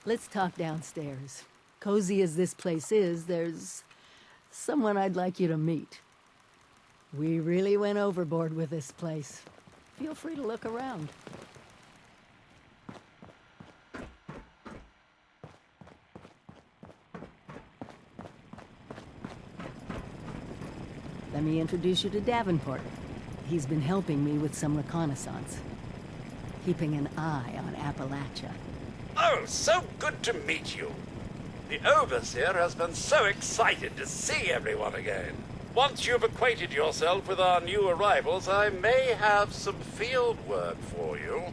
Let's talk downstairs. Cozy as this place is, there's someone I'd like you to meet. We really went overboard with this place. Feel free to look around. Let me introduce you to Davenport. He's been helping me with some reconnaissance. Keeping an eye on Appalachia. Oh, so good to meet you. The Overseer has been so excited to see everyone again. Once you've acquainted yourself with our new arrivals, I may have some field work for you.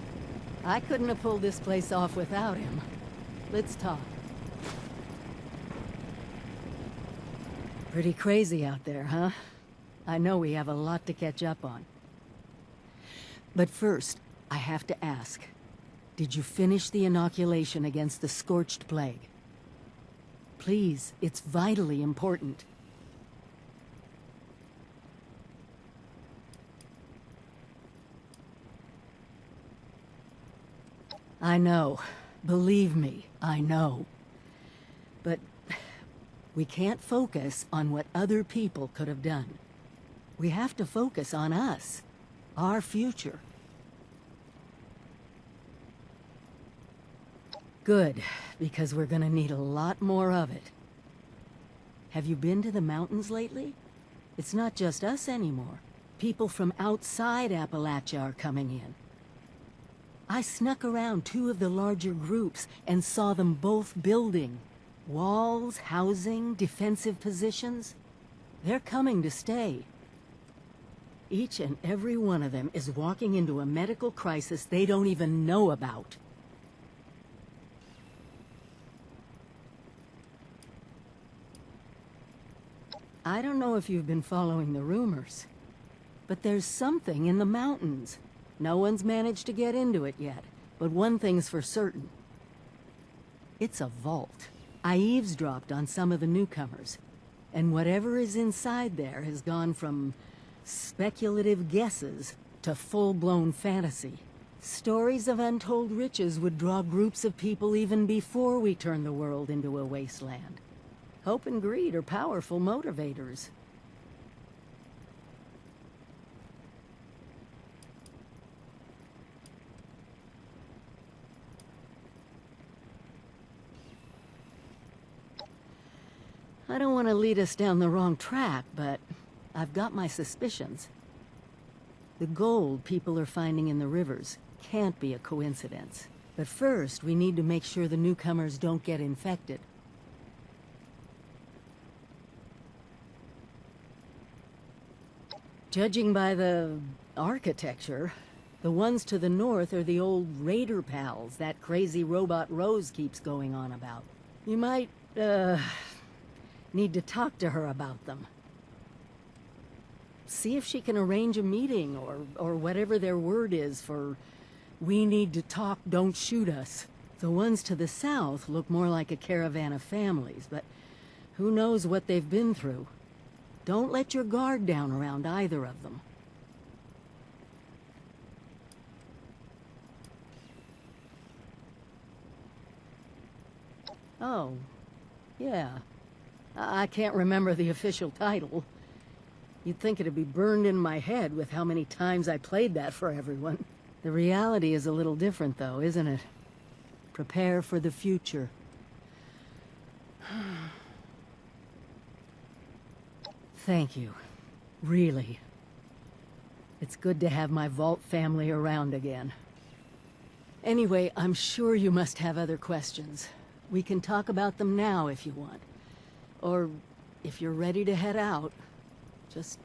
I couldn't have pulled this place off without him. Let's talk. Pretty crazy out there, huh? I know we have a lot to catch up on. But first, I have to ask. Did you finish the inoculation against the Scorched Plague? Please, it's vitally important. I know. Believe me, I know. But we can't focus on what other people could have done. We have to focus on us, our future. Good, because we're gonna need a lot more of it. Have you been to the mountains lately? It's not just us anymore. People from outside Appalachia are coming in. I snuck around two of the larger groups and saw them both building. Walls, housing, defensive positions. They're coming to stay. Each and every one of them is walking into a medical crisis they don't even know about. I don't know if you've been following the rumors, but there's something in the mountains. No one's managed to get into it yet, but one thing's for certain. It's a vault. I eavesdropped on some of the newcomers, and whatever is inside there has gone from speculative guesses to full-blown fantasy. Stories of untold riches would draw groups of people even before we turn the world into a wasteland. Hope and greed are powerful motivators. I don't want to lead us down the wrong track, but I've got my suspicions. The gold people are finding in the rivers can't be a coincidence. But first, we need to make sure the newcomers don't get infected. Judging by the architecture, the ones to the north are the old raider pals that crazy robot Rose keeps going on about. You might, need to talk to her about them. See if she can arrange a meeting, or whatever their word is for, we need to talk, don't shoot us. The ones to the south look more like a caravan of families, but who knows what they've been through. Don't let your guard down around either of them. Oh, yeah. I can't remember the official title. You'd think it'd be burned in my head with how many times I played that for everyone. The reality is a little different, though, isn't it? Prepare for the future. Thank you. Really. It's good to have my Vault family around again. Anyway, I'm sure you must have other questions. We can talk about them now if you want. Or if you're ready to head out, just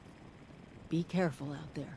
be careful out there.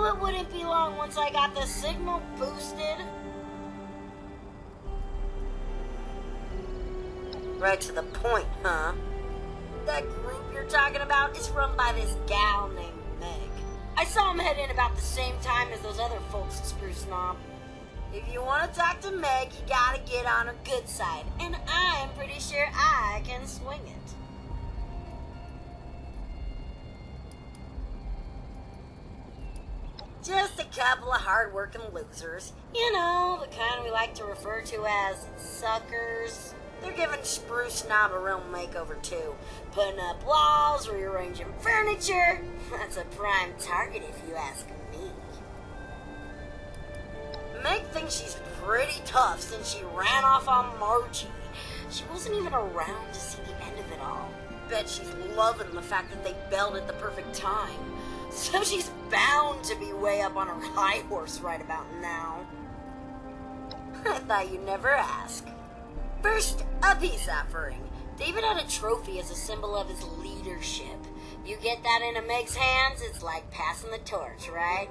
it wouldn't be long once I got the signal boosted. Right to the point, huh? That group you're talking about is run by this gal named Meg. I saw him head in about the same time as those other folks at Spruce Knob. If you want to talk to Meg, you gotta get on her good side, and I'm pretty sure I can swing it. Just a couple of hard-working losers. You know, the kind we like to refer to as suckers. They're giving Spruce Knob a real makeover, too. Putting up walls, rearranging furniture. That's a prime target, if you ask me. Meg thinks she's pretty tough since she ran off on Margie. She wasn't even around to see the end of it all. Bet she's loving the fact that they bailed at the perfect time. So she's bound to be way up on her high horse right about now. I thought you'd never ask. First, a peace offering. David had a trophy as a symbol of his leadership. You get that into Meg's hands, it's like passing the torch, right?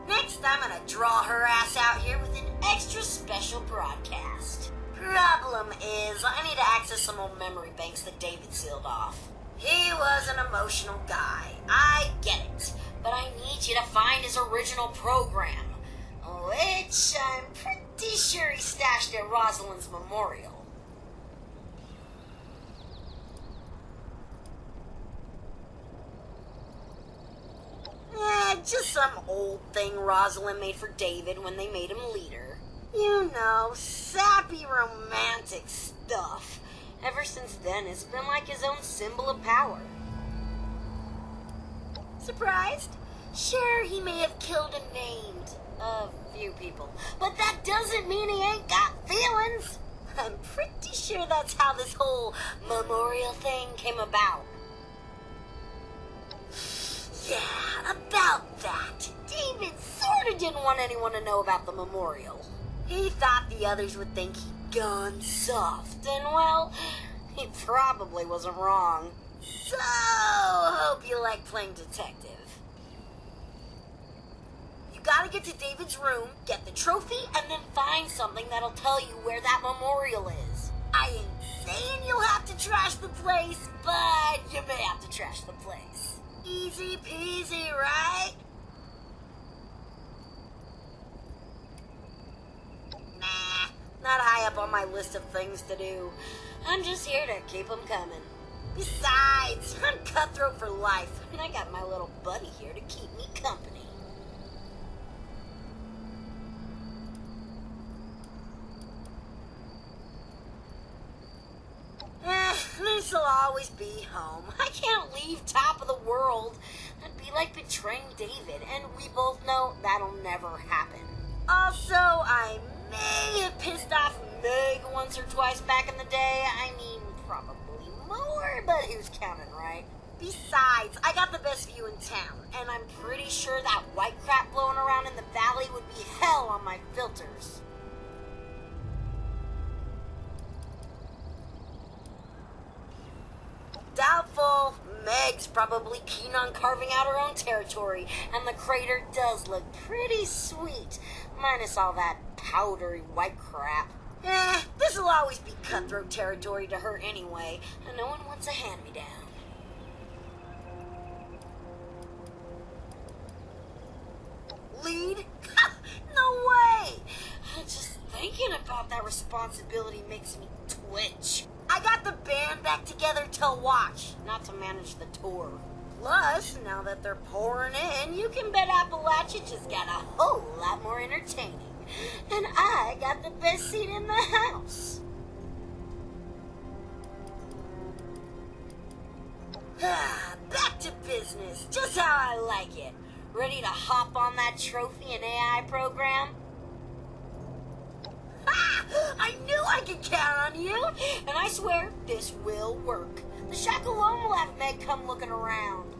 Next, I'm gonna draw her ass out here with an extra special broadcast. Problem is, I need to access some old memory banks that David sealed off. He was an emotional guy. I get it. But I need you to find his original program, which I'm pretty sure he stashed at Rosalind's memorial. Just some old thing Rosalind made for David when they made him leader. You know, sappy romantic stuff. Ever since then, it's been like his own symbol of power. Surprised? Sure, he may have killed and named a few people, but that doesn't mean he ain't got feelings. I'm pretty sure that's how this whole memorial thing came about. Yeah, about that. David sorta didn't want anyone to know about the memorial. He thought the others would think he'd gone soft, and well, he probably wasn't wrong. So, hope you like playing detective. You gotta get to David's room, get the trophy, and then find something that'll tell you where that memorial is. I ain't saying you'll have to trash the place, but you may have to trash the place. Easy peasy, right? Nah, not high up on my list of things to do. I'm just here to keep them coming. Besides, I'm cutthroat for life, and I got my little buddy here to keep me company. This'll always be home. I can't leave top of the world. That'd be like betraying David, and we both know that'll never happen. Also, I may have pissed off Meg once or twice back in the day. I mean, probably more, but who's counting, right? Besides, I got the best view in town, and I'm pretty sure that white crap blowing around in the valley would be hell on my filters. Doubtful. Meg's probably keen on carving out her own territory, and the crater does look pretty sweet, minus all that powdery white crap. This'll always be cutthroat territory to her anyway, and no one wants a hand-me-down. Lead? No way! Just thinking about that responsibility makes me twitch. I got the band back together to watch, not to manage the tour. Plus, now that they're pouring in, you can bet Appalachia just got a whole lot more entertaining. And I got the best seat in the house. Back to business, just how I like it. Ready to hop on that trophy and AI program? I knew I could count on you! And I swear, this will work. The shack alone will have Meg come looking around.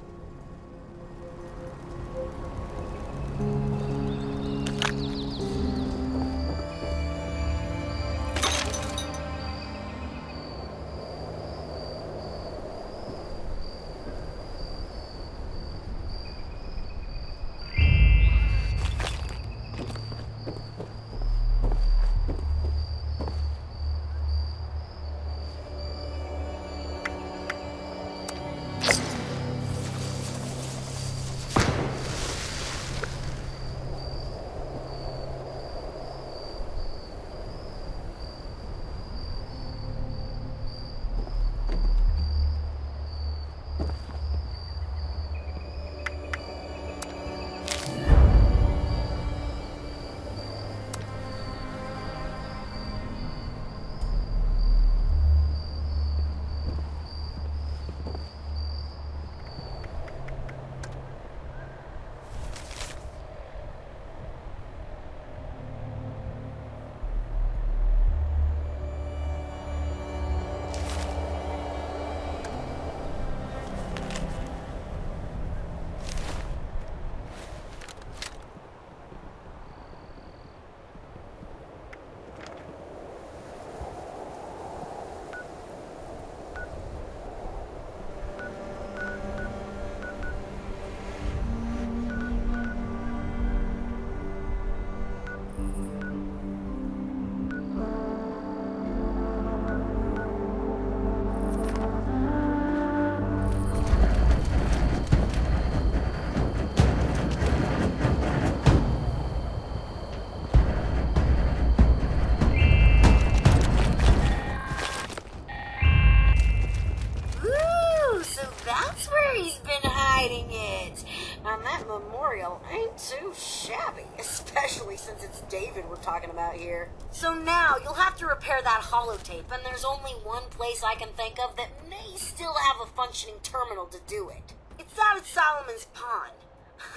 shabby, especially since it's David we're talking about here. So now you'll have to repair that holotape, and there's only one place I can think of that may still have a functioning terminal to do it. It's out at Solomon's Pond.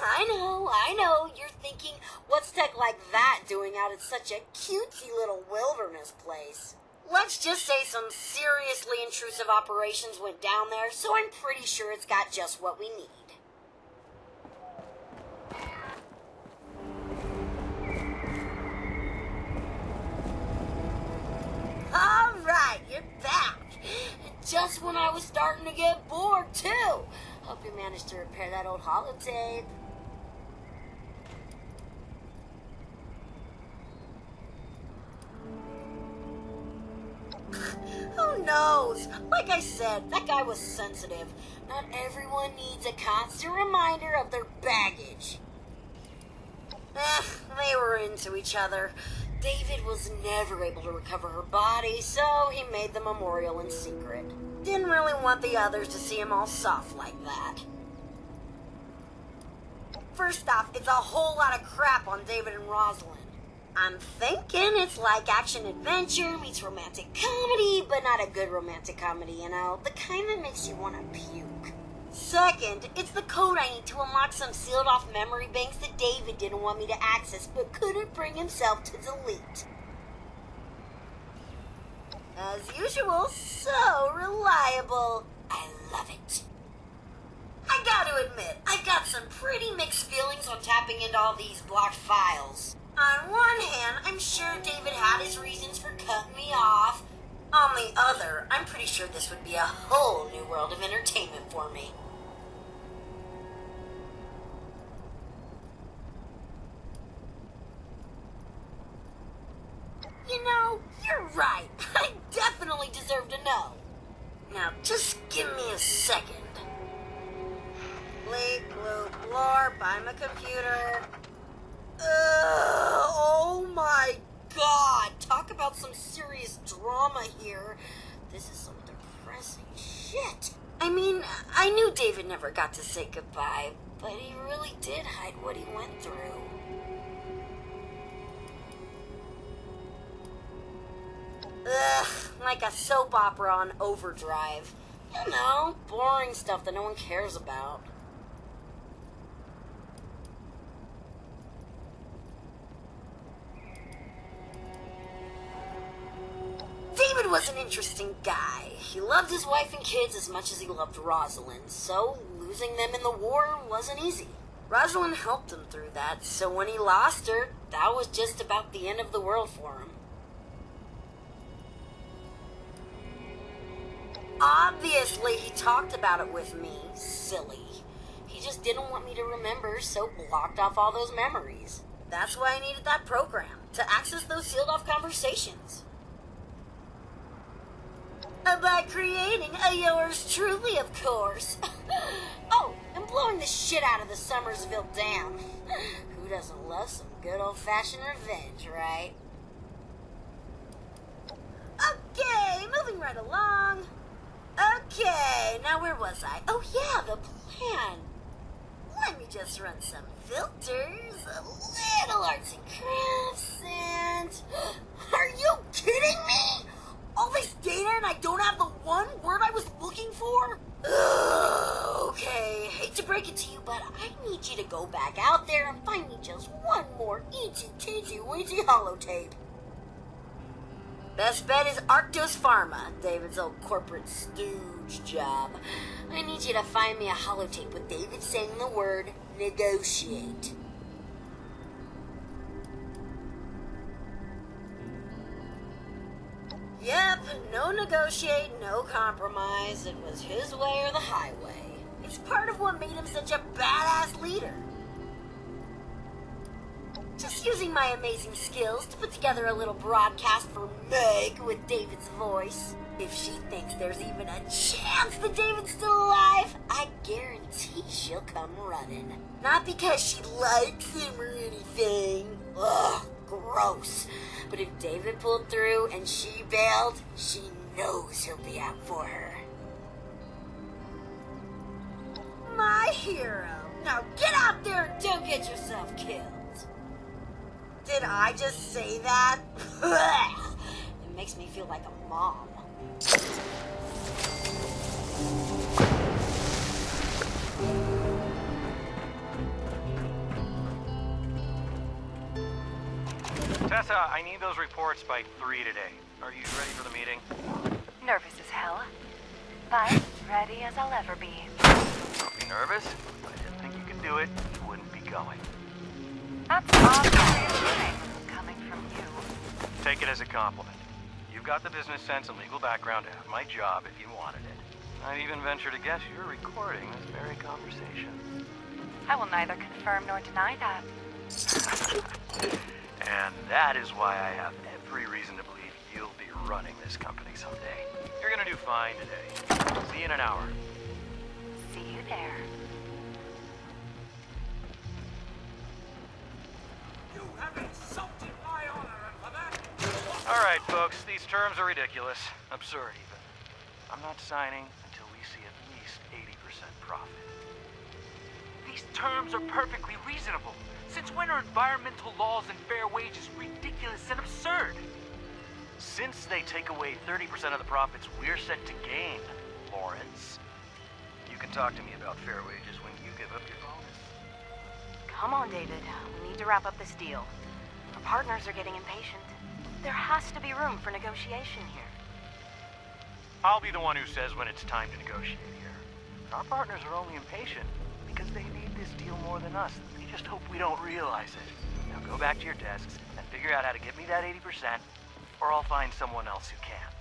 I know, you're thinking, what's tech like that doing out at such a cutesy little wilderness place? Let's just say some seriously intrusive operations went down there, so I'm pretty sure it's got just what we need. Alright, you're back. Just when I was starting to get bored, too. Hope you managed to repair that old holotape. Who knows? Like I said, that guy was sensitive. Not everyone needs a constant reminder of their baggage. They were into each other. David was never able to recover her body, so he made the memorial in secret. Didn't really want the others to see him all soft like that. First off, it's a whole lot of crap on David and Rosalind. I'm thinking it's like action-adventure meets romantic comedy, but not a good romantic comedy, you know? The kind that makes you want to puke. Second, it's the code I need to unlock some sealed-off memory banks that David didn't want me to access, but couldn't bring himself to delete. As usual, so reliable. I love it. I gotta admit, I've got some pretty mixed feelings on tapping into all these blocked files. On one hand, I'm sure David had his reasons for cutting me off. On the other, I'm pretty sure this would be a whole new world of entertainment for me. You know, you're right. I definitely deserve to know. Now, just give me a second. Bleep, bloop, blorp, I'm a computer. Oh my god! Talk about some serious drama here. This is some depressing shit. I mean, I knew David never got to say goodbye, but he really did hide what he went through. Ugh, like a soap opera on overdrive. You know, boring stuff that no one cares about. David was an interesting guy. He loved his wife and kids as much as he loved Rosalind, so losing them in the war wasn't easy. Rosalind helped him through that, so when he lost her, that was just about the end of the world for him. Obviously, he talked about it with me. Silly. He just didn't want me to remember, so blocked off all those memories. That's why I needed that program, to access those sealed-off conversations. By creating a yours truly, of course. Oh, and blowing the shit out of the Summersville Dam. Who doesn't love some good old-fashioned revenge, right? Okay, moving right along. Okay, now where was I? Oh yeah, the plan. Let me just run some filters, a little arts and crafts, and... Are you kidding me? All this data and I don't have the one word I was looking for? Okay, hate to break it to you, but I need you to go back out there and find me just one more eensy-teensy-weensy holotape. Best bet is Arctos Pharma, David's old corporate stooge job. I need you to find me a holotape with David saying the word negotiate. Yep, no negotiate, no compromise. It was his way or the highway. It's part of what made him such a badass leader. Just using my amazing skills to put together a little broadcast for Meg with David's voice. If she thinks there's even a chance that David's still alive, I guarantee she'll come running. Not because she likes him or anything. Ugh, gross. But if David pulled through and she bailed, she knows he'll be out for her. My hero. Now get out there and don't get yourself killed. Did I just say that? It makes me feel like a mom. Tessa, I need those reports by 3 today. Are you ready for the meeting? Nervous as hell, but ready as I'll ever be. Don't be nervous. If I didn't think you could do it, you wouldn't be going. That's awfully reassuring, coming from you. Take it as a compliment. You've got the business sense and legal background to have my job if you wanted it. I'd even venture to guess you're recording this very conversation. I will neither confirm nor deny that. And that is why I have every reason to believe you'll be running this company someday. You're gonna do fine today. See you in an hour. See you there. You have insulted my honor, and for that... All right, folks, these terms are ridiculous. Absurd, even. I'm not signing until we see at least 80% profit. These terms are perfectly reasonable. Since when are environmental laws and fair wages ridiculous and absurd? Since they take away 30% of the profits we're set to gain, Lawrence. You can talk to me about fair wages when you give up your bonus. Come on, David. We need to wrap up this deal. Our partners are getting impatient. There has to be room for negotiation here. I'll be the one who says when it's time to negotiate here. Our partners are only impatient because they need this deal more than us. They just hope we don't realize it. Now go back to your desks and figure out how to get me that 80%, or I'll find someone else who can.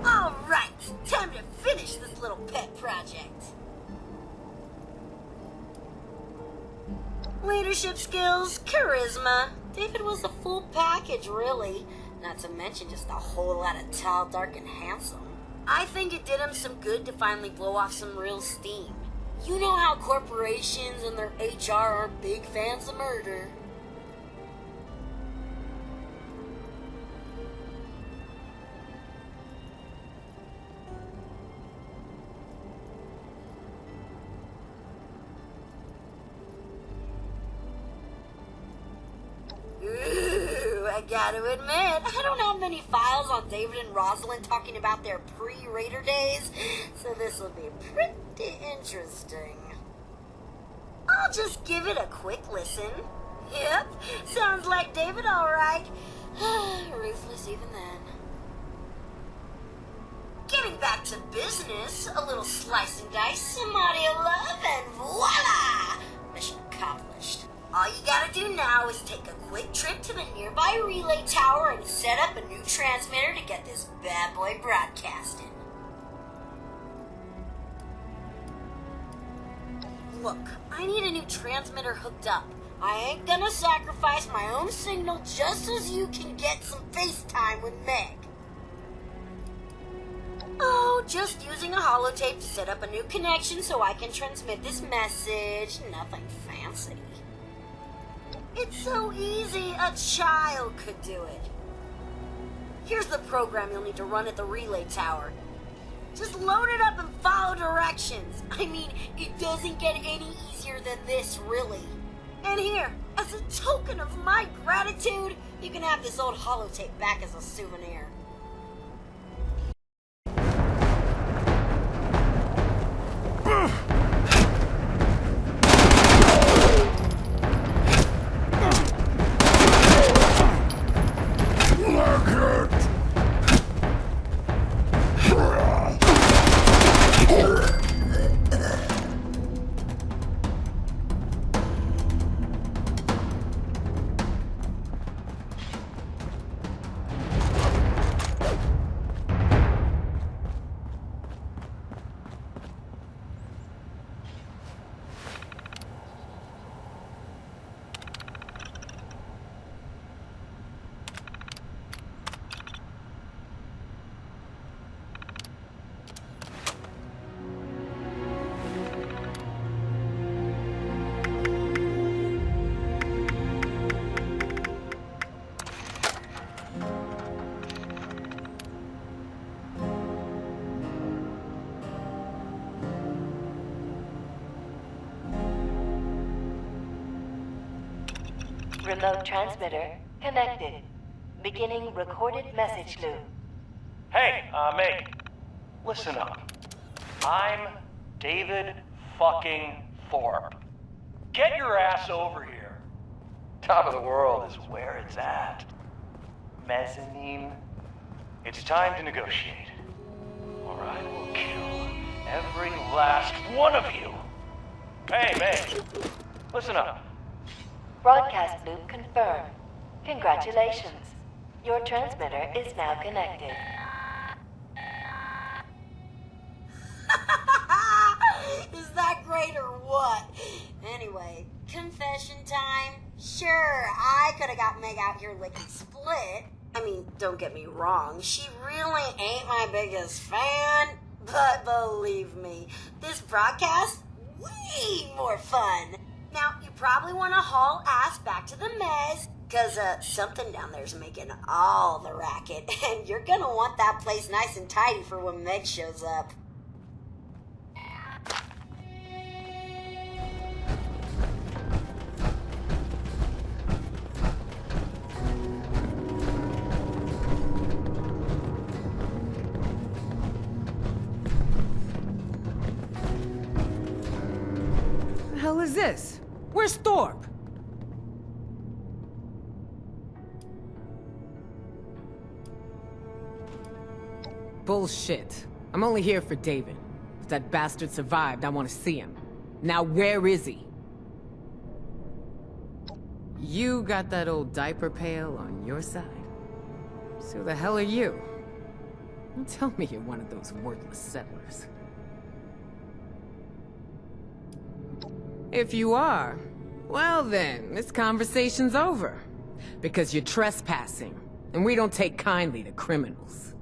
All right, time to finish this little pet project. Leadership skills, charisma. David was the full package, really. Not to mention just a whole lot of tall, dark, and handsome. I think it did him some good to finally blow off some real steam. You know how corporations and their HR are big fans of murder. Ooh, I gotta admit, I don't have many files on David and Rosalind talking about their pre-Raider days, so this will be pretty interesting. I'll just give it a quick listen. Yep, sounds like David alright. Ruthless even then. Getting back to business, a little slice and dice, some audio love, and voila! Mission accomplished. All you gotta do now is take a quick trip to the nearby relay tower and set up a new transmitter to get this bad boy broadcasting. Look, I need a new transmitter hooked up. I ain't gonna sacrifice my own signal just so you can get some FaceTime with Meg. Oh, just using a holotape to set up a new connection so I can transmit this message. Nothing fancy. It's so easy, a child could do it. Here's the program you'll need to run at the relay tower. Just load it up and follow directions. I mean, it doesn't get any easier than this, really. And here, as a token of my gratitude, you can have this old holotape back as a souvenir. Remote transmitter connected. Beginning recorded message loop. Hey, Meg. Listen up. I'm David fucking Thorpe. Get your ass over here. Top of the world is where it's at. Mezzanine. It's time to negotiate. Or I will kill every last one of you. Hey, Meg. Listen up. Broadcast loop confirmed. Congratulations. Your transmitter is now connected. Is that great or what? Anyway, confession time. Sure, I could have got Meg out here licking split. I mean, don't get me wrong, she really ain't my biggest fan. But believe me, this broadcast, way more fun. Now, you probably want to haul ass back to the mez, because something down there's making all the racket, and you're gonna want that place nice and tidy for when Meg shows up. The hell is this? Where's Thorpe? Bullshit. I'm only here for David. If that bastard survived, I want to see him. Now where is he? You got that old diaper pail on your side? So who the hell are you? Don't tell me you're one of those worthless settlers. If you are, well then, this conversation's over. Because you're trespassing, and we don't take kindly to criminals.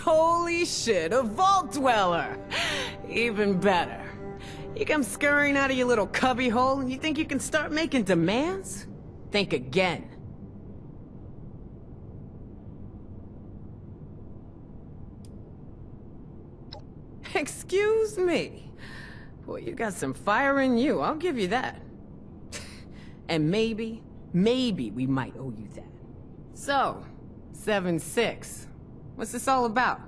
Holy shit, a vault dweller! Even better. You come scurrying out of your little cubbyhole and you think you can start making demands? Think again. Excuse me. Boy, you got some fire in you, I'll give you that. And maybe we might owe you that. So, 7-6. What's this all about?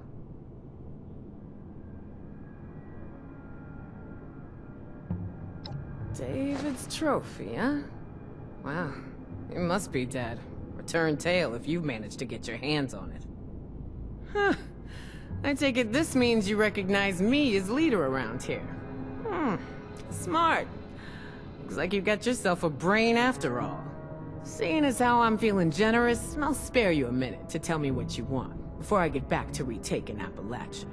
David's trophy, huh? Wow, it must be dead. Return tail if you've managed to get your hands on it. Huh. I take it this means you recognize me as leader around here. Smart. Looks like you got yourself a brain after all. Seeing as how I'm feeling generous, I'll spare you a minute to tell me what you want before I get back to retaking Appalachia.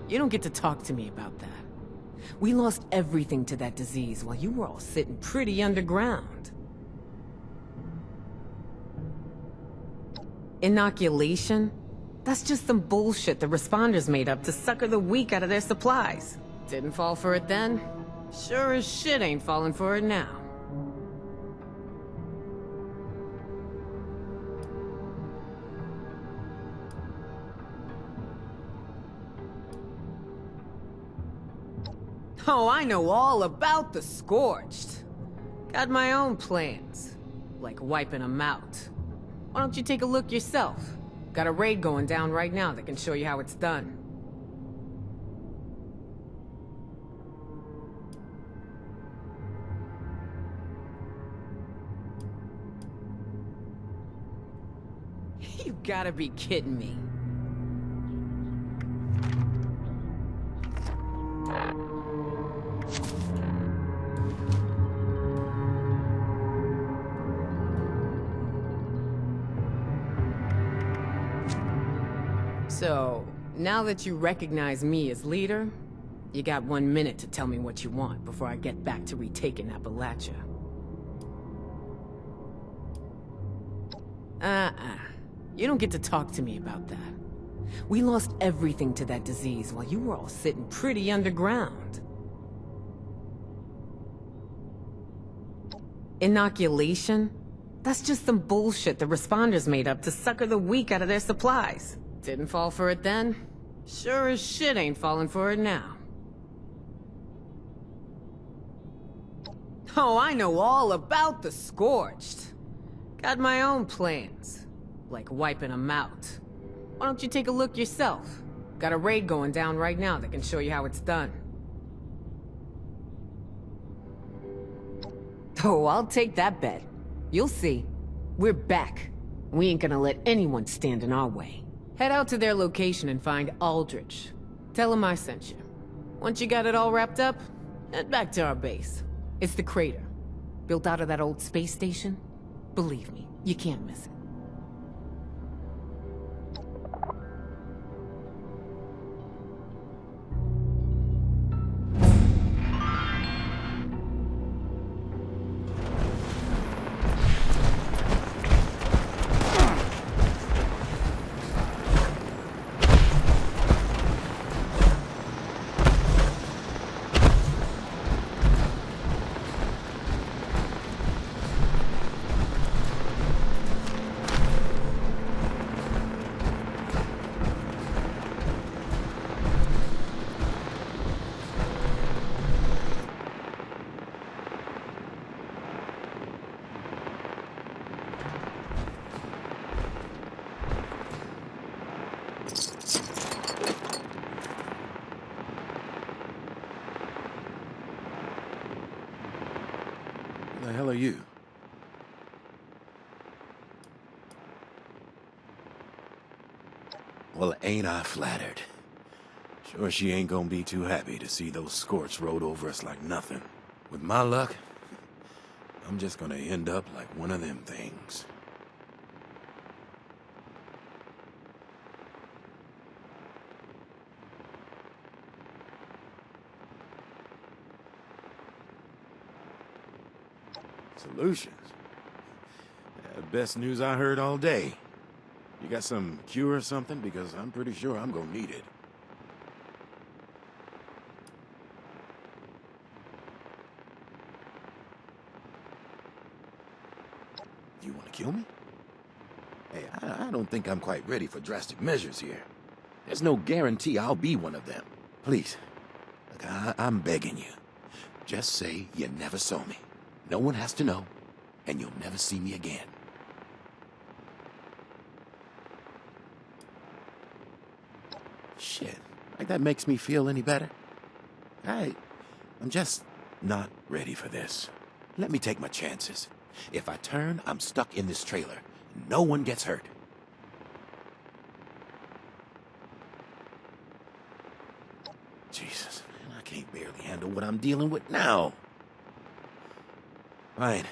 You don't get to talk to me about that. We lost everything to that disease while you were all sitting pretty underground. Inoculation? That's just some bullshit the responders made up to sucker the weak out of their supplies. Didn't fall for it then? Sure as shit ain't falling for it now. Oh, I know all about the Scorched. Got my own plans, like wiping them out. Why don't you take a look yourself? Got a raid going down right now that can show you how it's done. You gotta be kidding me. So, now that you recognize me as leader, you got 1 minute to tell me what you want before I get back to retaking Appalachia. You don't get to talk to me about that. We lost everything to that disease while you were all sitting pretty underground. Inoculation? That's just some bullshit the responders made up to sucker the weak out of their supplies. Didn't fall for it then? Sure as shit ain't falling for it now. Oh, I know all about the Scorched. Got my own plans. Like wiping them out. Why don't you take a look yourself? Got a raid going down right now that can show you how it's done. Oh, I'll take that bet. You'll see. We're back. We ain't gonna let anyone stand in our way. Head out to their location and find Aldrich. Tell him I sent you. Once you got it all wrapped up, head back to our base. It's the crater. Built out of that old space station. Believe me, you can't miss it. Who the hell are you? Well, ain't I flattered. Sure she ain't gonna be too happy to see those Scorch rode over us like nothing. With my luck, I'm just gonna end up like one of them things. Solutions? Best news I heard all day. You got some cure or something? Because I'm pretty sure I'm gonna need it. You wanna kill me? Hey, I don't think I'm quite ready for drastic measures here. There's no guarantee I'll be one of them. Please, look, I'm begging you. Just say you never saw me. No one has to know, and you'll never see me again. Shit, like that makes me feel any better? I'm just not ready for this. Let me take my chances. If I turn, I'm stuck in this trailer. No one gets hurt. Jesus, man, I can't barely handle what I'm dealing with now. Fine.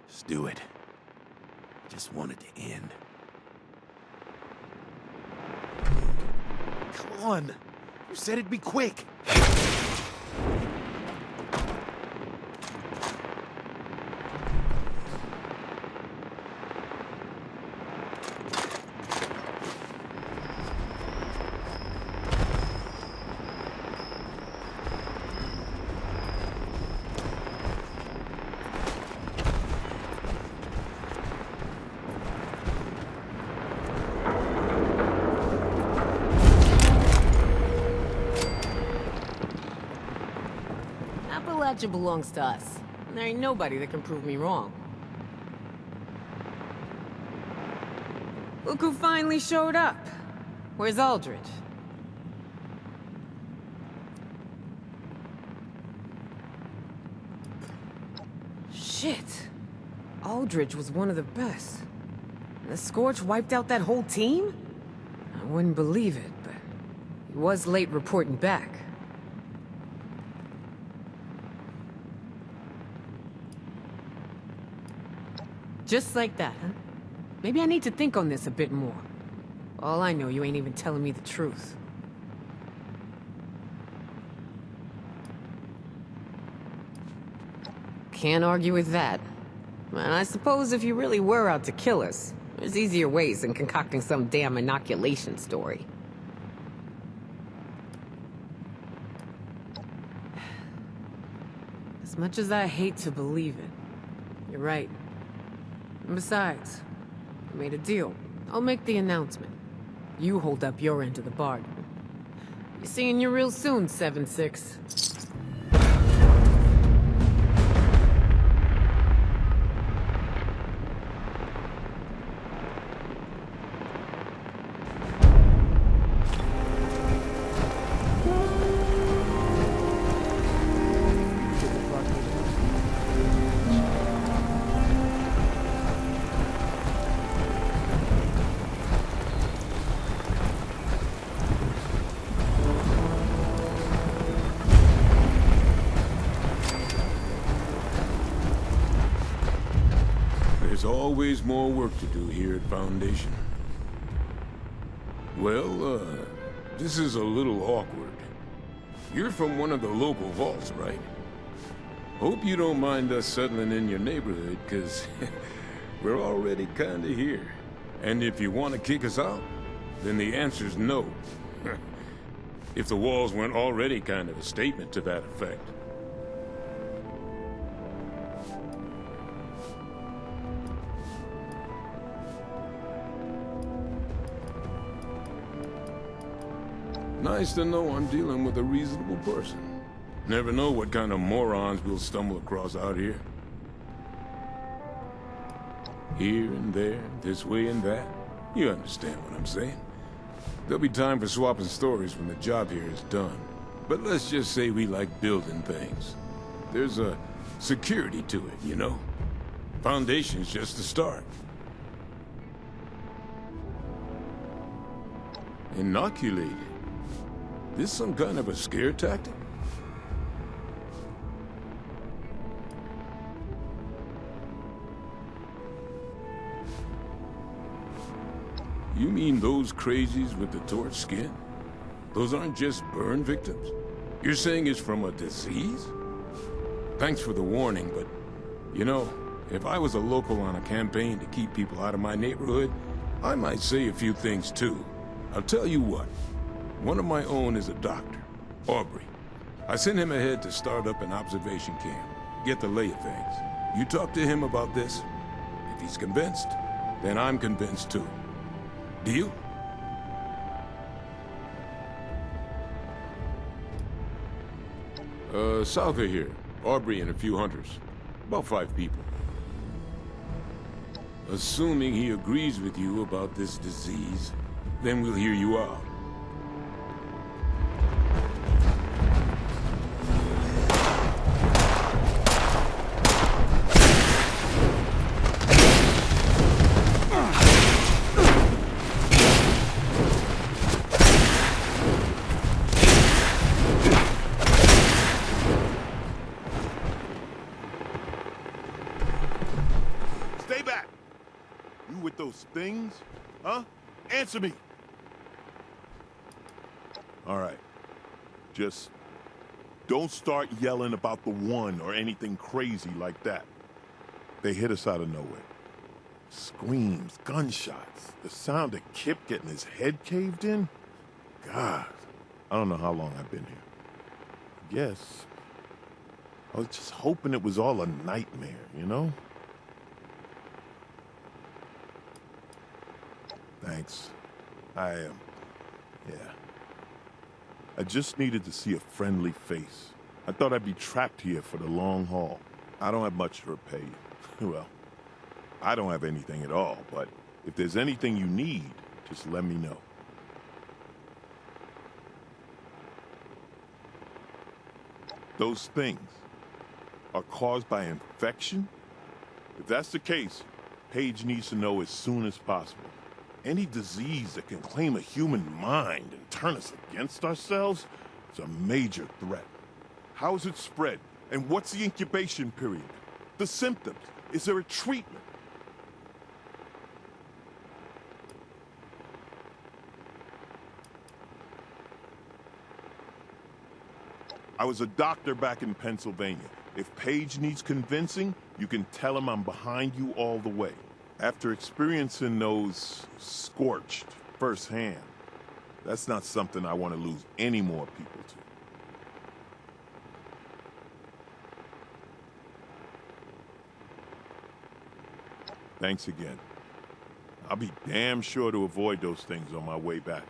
Let's do it. Just want it to end. Come on. You said it'd be quick. Appalachia belongs to us. There ain't nobody that can prove me wrong. Look who finally showed up. Where's Aldrich? Shit. Aldrich was one of the best. And the Scorch wiped out that whole team? I wouldn't believe it, but he was late reporting back. Just like that, huh? Maybe I need to think on this a bit more. All I know, you ain't even telling me the truth. Can't argue with that. And I suppose if you really were out to kill us, there's easier ways than concocting some damn inoculation story. As much as I hate to believe it, you're right. And besides, we made a deal. I'll make the announcement. You hold up your end of the bargain. Be seeing you real soon, 7-6. There's always more work to do here at Foundation. Well, this is a little awkward. You're from one of the local vaults, right? Hope you don't mind us settling in your neighborhood, 'cause we're already kinda here. And if you want to kick us out, then the answer's no. If the walls weren't already kind of a statement to that effect. Nice to know I'm dealing with a reasonable person. Never know what kind of morons we'll stumble across out here. Here and there, this way and that. You understand what I'm saying. There'll be time for swapping stories when the job here is done. But let's just say we like building things. There's a security to it, you know? Foundation's just the start. Inoculated? This some kind of a scare tactic? You mean those crazies with the torch skin? Those aren't just burn victims? You're saying it's from a disease? Thanks for the warning, but, you know, if I was a local on a campaign to keep people out of my neighborhood, I might say a few things too. I'll tell you what. One of my own is a doctor, Aubrey. I sent him ahead to start up an observation camp, get the lay of things. You talk to him about this. If he's convinced, then I'm convinced too. Deal? South of here, Aubrey and a few hunters. About 5 people. Assuming he agrees with you about this disease, then we'll hear you out. Stay back! You with those things? Huh? Answer me! All right. Just don't start yelling about the one or anything crazy like that. They hit us out of nowhere. Screams, gunshots, the sound of Kip getting his head caved in. God, I don't know how long I've been here. I guess I was just hoping it was all a nightmare, you know? Thanks. Yeah. I just needed to see a friendly face. I thought I'd be trapped here for the long haul. I don't have much to repay you. Well, I don't have anything at all, but if there's anything you need, just let me know. Those things are caused by infection? If that's the case, Paige needs to know as soon as possible. Any disease that can claim a human mind and turn us against ourselves is a major threat. How is it spread? And what's the incubation period? The symptoms? Is there a treatment? I was a doctor back in Pennsylvania. If Paige needs convincing, you can tell him I'm behind you all the way. After experiencing those scorched firsthand, that's not something I want to lose any more people to. Thanks again. I'll be damn sure to avoid those things on my way back.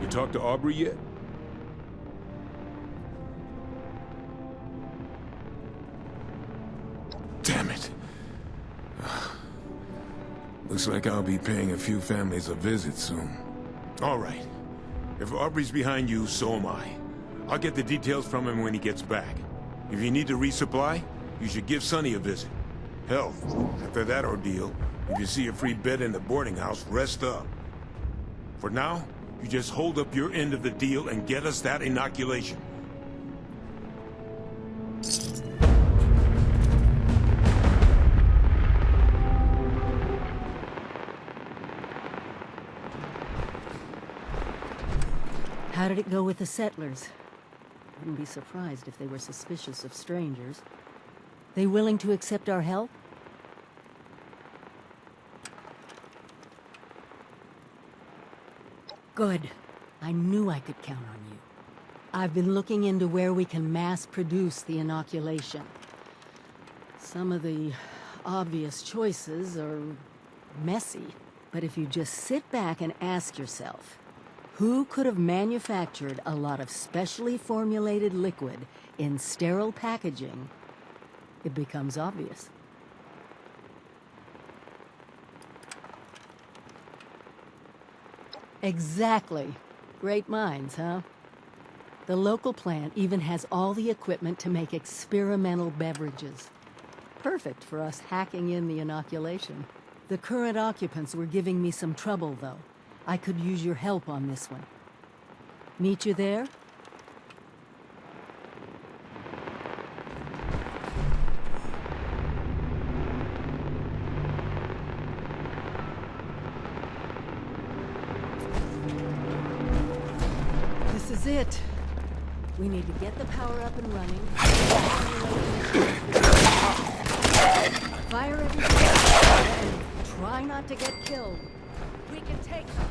You talked to Aubrey yet? Damn it. Looks like I'll be paying a few families a visit soon. All right. If Aubrey's behind you, so am I. I'll get the details from him when he gets back. If you need to resupply, you should give Sonny a visit. Hell, after that ordeal, if you see a free bed in the boarding house, rest up. For now, you just hold up your end of the deal and get us that inoculation. How did it go with the settlers? Wouldn't be surprised if they were suspicious of strangers. They willing to accept our help? Good. I knew I could count on you. I've been looking into where we can mass produce the inoculation. Some of the obvious choices are messy, but if you just sit back and ask yourself, who could have manufactured a lot of specially formulated liquid in sterile packaging, it becomes obvious. Exactly. Great minds, huh? The local plant even has all the equipment to make experimental beverages. Perfect for us hacking in the inoculation. The current occupants were giving me some trouble, though. I could use your help on this one. Meet you there? This is it. We need to get the power up and running. Fire everything and try not to get killed. We can take them.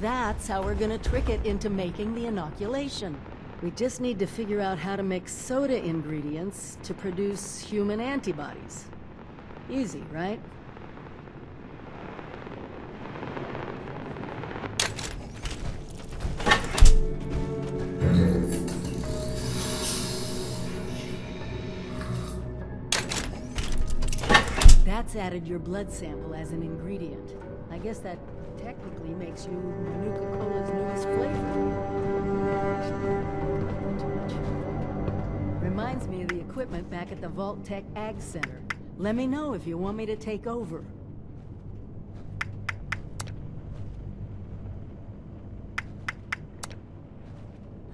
That's how we're gonna trick it into making the inoculation. We just need to figure out how to mix soda ingredients to produce human antibodies. Easy, right? That's added your blood sample as an ingredient. I guess that technically makes you Nuka-Cola's newest flavor. Too much. Reminds me of the equipment back at the Vault Tech Ag Center. Let me know if you want me to take over.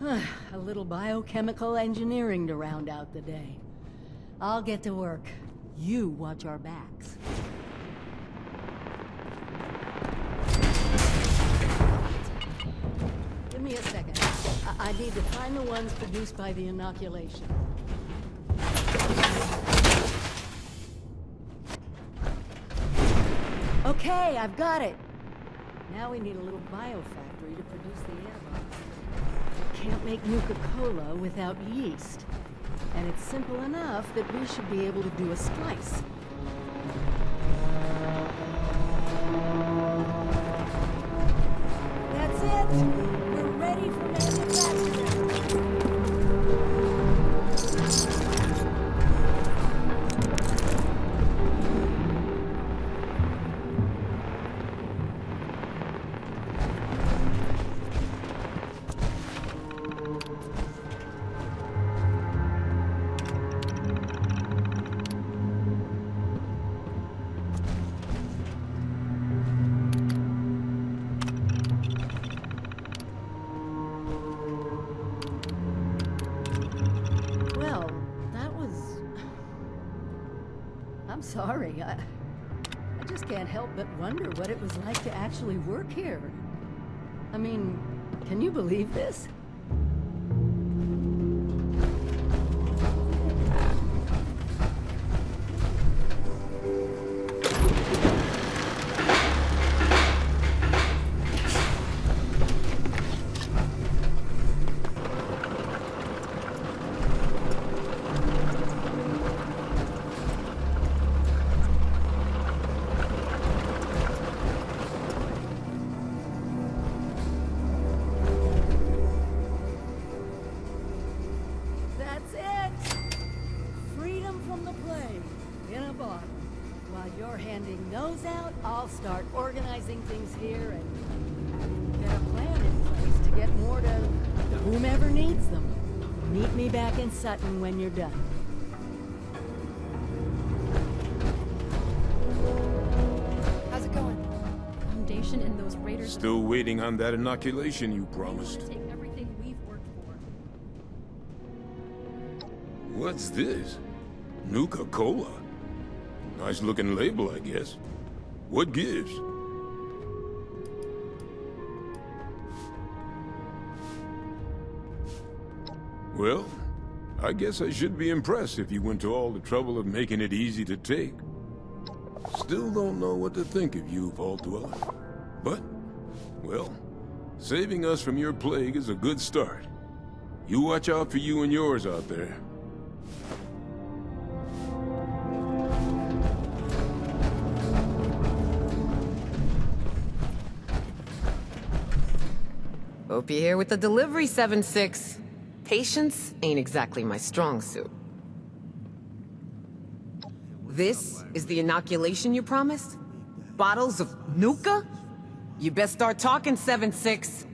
A little biochemical engineering to round out the day. I'll get to work. You watch our backs. Give me a second. I need to find the ones produced by the inoculation. Okay, I've got it. Now we need a little biofactory to produce the antibodies. Can't make Nuka-Cola without yeast. And it's simple enough that we should be able to do a splice. That's it! We're ready for manufacturing! I'm sorry. I just can't help but wonder what it was like to actually work here. I mean, can you believe this? That's it! Freedom from the plague, in a bottle. While you're handing those out, I'll start organizing things here and get a plan in place to get more to whomever needs them. Meet me back in Sutton when you're done. How's it going? Foundation and those raiders. Still waiting on that inoculation you promised. Take everything we've worked for. What's this? Nuka-Cola? Nice looking label, I guess. What gives? Well, I guess I should be impressed if you went to all the trouble of making it easy to take. Still don't know what to think of you, Vault Dweller. But, well, saving us from your plague is a good start. You watch out for you and yours out there. Hope you're here with the delivery, 7-6. Patience ain't exactly my strong suit. This is the inoculation you promised? Bottles of Nuka? You best start talking, 7-6.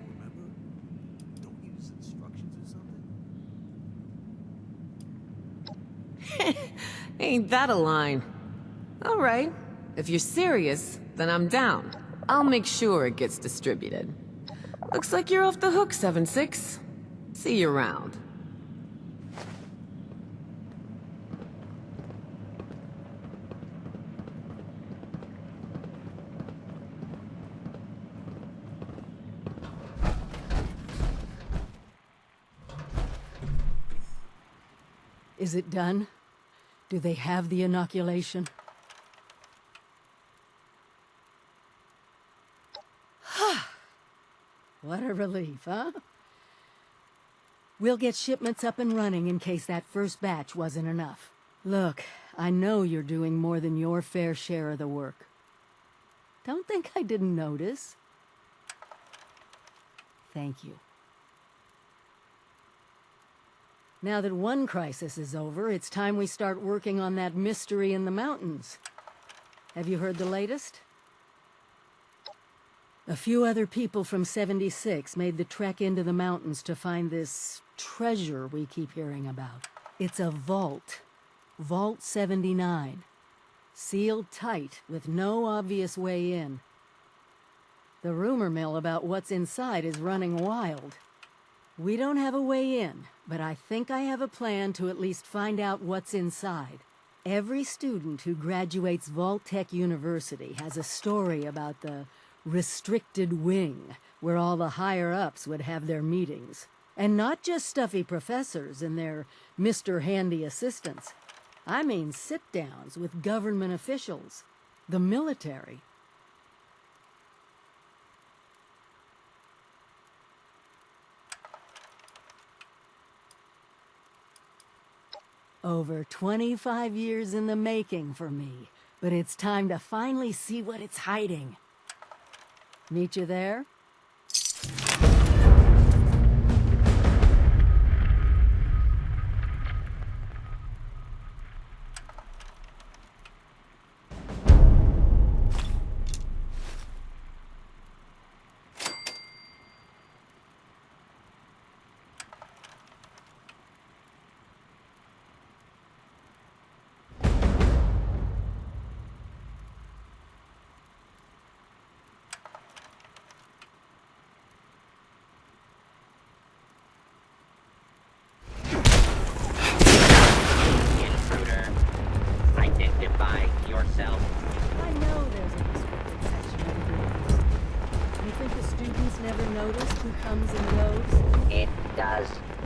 Ain't that a line? All right. If you're serious, then I'm down. I'll make sure it gets distributed. Looks like you're off the hook, 7-6. See you around. Is it done? Do they have the inoculation? What a relief, huh? We'll get shipments up and running in case that first batch wasn't enough. Look, I know you're doing more than your fair share of the work. Don't think I didn't notice. Thank you. Now that one crisis is over, it's time we start working on that mystery in the mountains. Have you heard the latest? A few other people from 76 made the trek into the mountains to find this treasure we keep hearing about. It's a vault. Vault 79. Sealed tight, with no obvious way in. The rumor mill about what's inside is running wild. We don't have a way in, but I think I have a plan to at least find out what's inside. Every student who graduates Vault Tech University has a story about the restricted wing, where all the higher-ups would have their meetings. And not just stuffy professors and their Mr. Handy assistants. I mean sit-downs with government officials, the military. Over 25 years in the making for me, but it's time to finally see what it's hiding. Meet you there?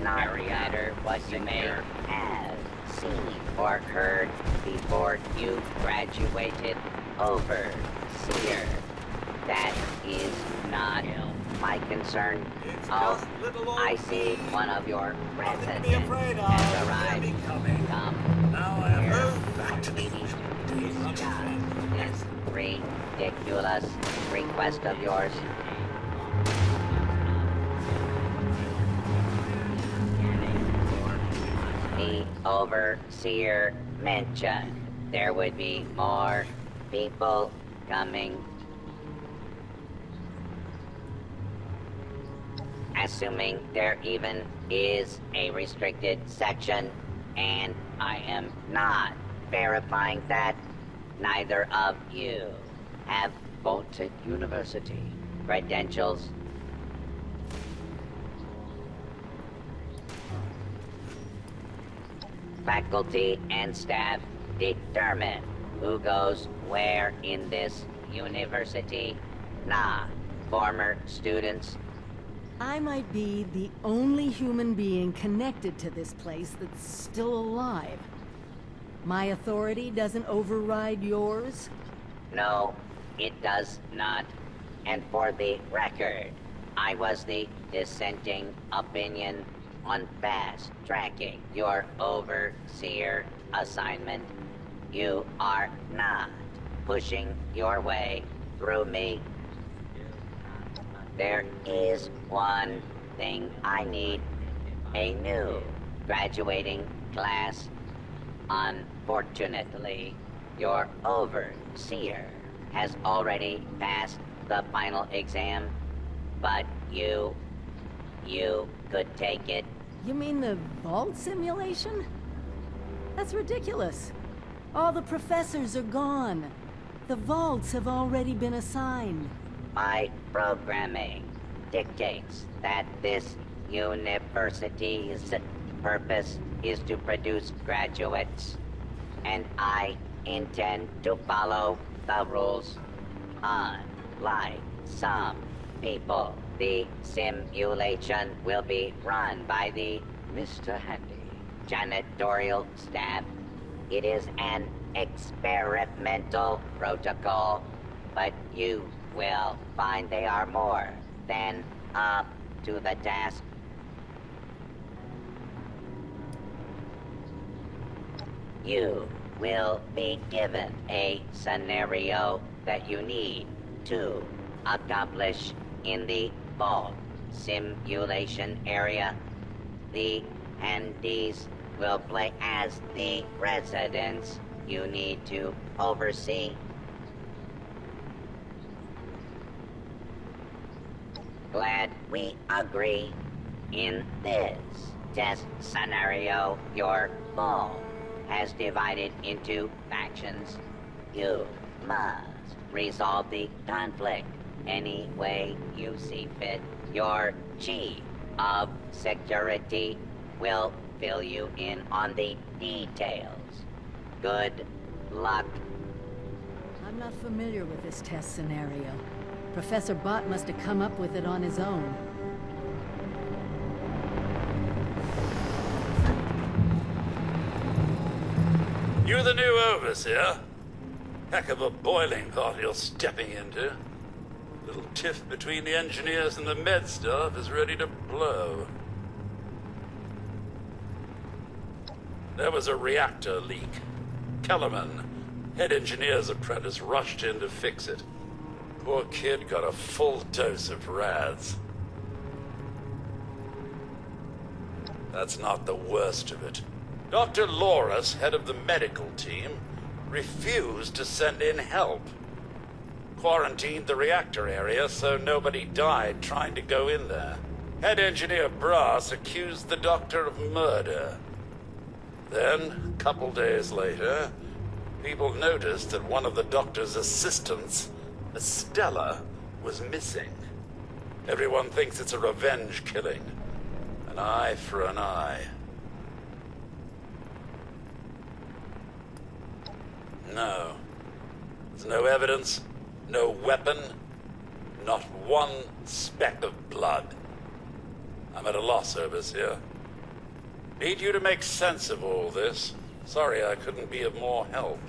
not matter what you may have seen or heard before you graduated overseer. That is not my concern. Oh, I see one of your residents has arrived. Come Now I here. have back to We the need to discuss this ridiculous request of yours. The overseer mentioned there would be more people coming. Assuming there even is a restricted section, and I am not verifying that, neither of you have Vaulted University credentials. Faculty and staff determine who goes where in this university, not former students. I might be the only human being connected to this place that's still alive. My authority doesn't override yours? No, it does not. And for the record, I was the dissenting opinion on fast-tracking your overseer assignment. You are not pushing your way through me. There is one thing I need. A new graduating class. Unfortunately, your overseer has already passed the final exam, but you could take it. You mean the vault simulation? That's ridiculous. All the professors are gone. The vaults have already been assigned. My programming dictates that this university's purpose is to produce graduates, and I intend to follow the rules. Unlike some people, the simulation will be run by the Mr. Handy janitorial staff. It is an experimental protocol, but you will find they are more than up to the task. You will be given a scenario that you need to accomplish in the vault simulation area. The handies will play as the residents you need to oversee. Glad we agree. In this test scenario, your vault has divided into factions. You must resolve the conflict any way you see fit. Your chief of security will fill you in on the details. Good luck. I'm not familiar with this test scenario. Professor Bott must have come up with it on his own. You the new overseer? Heck of a boiling pot you're stepping into. Little tiff between the engineers and the med staff is ready to blow. There was a reactor leak. Kellerman, head engineer's apprentice, rushed in to fix it. Poor kid got a full dose of rads. That's not the worst of it. Dr. Loris, head of the medical team, refused to send in help. Quarantined the reactor area so nobody died trying to go in there. Head engineer Brass accused the doctor of murder. Then, a couple days later, people noticed that one of the doctor's assistants, Estella, was missing. Everyone thinks it's a revenge killing. An eye for an eye. No. There's no evidence, no weapon, not one speck of blood. I'm at a loss, Overseer. Need you to make sense of all this. Sorry I couldn't be of more help.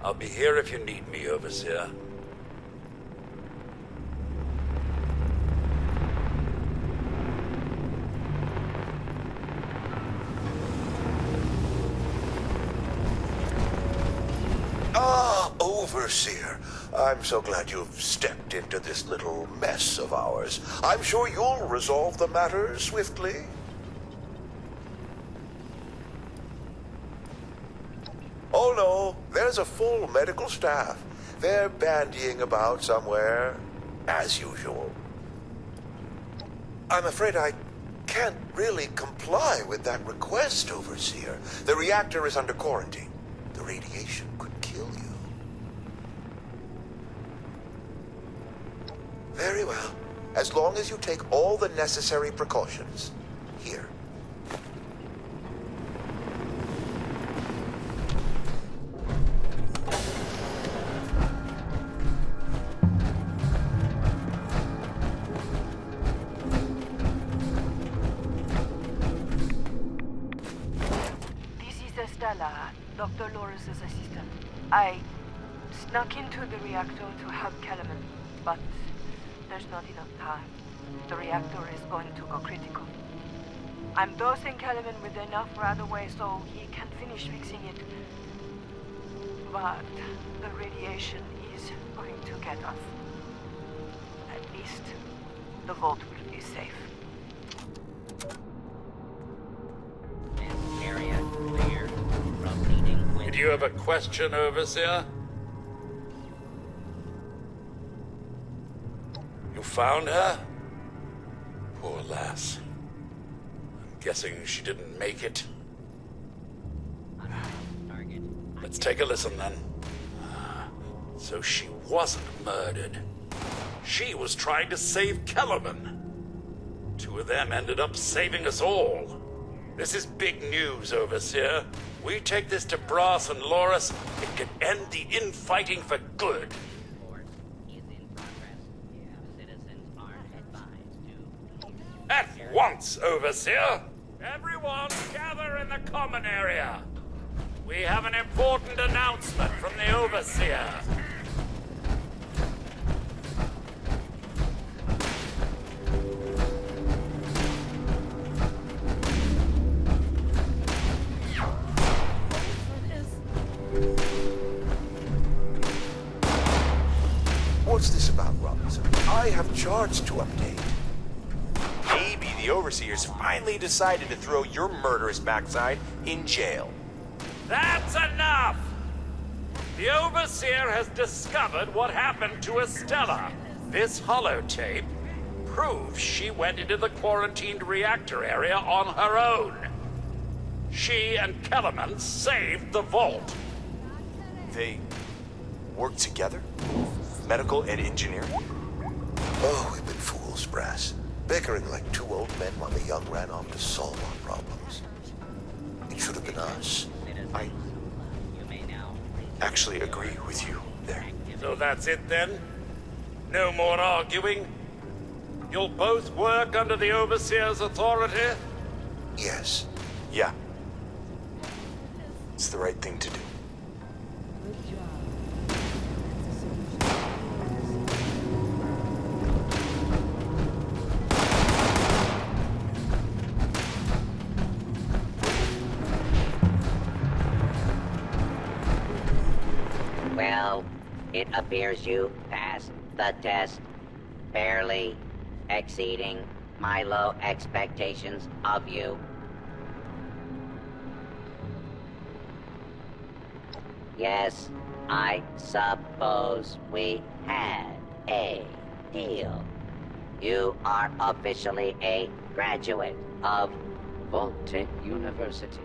I'll be here if you need me, Overseer. Overseer, I'm so glad you've stepped into this little mess of ours. I'm sure you'll resolve the matter swiftly. Oh no, there's a full medical staff. They're bandying about somewhere, as usual. I'm afraid I can't really comply with that request, Overseer. The reactor is under quarantine. The radiation could kill you. Very well. As long as you take all the necessary precautions. Here. This is Estella, Dr. Loris's assistant. I snuck into the reactor to help Kellerman, but there's not enough time. The reactor is going to go critical. I'm dosing Kellerman with enough right away so he can finish fixing it. But the radiation is going to get us. At least the vault will be safe. This area clear. Proceeding with... Do you have a question, Overseer? You found her? Poor lass. I'm guessing she didn't make it. Target. Let's take a listen then. So she wasn't murdered. She was trying to save Kellerman. Two of them ended up saving us all. This is big news, Overseer. We take this to Brass and Loris, it can end the infighting for good. At once, Overseer! Everyone gather in the common area. We have an important announcement from the Overseer. What's this about, Robinson? I have charts to update. Maybe the Overseers finally decided to throw your murderous backside in jail. That's enough! The Overseer has discovered what happened to Estella. This holotape proves she went into the quarantined reactor area on her own. She and Kellerman saved the vault. They work together? Medical and engineering? Oh, we've been fools, Brass. Bickering like two old men while the young ran off to solve our problems. It should have been us. I actually agree with you there. So that's it then? No more arguing? You'll both work under the Overseer's authority? Yes. Yeah. It's the right thing to do. Well, it appears you passed the test, barely exceeding my low expectations of you. Yes, I suppose we had a deal. You are officially a graduate of Voltec University,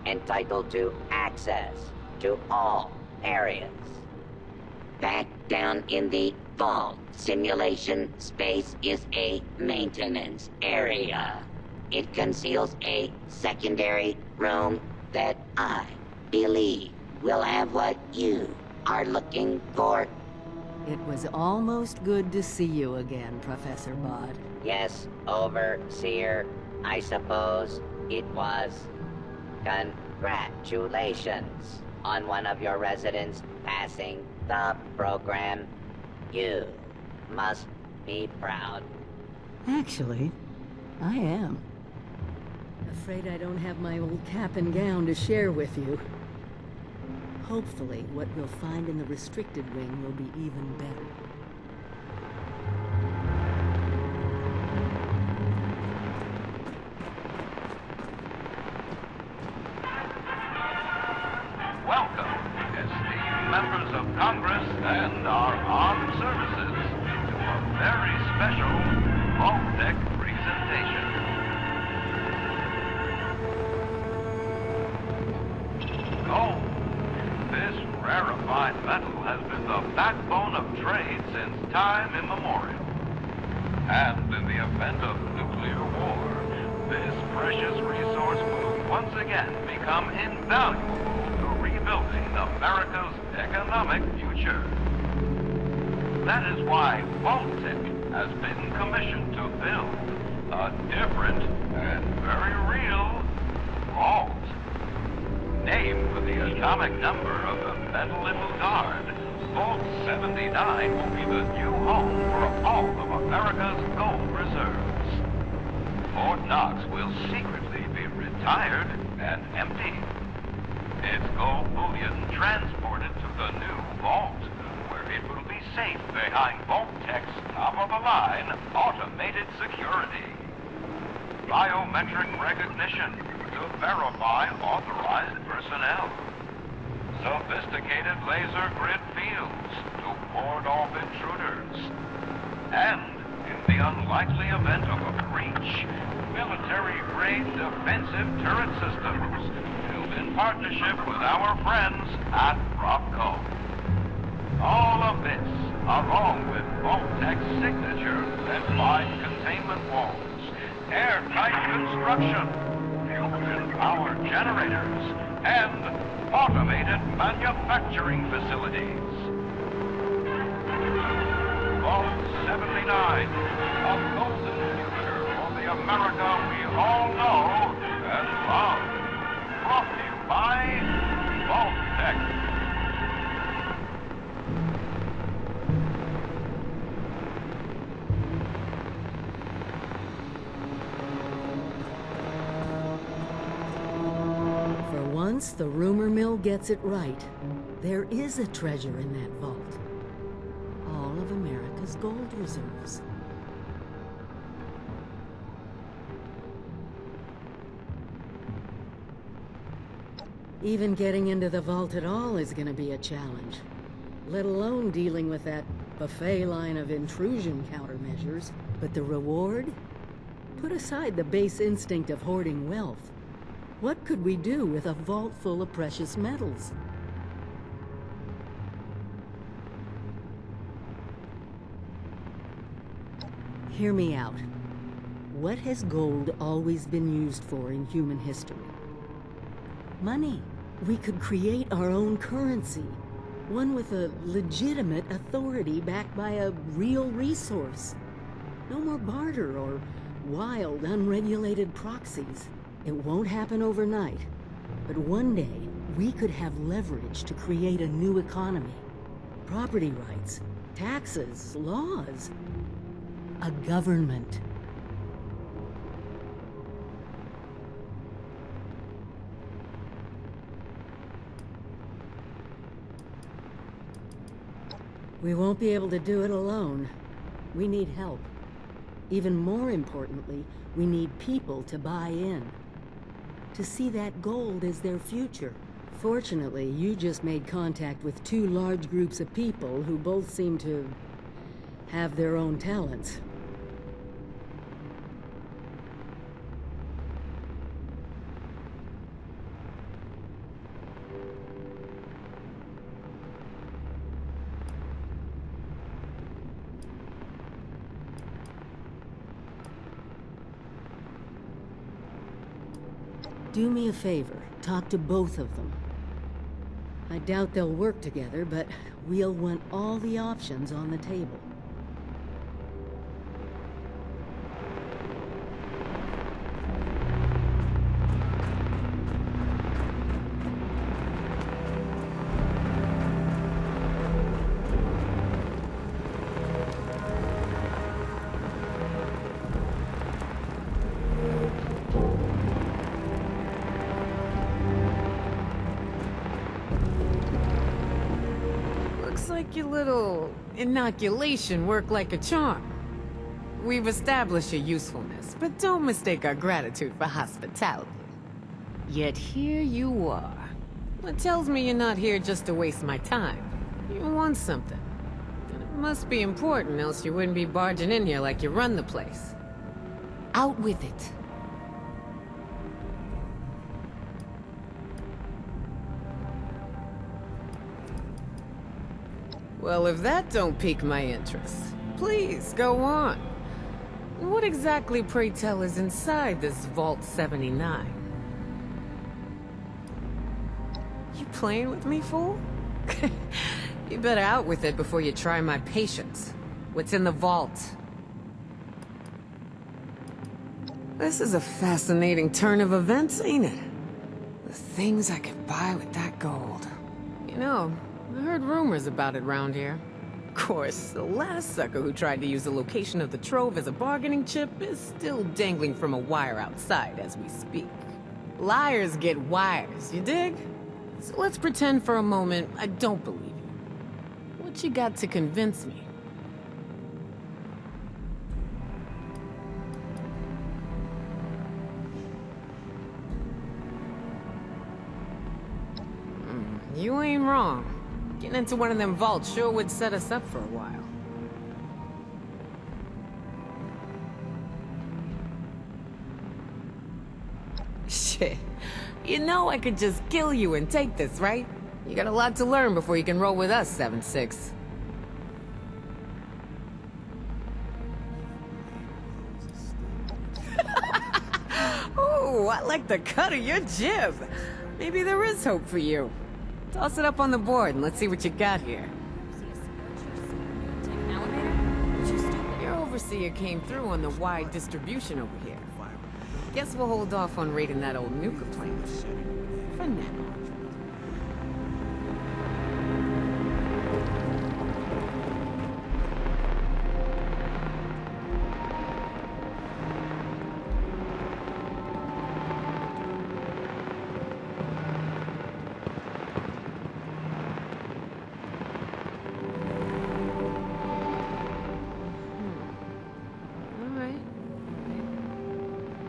entitled to access to all areas. Back down in the vault, simulation space is a maintenance area. It conceals a secondary room that I believe will have what you are looking for. It was almost good to see you again, Professor Bott. Yes, Overseer. I suppose it was. Congratulations on one of your residents passing the program. You must be proud. Actually, I am. Afraid I don't have my old cap and gown to share with you. Hopefully, what we'll find in the restricted wing will be even better. Welcome, esteemed members of Congress and our armed services, to a very special Vault-Tec presentation. Gold. This rarefied metal has been the backbone of trade since time immemorial. And in the event of nuclear war, this precious resource will once again become invaluable to rebuilding America's economic future. That is why Vault-Tec has been commissioned to build a different and very real vault. Named for the atomic number of the metal it will guard, Vault 79 will be the new home for all of America's gold reserves. Fort Knox will secretly be retired and emptied. Its gold bullion transported to the new vault, where it will be safe behind Vault-Tec's top-of-the-line automated security. Biometric recognition to verify authorized personnel. Sophisticated laser grid fields to ward off intruders. And, in the unlikely event of a breach, military-grade defensive turret systems built in partnership with our friends at Rocco. All of this, along with Vault-Tec's signature lead-lined containment walls, airtight construction, fusion-powered generators, and automated manufacturing facilities. Vault 79, a golden future for the America we all know and love. Brought to you by Vault-Tec. Once the rumor mill gets it right, there is a treasure in that vault. All of America's gold reserves. Even getting into the vault at all is gonna be a challenge, let alone dealing with that buffet line of intrusion countermeasures. But the reward? Put aside the base instinct of hoarding wealth. What could we do with a vault full of precious metals? Hear me out. What has gold always been used for in human history? Money. We could create our own currency. One with a legitimate authority backed by a real resource. No more barter or wild, unregulated proxies. It won't happen overnight, but one day we could have leverage to create a new economy. Property rights, taxes, laws. A government. We won't be able to do it alone. We need help. Even more importantly, we need people to buy in. To see that gold as their future. Fortunately, you just made contact with two large groups of people who both seem to have their own talents. Do me a favor, talk to both of them. I doubt they'll work together, but we'll want all the options on the table. Looks like your little inoculation worked like a charm. We've established your usefulness, but don't mistake our gratitude for hospitality. Yet here you are. That tells me you're not here just to waste my time. You want something. And it must be important, else you wouldn't be barging in here like you run the place. Out with it. Well, if that don't pique my interest, please, go on. What exactly, pray tell, is inside this Vault 79? You playing with me, fool? You better out with it before you try my patience. What's in the vault? This is a fascinating turn of events, ain't it? The things I could buy with that gold. You know, I heard rumors about it round here. Of course, the last sucker who tried to use the location of the trove as a bargaining chip is still dangling from a wire outside as we speak. Liars get wires, you dig? So let's pretend for a moment I don't believe you. What you got to convince me? You ain't wrong. Getting into one of them vaults sure would set us up for a while. Shit. You know I could just kill you and take this, right? You got a lot to learn before you can roll with us, 7-6. Ooh, I like the cut of your jib. Maybe there is hope for you. Toss it up on the board and let's see what you got here. Your overseer came through on the wide distribution over here. Guess we'll hold off on raiding that old nuka plant. For now.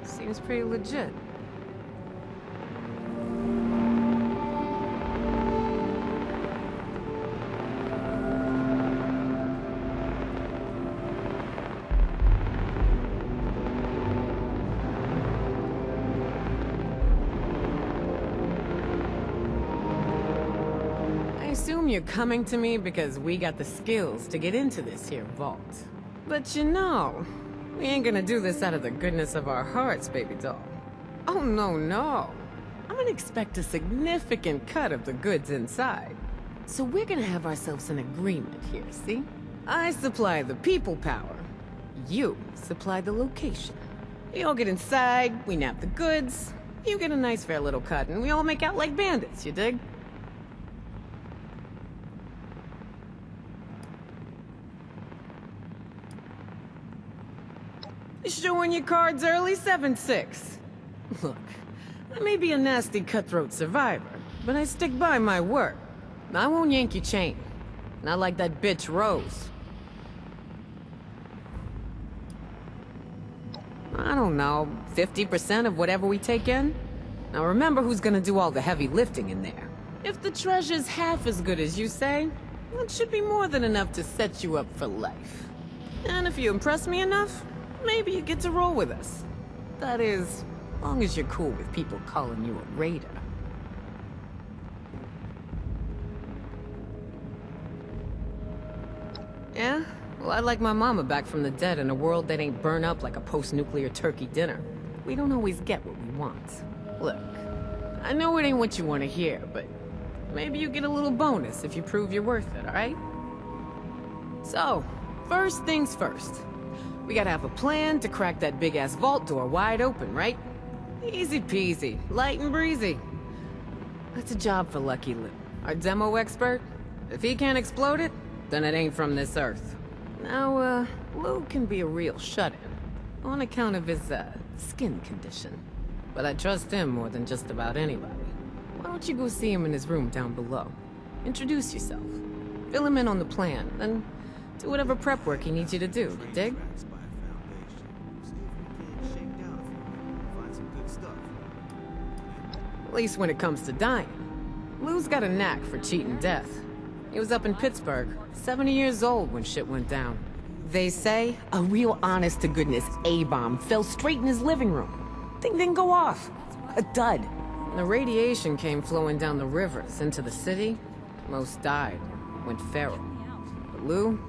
Seems pretty legit. I assume you're coming to me because we got the skills to get into this here vault. But you know, we ain't gonna do this out of the goodness of our hearts, baby doll. Oh, no, no. I'm gonna expect a significant cut of the goods inside. So we're gonna have ourselves an agreement here, see? I supply the people power. You supply the location. We all get inside, we nab the goods, you get a nice fair little cut, and we all make out like bandits, you dig? Showing your cards early, 7-6. Look, I may be a nasty cutthroat survivor, but I stick by my word. I won't yank your chain. Not like that bitch Rose. I don't know, 50% of whatever we take in? Now remember who's gonna do all the heavy lifting in there. If the treasure's half as good as you say, that should be more than enough to set you up for life. And if you impress me enough, maybe you get to roll with us. That is, long as you're cool with people calling you a raider. Yeah? Well, I'd like my mama back from the dead in a world that ain't burned up like a post-nuclear turkey dinner. We don't always get what we want. Look, I know it ain't what you want to hear, but Maybe you get a little bonus if you prove you're worth it, alright? So, first things first. We gotta have a plan to crack that big-ass vault door wide open, right? Easy peasy, light and breezy. That's a job for Lucky Lou, our demo expert. If he can't explode it, then it ain't from this earth. Now, Lou can be a real shut-in, on account of his, skin condition. But I trust him more than just about anybody. Why don't you go see him in his room down below? Introduce yourself. Fill him in on the plan, then do whatever prep work he needs you to do, you dig? At least when it comes to dying. Lou's got a knack for cheating death. He was up in Pittsburgh, 70 years old when shit went down. They say a real honest-to-goodness A-bomb fell straight in his living room. Thing didn't go off. A dud. The radiation came flowing down the rivers into the city. Most died, went feral. But Lou,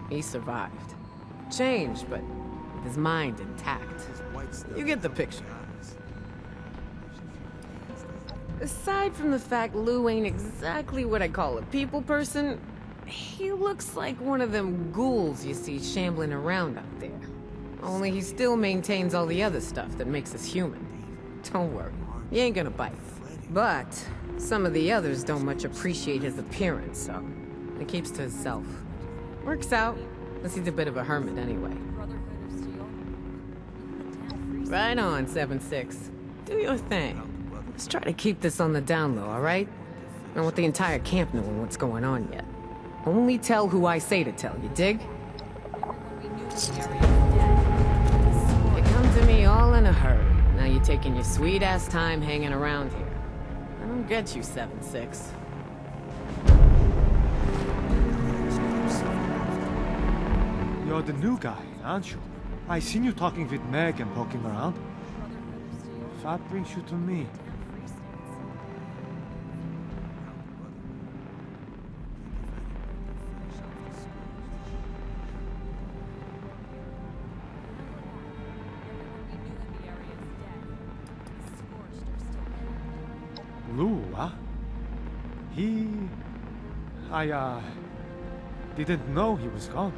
he survived. Changed, but with his mind intact. You get the picture. Aside from the fact Lou ain't exactly what I call a people person, he looks like one of them ghouls you see shambling around out there. Only he still maintains all the other stuff that makes us human. Don't worry, he ain't gonna bite. But some of the others don't much appreciate his appearance, so he keeps to himself. Works out, unless he's a bit of a hermit anyway. Right on, 7-6. Do your thing. Let's try to keep this on the down low, alright? Don't want the entire camp knowing what's going on yet. Only tell who I say to tell, you dig? You come to me all in a hurry. Now you're taking your sweet-ass time hanging around here. I don't get you, 7-6. You're the new guy, aren't you? I seen you talking with Meg and poking around. That brings you to me. Lou, huh? I didn't know he was gone.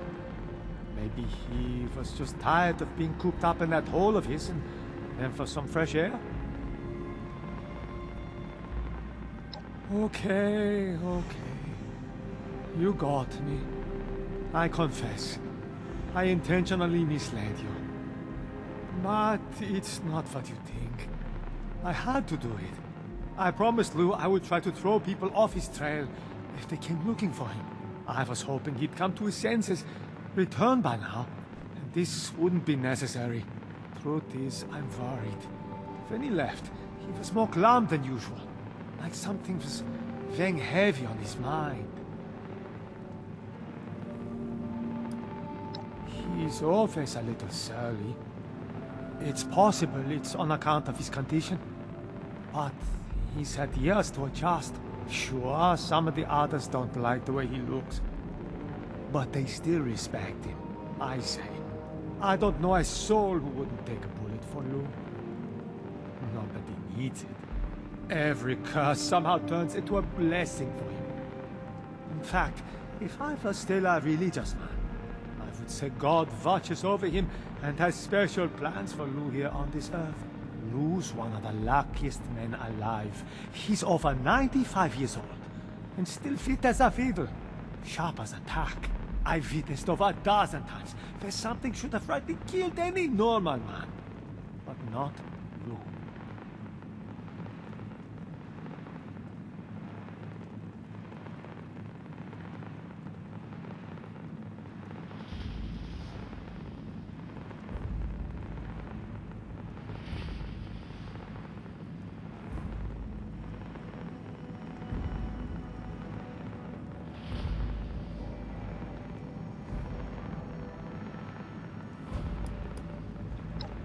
Maybe he was just tired of being cooped up in that hole of his and for some fresh air? Okay. You got me. I confess. I intentionally misled you. But it's not what you think. I had to do it. I promised Lou I would try to throw people off his trail if they came looking for him. I was hoping he'd come to his senses, return by now, and this wouldn't be necessary. Truth is, I'm worried. When he left, he was more glum than usual, like something was weighing heavy on his mind. He's always a little surly. It's possible it's on account of his condition, but he's had years to adjust. Sure, some of the others don't like the way he looks, but they still respect him, I say. I don't know a soul who wouldn't take a bullet for Lou. Nobody needs it. Every curse somehow turns into a blessing for him. In fact, if I was still a religious man, I would say God watches over him and has special plans for Lou here on this earth. Lou's one of the luckiest men alive. He's over 95 years old, and still fit as a fiddle. Sharp as a tack. I've witnessed over a dozen times where something should have rightly killed any normal man. But not Lou.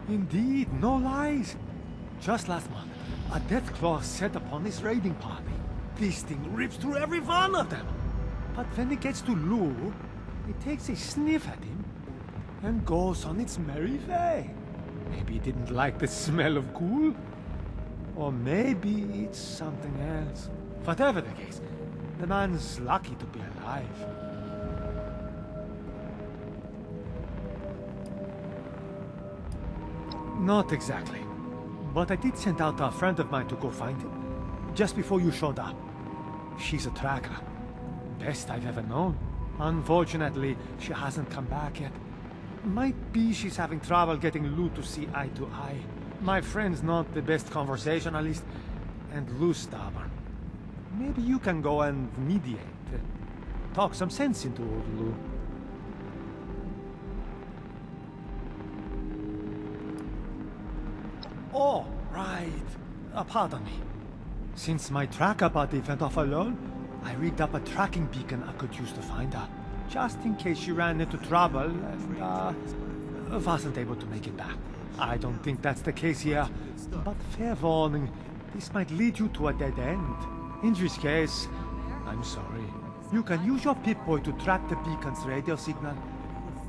Indeed, no lies. Just last month, a death claw set upon his raiding party. This thing rips through every one of them. But when it gets to Lou, it takes a sniff at him and goes on its merry way. Maybe it didn't like the smell of ghoul. Or maybe it's something else. Whatever the case, the man's lucky to be alive. Not exactly. But I did send out a friend of mine to go find him. Just before you showed up. She's a tracker. Best I've ever known. Unfortunately, she hasn't come back yet. Might be she's having trouble getting Lou to see eye to eye. My friend's not the best conversationalist, and Lou's stubborn. Maybe you can go and mediate. Talk some sense into old Lou. Oh, right. Pardon me. Since my tracker buddy went off alone, I rigged up a tracking beacon I could use to find her. Just in case she ran into trouble and, wasn't able to make it back. I don't think that's the case here, but fair warning, this might lead you to a dead end. In this case, I'm sorry. You can use your Pip-Boy to track the beacon's radio signal.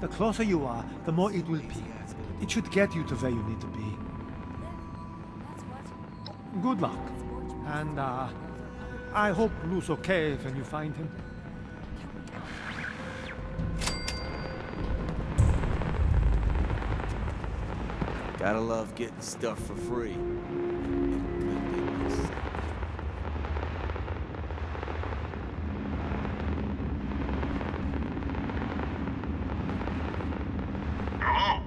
The closer you are, the more it will ping. It should get you to where you need to be. Good luck. And, I hope Lou's okay when you find him. Gotta love getting stuff for free. Hello?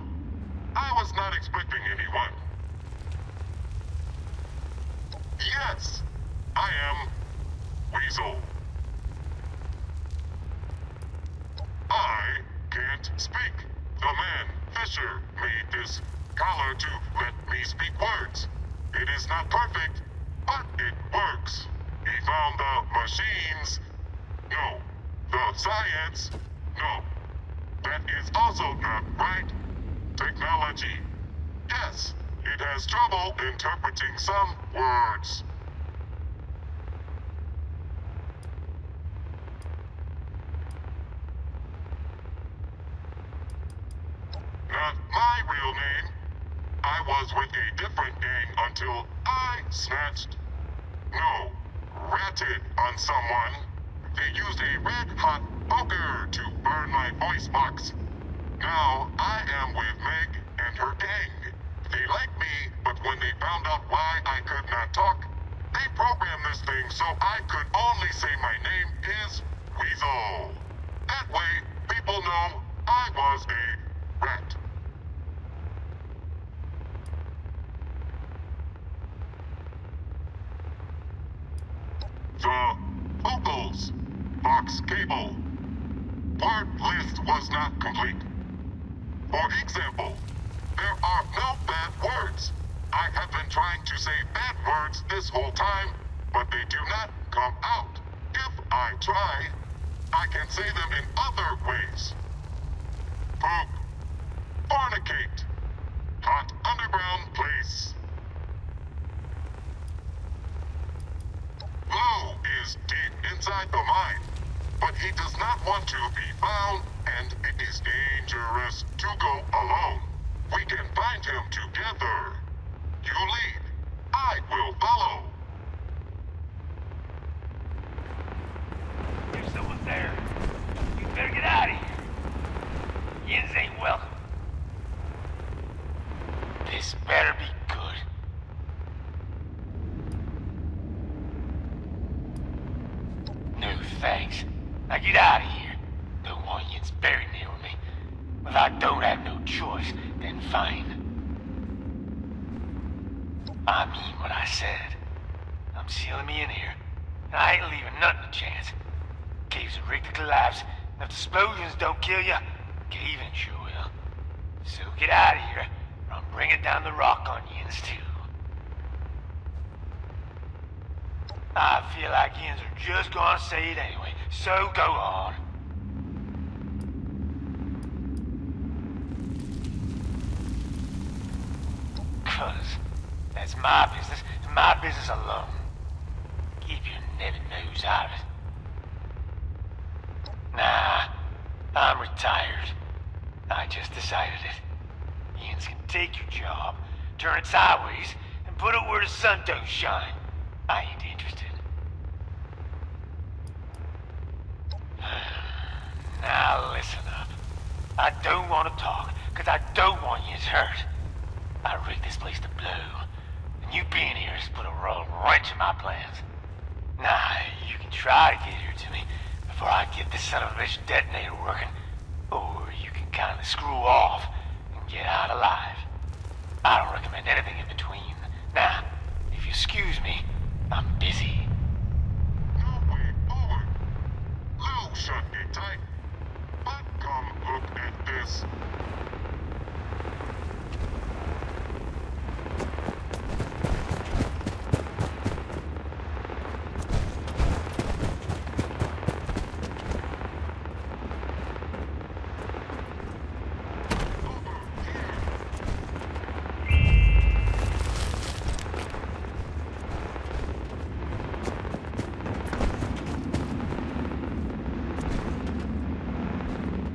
I was not expecting anyone. Yes, I am Weasel. I can't speak. The man, Fisher, made this collar to let me speak words. It is not perfect, but it works. He found the machines. No. The science. No. That is also not right. Technology. Yes, it has trouble interpreting some words. Not my real name. I was with a different gang until I snatched, no, ratted on someone. They used a red-hot poker to burn my voice box. Now I am with Meg and her gang. They like me, but when they found out why I could not talk, they programmed this thing so I could only say my name is Weasel. That way, people know I was a rat. The vocals, Vox Cable. Word list was not complete. For example, there are no bad words. I have been trying to say bad words this whole time, but they do not come out. If I try, I can say them in other ways. Poop. Fornicate. Hot underground place. Lou is deep inside the mine, but he does not want to be found, and it is dangerous to go alone. We can find him together. You lead. I will follow. If someone's there, you better get out of here. Yins ain't welcome. This better be good. No thanks. Now get out of here. Don't want yins buried near me. If I don't have no choice, then fine. I mean what I said. I'm sealing me in here, and I ain't leaving nothing to chance. Caves are rigged to collapse, and if the explosions don't kill you, caving sure will. So get out of here, or I'm bringing down the rock on yins too. I feel like yins are just gonna say it anyway, so go on. Cause that's my business, and my business alone. Keep your netted nose out of it. Nah, I'm retired. I just decided it. Yins can take your job, turn it sideways, and put it where the sun don't shine. I ain't interested. Now listen up. I don't want to talk, because I don't want you hurt. I rigged this place to blow, and you being here has put a royal wrench in my plans. Now, you can try to get here to me before I get this son of a bitch detonator working, or you can kindly screw off and get out alive. I don't recommend anything in between. Now, if you excuse me, I'm busy. No way forward. Lou shut it tight. But come look at this.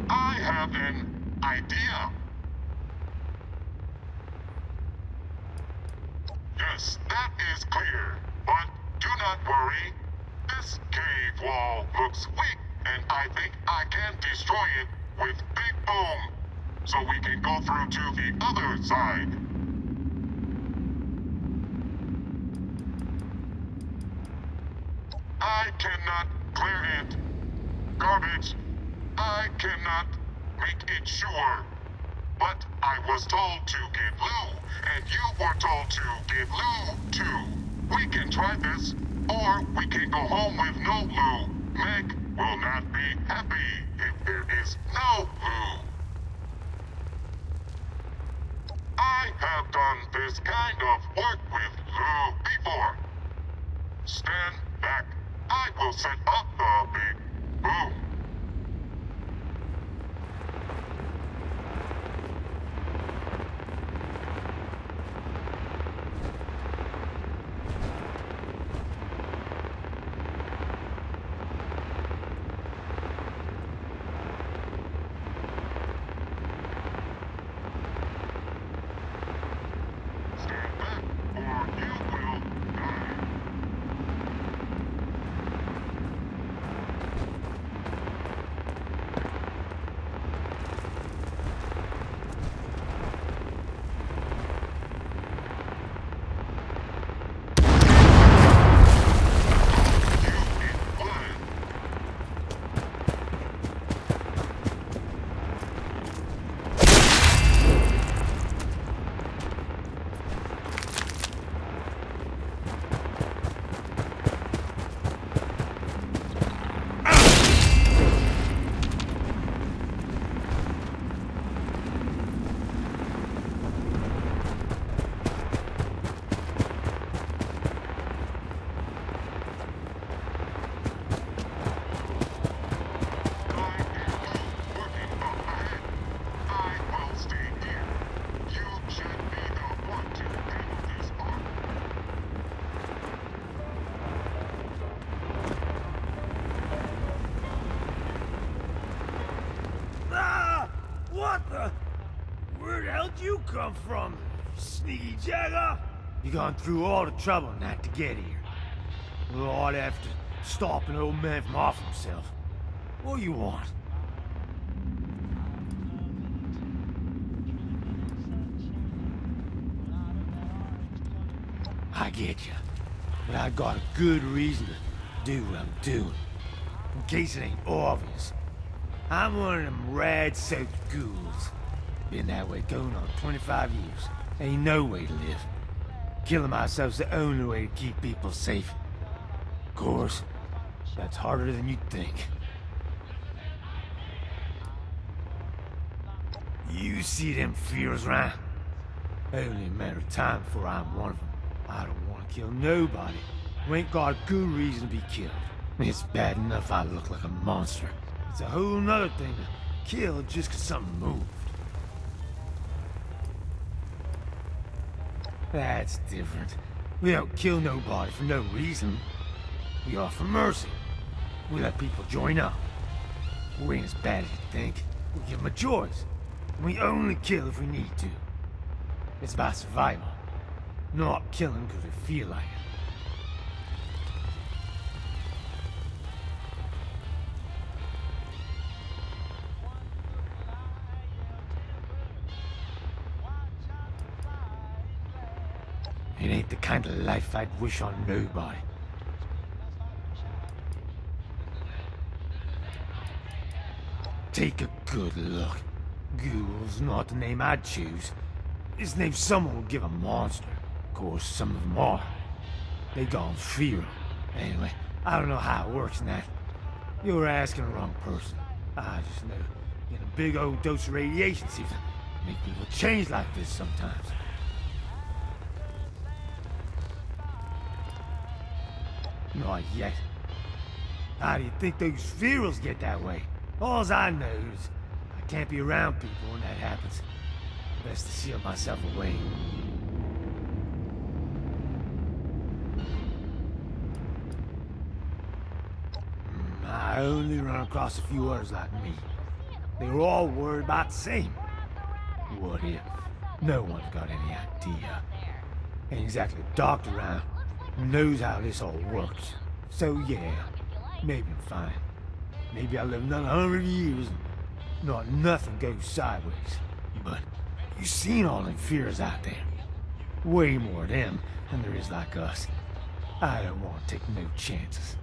I have an idea. Yes, that is clear. But do not worry. This cave wall looks weak, and I think I can destroy it with Big Boom, so we can go through to the other side. I cannot clear it. Garbage. I cannot make it sure. But I was told to get Lou, and you were told to get Lou too. We can try this, or we can go home with no Lou. Meg will not be happy if there is no Lou. I have done this kind of work with Lou before. Stand back. I will set up the big boom. Stand back, or you will die. What the? Where the hell did you come from, sneaky jagger? You gone through all the trouble not to get here. All after stop an old man from off himself. What do you want? I get you, but I got a good reason to do what I'm doing. In case it ain't obvious. I'm one of them rad-soaked ghouls. Been that way going on 25 years. Ain't no way to live. Killing myself's the only way to keep people safe. Of course, that's harder than you think. You see them fears, right? Only a matter of time before I'm one of them. I don't want to kill nobody who ain't got a good reason to be killed. It's bad enough I look like a monster. It's a whole nother thing to kill just 'cause something moved. That's different. We don't kill nobody for no reason. We offer mercy. We let people join up. We ain't as bad as you think. We give them a choice. We only kill if we need to. It's about survival. Not killing because we feel like it. It ain't the kind of life I'd wish on nobody. Take a good look. Ghoul's not the name I'd choose. His name's someone would give a monster. Of course, some of them are. They call him fear. Anyway, I don't know how it works in that. You're asking the wrong person. I just know getting a big old dose of radiation seems to make people change like this sometimes. Not yet. How do you think those ferals get that way? All I know is I can't be around people when that happens. Best to seal myself away. I only run across a few others like me. They were all worried about the same. What if? No one's got any idea. Ain't exactly a doctor around who knows how this all works. So yeah, maybe I'm fine. Maybe I'll live another 100 years and not nothing goes sideways. But you seen all them fears out there. Way more of them than there is like us. I don't want to take no chances.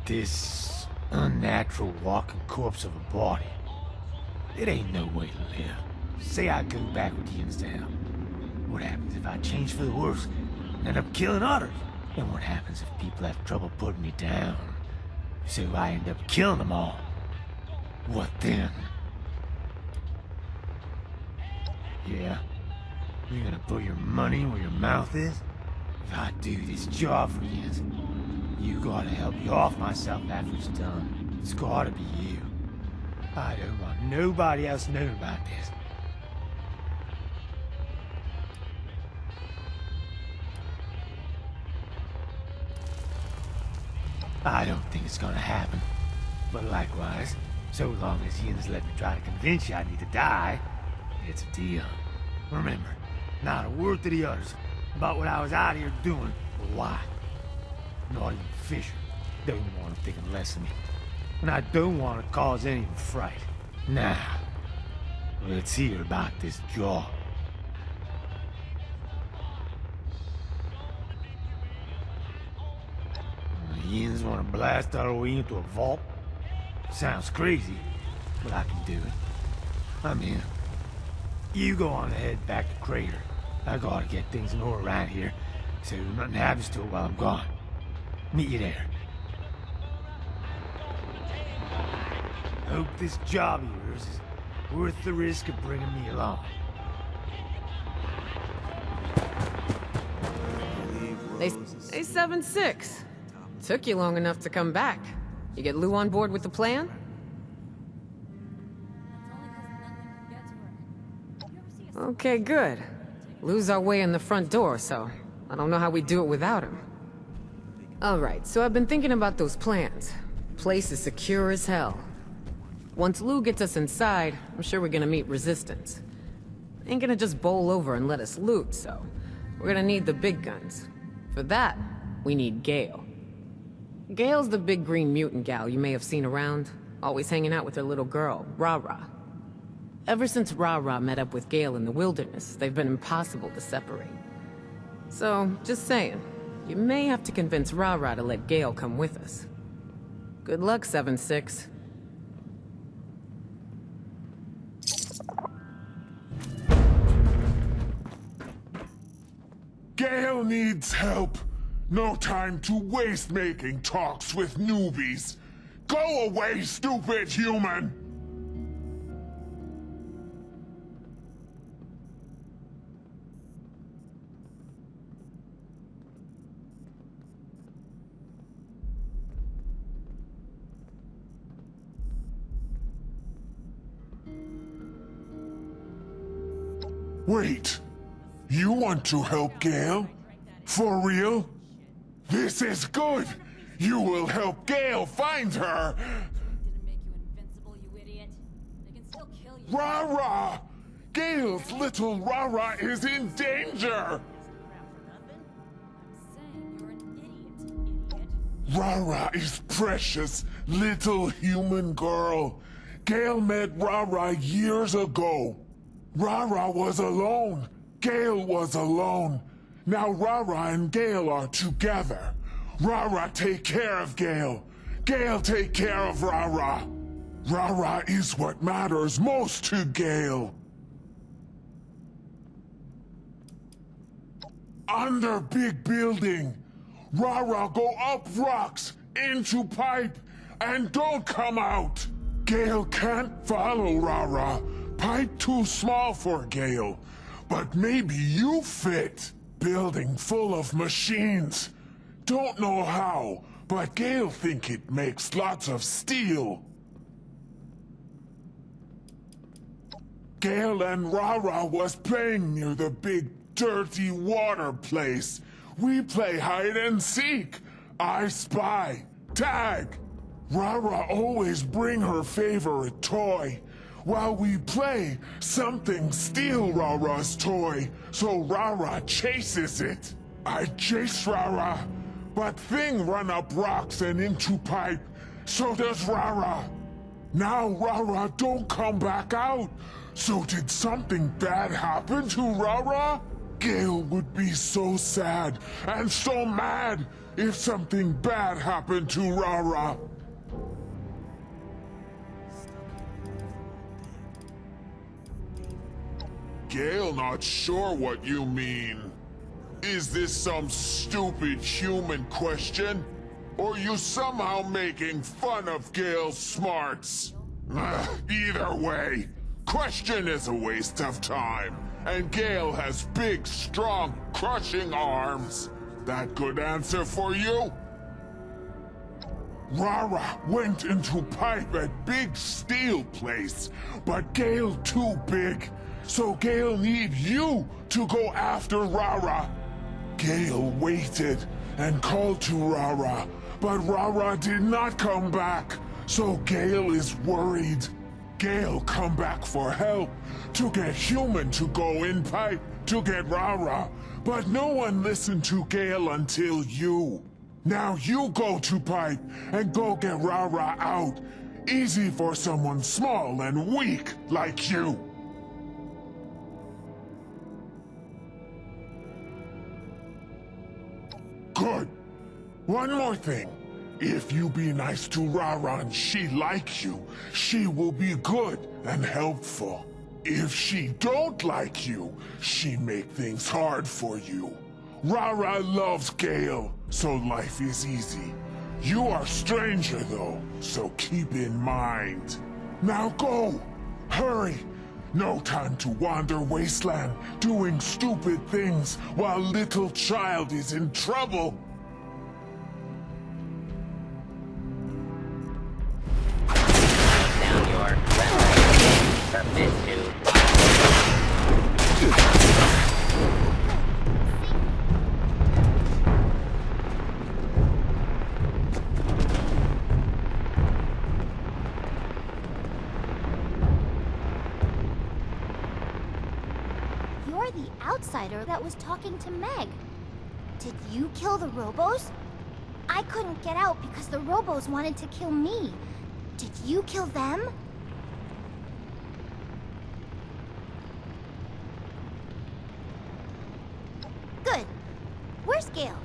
This unnatural walking corpse of a body. It ain't no way to live. Say I go back with you instead. What happens if I change for the worse and end up killing others? And what happens if people have trouble putting me down? So I end up killing them all. What then? Yeah? You're gonna put your money where your mouth is? If I do this job for you, you gotta help me off myself after it's done. It's gotta be you. I don't want nobody else knowing about this. I don't think it's gonna happen. But likewise, so long as Ian's let me try to convince you I need to die, it's a deal. Remember, not a word to the others about what I was out here doing or why. Not even Fisher. Don't want him thinking less of me. And I don't want to cause any of them fright. Now, let's hear about this job. Yins want to blast our way into a vault? Sounds crazy, but I can do it. I'm in. You go on ahead back to Crater. I gotta get things in order around here, so nothing happens to it while I'm gone. Meet you there. Hope this job of yours is worth the risk of bringing me along. Hey, 7-6. Took you long enough to come back. You get Lou on board with the plan? Okay, good. Lou's our way in the front door, so I don't know how we do it without him. Alright, so I've been thinking about those plans. Place is secure as hell. Once Lou gets us inside, I'm sure we're gonna meet resistance. Ain't gonna just bowl over and let us loot, so we're gonna need the big guns. For that, we need Gale. Gale's the big green mutant gal you may have seen around, always hanging out with her little girl, Ra-Ra. Ever since Ra-Ra met up with Gale in the wilderness, they've been impossible to separate. So, just saying, you may have to convince Ra-Ra to let Gale come with us. Good luck, 7-6. Gale needs help. No time to waste making talks with newbies. Go away, stupid human! Wait. You want to help Gale? For real? This is good! You will help Gale find her! Ra-Ra! Gale's little Ra-Ra is in danger! Ra-Ra is precious, little human girl. Gale met Ra-Ra years ago. Rara was alone. Gale was alone. Now Rara and Gale are together. Rara take care of Gale. Gale take care of Rara. Rara is what matters most to Gale. Under big building. Rara go up rocks, into pipe, and don't come out. Gale can't follow Rara. Pipe too small for Gale. But maybe you fit. Building full of machines. Don't know how, but Gale think it makes lots of steel. Gale and Rara was playing near the big dirty water place. We play hide and seek. I spy. Tag. Rara always bring her favorite toy. While we play, something steal Rara's toy, so Rara chases it. I chase Rara, but thing run up rocks and into pipe. So does Rara. Now Rara don't come back out. So did something bad happen to Rara? Gale would be so sad and so mad if something bad happened to Rara. Gale not sure what you mean. Is this some stupid human question? Or you somehow making fun of Gale's smarts? Either way, question is a waste of time. And Gale has big, strong, crushing arms. That good answer for you? Rara went into pipe at big steel place, but Gale too big. So Gale need you to go after Rara. Gale waited and called to Rara, but Rara did not come back. So Gale is worried. Gale come back for help, to get human to go in pipe, to get Rara. But no one listened to Gale until you. Now you go to pipe and go get Rara out. Easy for someone small and weak like you. Good. One more thing. If you be nice to Rara and she like you, she will be good and helpful. If she don't like you, she make things hard for you. Rara loves Gale, so life is easy. You are stranger though, so keep in mind. Now go! Hurry! No time to wander wasteland, doing stupid things while little child is in trouble. Down your weapon. Submit to. You're the outsider that was talking to Meg. Did you kill the Robos? I couldn't get out because the Robos wanted to kill me. Did you kill them? Good. Where's Gale?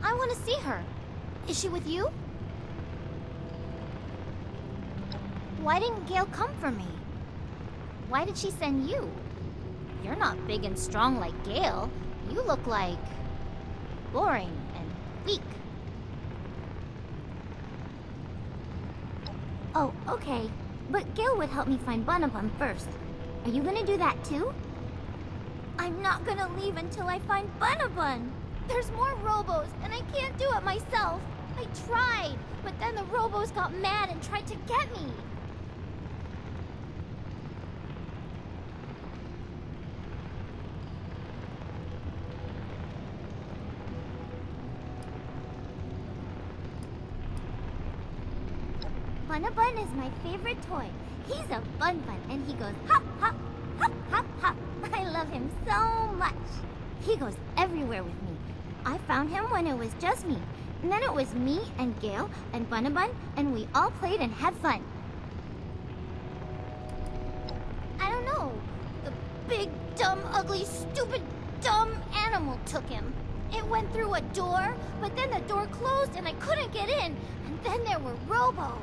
I want to see her. Is she with you? Why didn't Gale come for me? Why did she send you? You're not big and strong like Gale. You look like... boring and weak. Oh, okay. But Gale would help me find Bunabun first. Are you gonna do that too? I'm not gonna leave until I find Bunabun! There's more Robos, and I can't do it myself. I tried, but then the Robos got mad and tried to get me. Bunabun is my favorite toy. He's a bun bun, and he goes hop, hop, hop, hop, hop. I love him so much. He goes everywhere with me. I found him when it was just me. And then it was me and Gale and Bunabun, and we all played and had fun. I don't know. The big, dumb, ugly, stupid, dumb animal took him. It went through a door, but then the door closed and I couldn't get in. And then there were robos.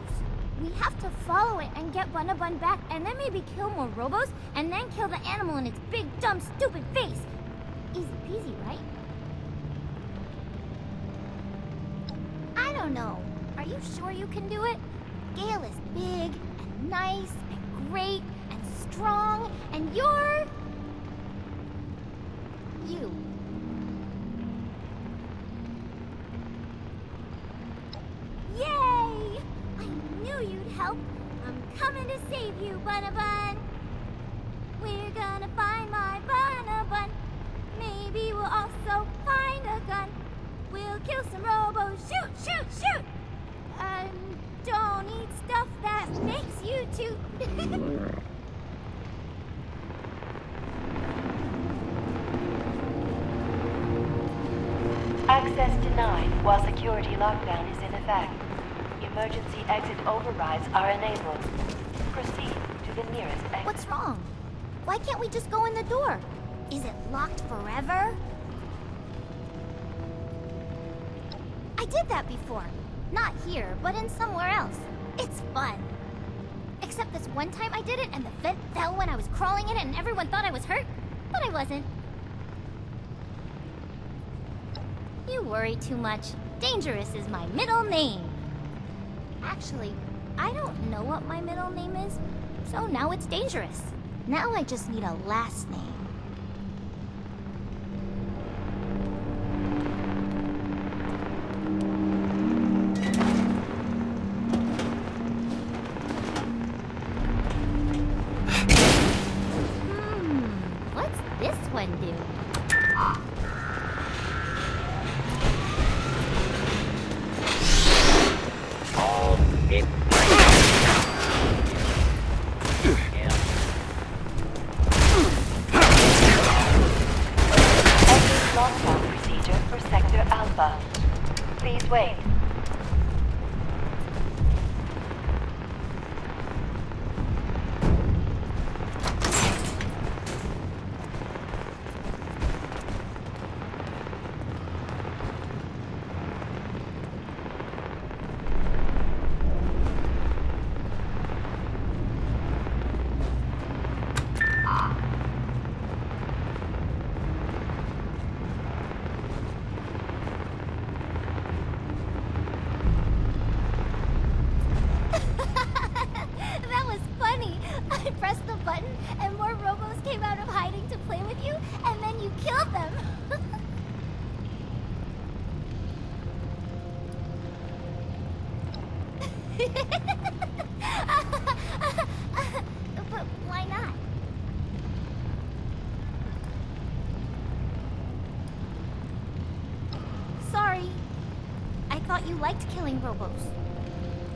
We have to follow it and get Bun back, and then maybe kill more robos, and then kill the animal in its big, dumb, stupid face. Easy peasy, right? I don't know. Are you sure you can do it? Gale is big, and nice, and great, and strong, and you're... you. Yay! I knew you'd help. I'm coming to save you, Bun. We're gonna find my Bun. Maybe we'll also find a gun. We'll kill some robos. Shoot! Don't eat stuff that makes you too... Access denied while security lockdown is in effect. Emergency exit overrides are enabled. Proceed to the nearest exit. What's wrong? Why can't we just go in the door? Is it locked forever? I did that before. Not here, but in somewhere else. It's fun. Except this one time I did it and the vent fell when I was crawling in it and everyone thought I was hurt, but I wasn't. You worry too much. Dangerous is my middle name. Actually, I don't know what my middle name is, so now it's Dangerous. Now I just need a last name. What's this one do? Lockdown procedure for Sector Alpha. Please wait. That was funny. I pressed the button and more robos came out of hiding to play with you, and then you killed them. But why not? Sorry. I thought you liked killing robos.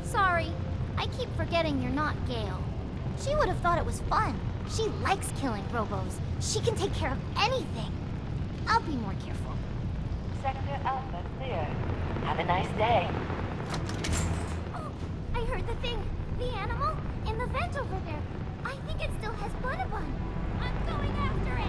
Sorry. I keep forgetting you're not Gale. She would have thought it was fun. She likes killing robos. She can take care of anything. I'll be more careful. Sector Alpha clear. Have a nice day. Oh, I heard the thing. The animal in the vent over there. I think it still has Bun. I'm going after it.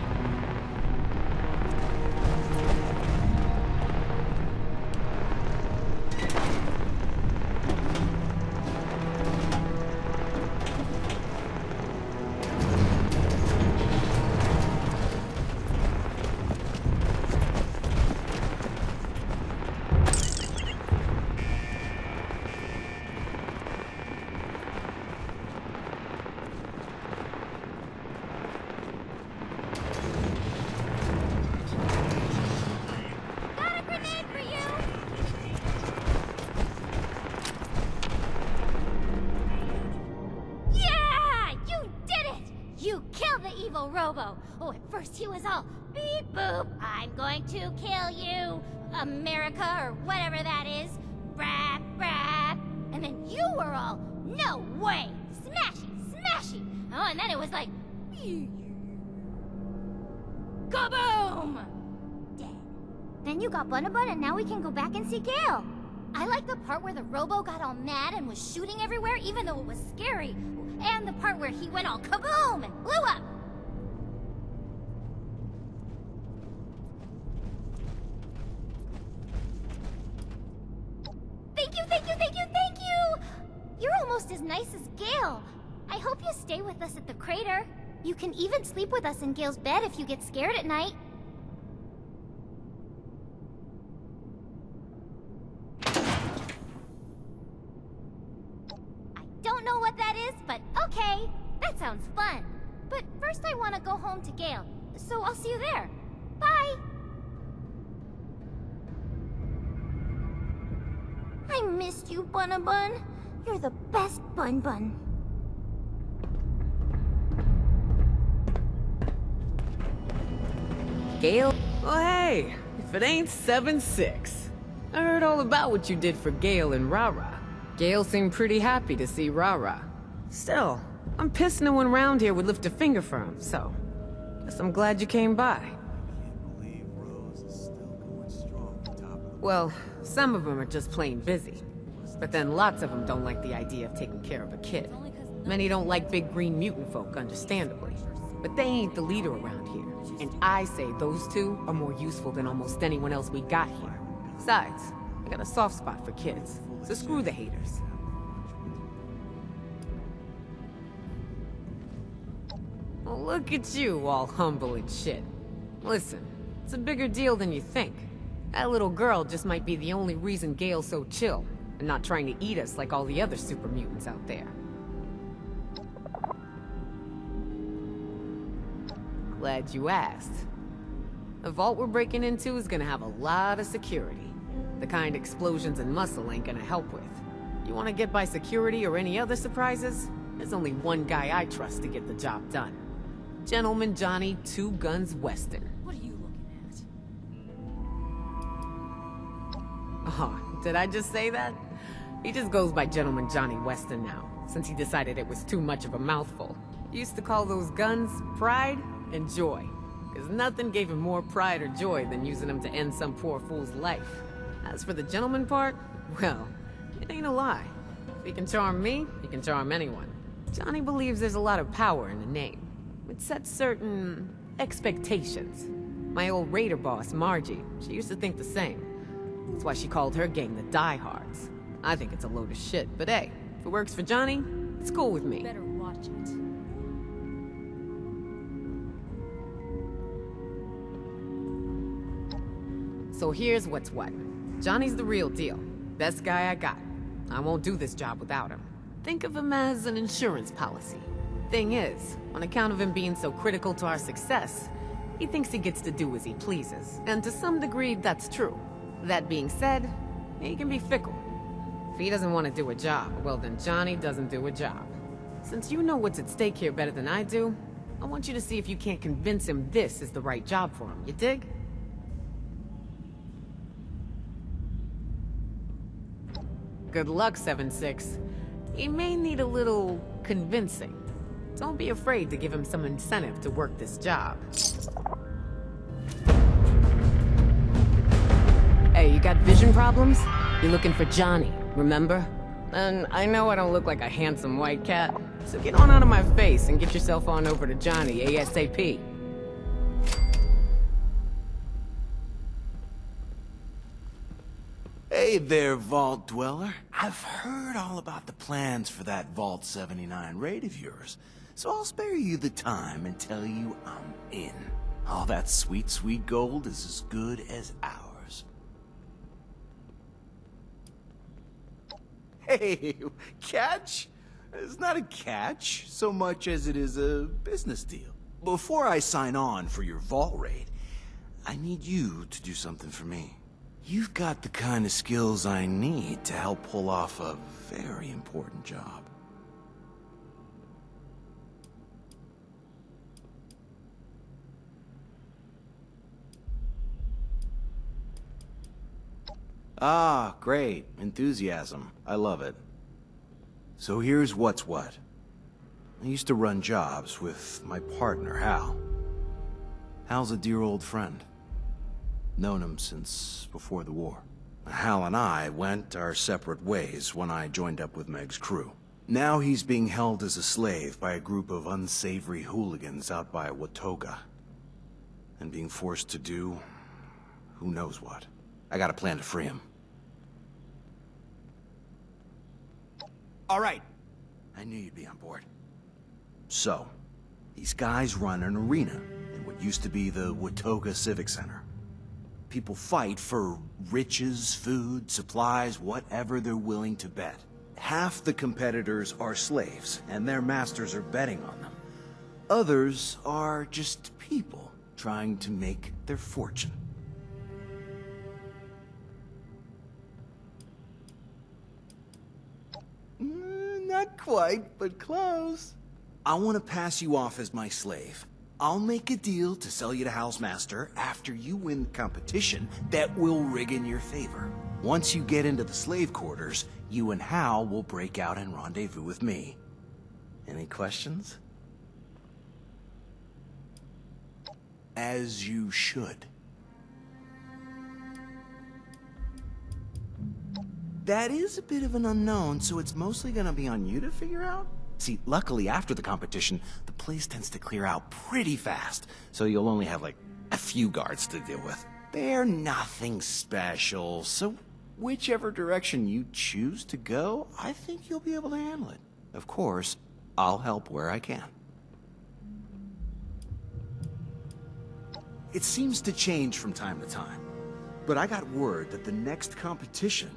Robo. Oh, at first he was all beep boop. I'm going to kill you, America, or whatever that is. Brap, brap. And then you were all, no way. Smashy. Oh, and then it was like, kaboom! Dead. Then you got Bun, and now we can go back and see Gale. I like the part where the Robo got all mad and was shooting everywhere, even though it was scary. And the part where he went all kaboom and blew up. nice as Gale. I hope you stay with us at the crater. You can even sleep with us in Gale's bed if you get scared at night. I don't know what that is, but okay. That sounds fun. But first I want to go home to Gale, so I'll see you there. Bye! I missed you, Bun-a-Bun. You're the best Bun-Bun. Gale? Oh hey, if it ain't 7-6. I heard all about what you did for Gale and Rara. Gale seemed pretty happy to see Rara. Still, I'm pissed no one around here would lift a finger for him, so... guess I'm glad you came by. Well, some of them are just plain busy. But then lots of them don't like the idea of taking care of a kid. Many don't like big green mutant folk, understandably. But they ain't the leader around here. And I say those two are more useful than almost anyone else we got here. Besides, I got a soft spot for kids, so screw the haters. Well, look at you, all humble and shit. Listen, it's a bigger deal than you think. That little girl just might be the only reason Gale's so chill, and not trying to eat us like all the other super mutants out there. Glad you asked. The vault we're breaking into is gonna have a lot of security. The kind explosions and muscle ain't gonna help with. You wanna get by security or any other surprises? There's only one guy I trust to get the job done. Gentleman Johnny Two Guns Weston. What are you looking at? Oh, did I just say that? He just goes by Gentleman Johnny Weston now, since he decided it was too much of a mouthful. He used to call those guns pride and joy, because nothing gave him more pride or joy than using them to end some poor fool's life. As for the gentleman part, well, it ain't a lie. If he can charm me, he can charm anyone. Johnny believes there's a lot of power in the name. It sets certain expectations. My old raider boss, Margie, she used to think the same. That's why she called her gang the Diehards. I think it's a load of shit, but hey, if it works for Johnny, it's cool with me. Better watch it. So here's what's what. Johnny's the real deal. Best guy I got. I won't do this job without him. Think of him as an insurance policy. Thing is, on account of him being so critical to our success, he thinks he gets to do as he pleases. And to some degree, that's true. That being said, he can be fickle. If he doesn't want to do a job, well then Johnny doesn't do a job. Since you know what's at stake here better than I do, I want you to see if you can't convince him this is the right job for him, you dig? Good luck, 7-6. He may need a little convincing. Don't be afraid to give him some incentive to work this job. Hey, you got vision problems? You're looking for Johnny, remember? And I know I don't look like a handsome white cat, so get on out of my face and get yourself on over to Johnny ASAP. Hey there, Vault Dweller. I've heard all about the plans for that Vault 79 raid of yours, so I'll spare you the time and tell you I'm in. All that sweet, sweet gold is as good as ours. Hey, catch? It's not a catch so much as it is a business deal. Before I sign on for your Vault raid, I need you to do something for me. You've got the kind of skills I need to help pull off a very important job. Ah, great. Enthusiasm. I love it. So here's what's what. I used to run jobs with my partner, Hal. Hal's a dear old friend. Known him since before the war. Hal and I went our separate ways when I joined up with Meg's crew. Now he's being held as a slave by a group of unsavory hooligans out by Watoga. And being forced to do who knows what. I got a plan to free him. All right. I knew you'd be on board. So, these guys run an arena in what used to be the Watoga Civic Center. People fight for riches, food, supplies, whatever they're willing to bet. Half the competitors are slaves, and their masters are betting on them. Others are just people trying to make their fortune. Not quite, but close. I want to pass you off as my slave. I'll make a deal to sell you to Housemaster after you win the competition that will rig in your favor. Once you get into the slave quarters, you and Hal will break out and rendezvous with me. Any questions? As you should. That is a bit of an unknown, so it's mostly gonna be on you to figure out? See, luckily after the competition, the place tends to clear out pretty fast, so you'll only have like a few guards to deal with. They're nothing special, so whichever direction you choose to go, I think you'll be able to handle it. Of course, I'll help where I can. It seems to change from time to time, but I got word that the next competition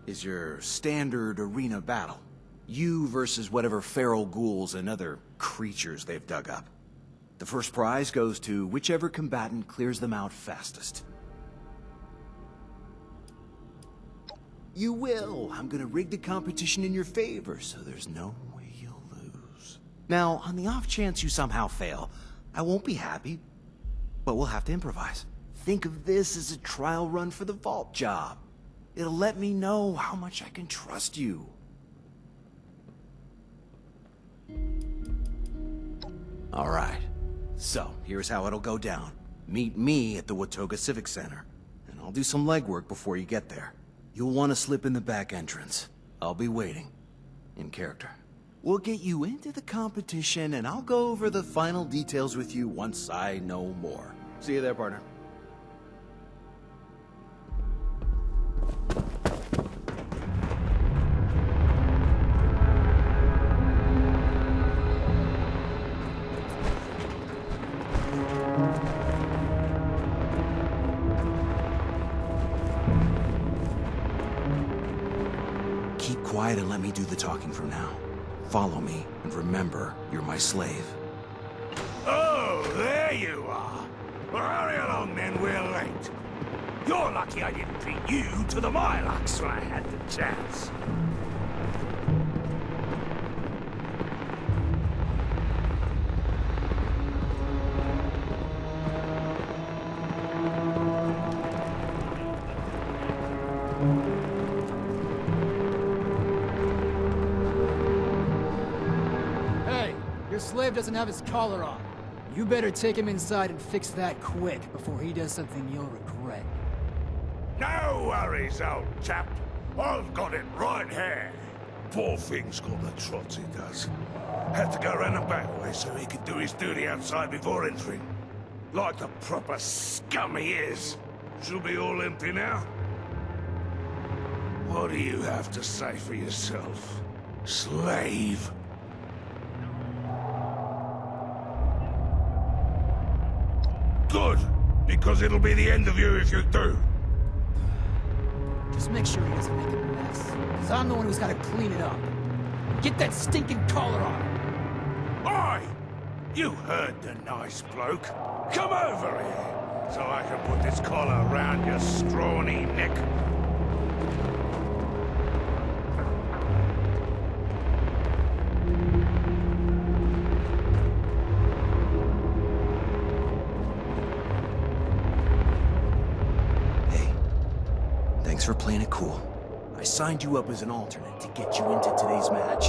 is your standard arena battle. You versus whatever feral ghouls and other creatures they've dug up. The first prize goes to whichever combatant clears them out fastest. You will. I'm gonna rig the competition in your favor, so there's no way you'll lose. Now, on the off chance you somehow fail, I won't be happy, but we'll have to improvise. Think of this as a trial run for the vault job. It'll let me know how much I can trust you. All right. So, here's how it'll go down. Meet me at the Watoga Civic Center, and I'll do some legwork before you get there. You'll want to slip in the back entrance. I'll be waiting. In character. We'll get you into the competition, and I'll go over the final details with you once I know more. See you there, partner. Keep quiet and let me do the talking from now. Follow me, and remember, you're my slave. Oh, there you are. Well, hurry along then, we're late. You're lucky I didn't beat you to the Milux when I had the chance. Hey, your slave doesn't have his collar on. You better take him inside and fix that quick before he does something you'll regret. No worries, old chap. I've got it right here. Poor thing's got the trots, he does. Had to go around the back way so he could do his duty outside before entering. Like the proper scum he is. She'll be all empty now. What do you have to say for yourself, slave? Good, because it'll be the end of you if you do. Just make sure he doesn't make a mess, because I'm the one who's got to clean it up. Get that stinking collar on him. Oi! You heard the nice bloke. Come over here, so I can put this collar around your scrawny neck. Thanks for playing it cool. I signed you up as an alternate to get you into today's match.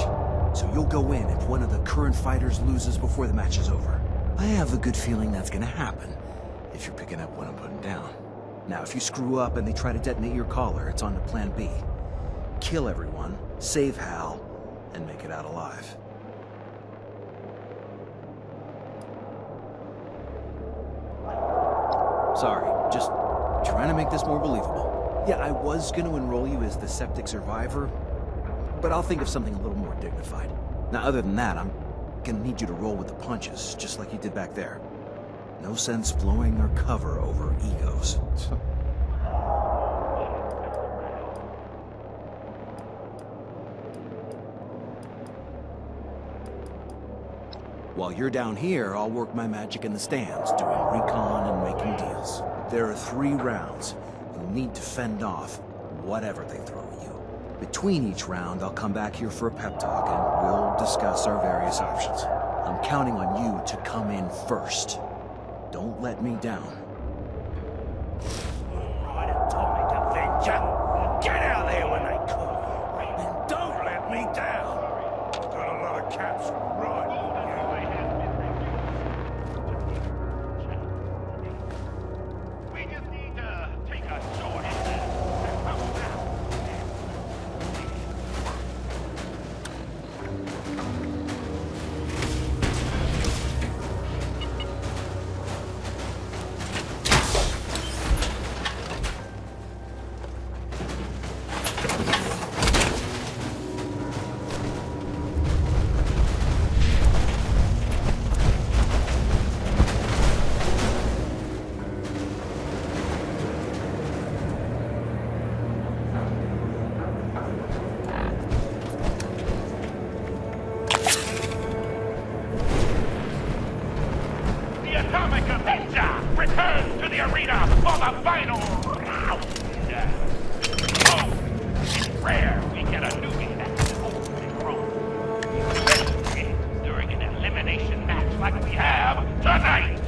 So you'll go in if one of the current fighters loses before the match is over. I have a good feeling that's gonna happen, if you're picking up what I'm putting down. Now, if you screw up and they try to detonate your collar, it's on to plan B. Kill everyone, save Hal, and make it out alive. Sorry, just trying to make this more believable. Yeah, I was gonna enroll you as the septic survivor, but I'll think of something a little more dignified. Now, other than that, I'm gonna need you to roll with the punches, just like you did back there. No sense blowing our cover over egos. While you're down here, I'll work my magic in the stands, doing recon and making deals. There are 3 rounds. You'll need to fend off whatever they throw at you. Between each round, I'll come back here for a pep talk, and we'll discuss our various options. I'm counting on you to come in first. Don't let me down. Right, Atomic Avenger. Get out there when they call you. And don't let me down. I've got a lot of caps right. We just need to take a short hit. The Atomic Avenger returns to the arena for the final round. Oh, it's rare we get a newbie that can hold their own. Especially during an elimination match like we have tonight.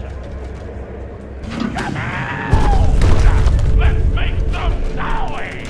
Come on! Let's make some noise!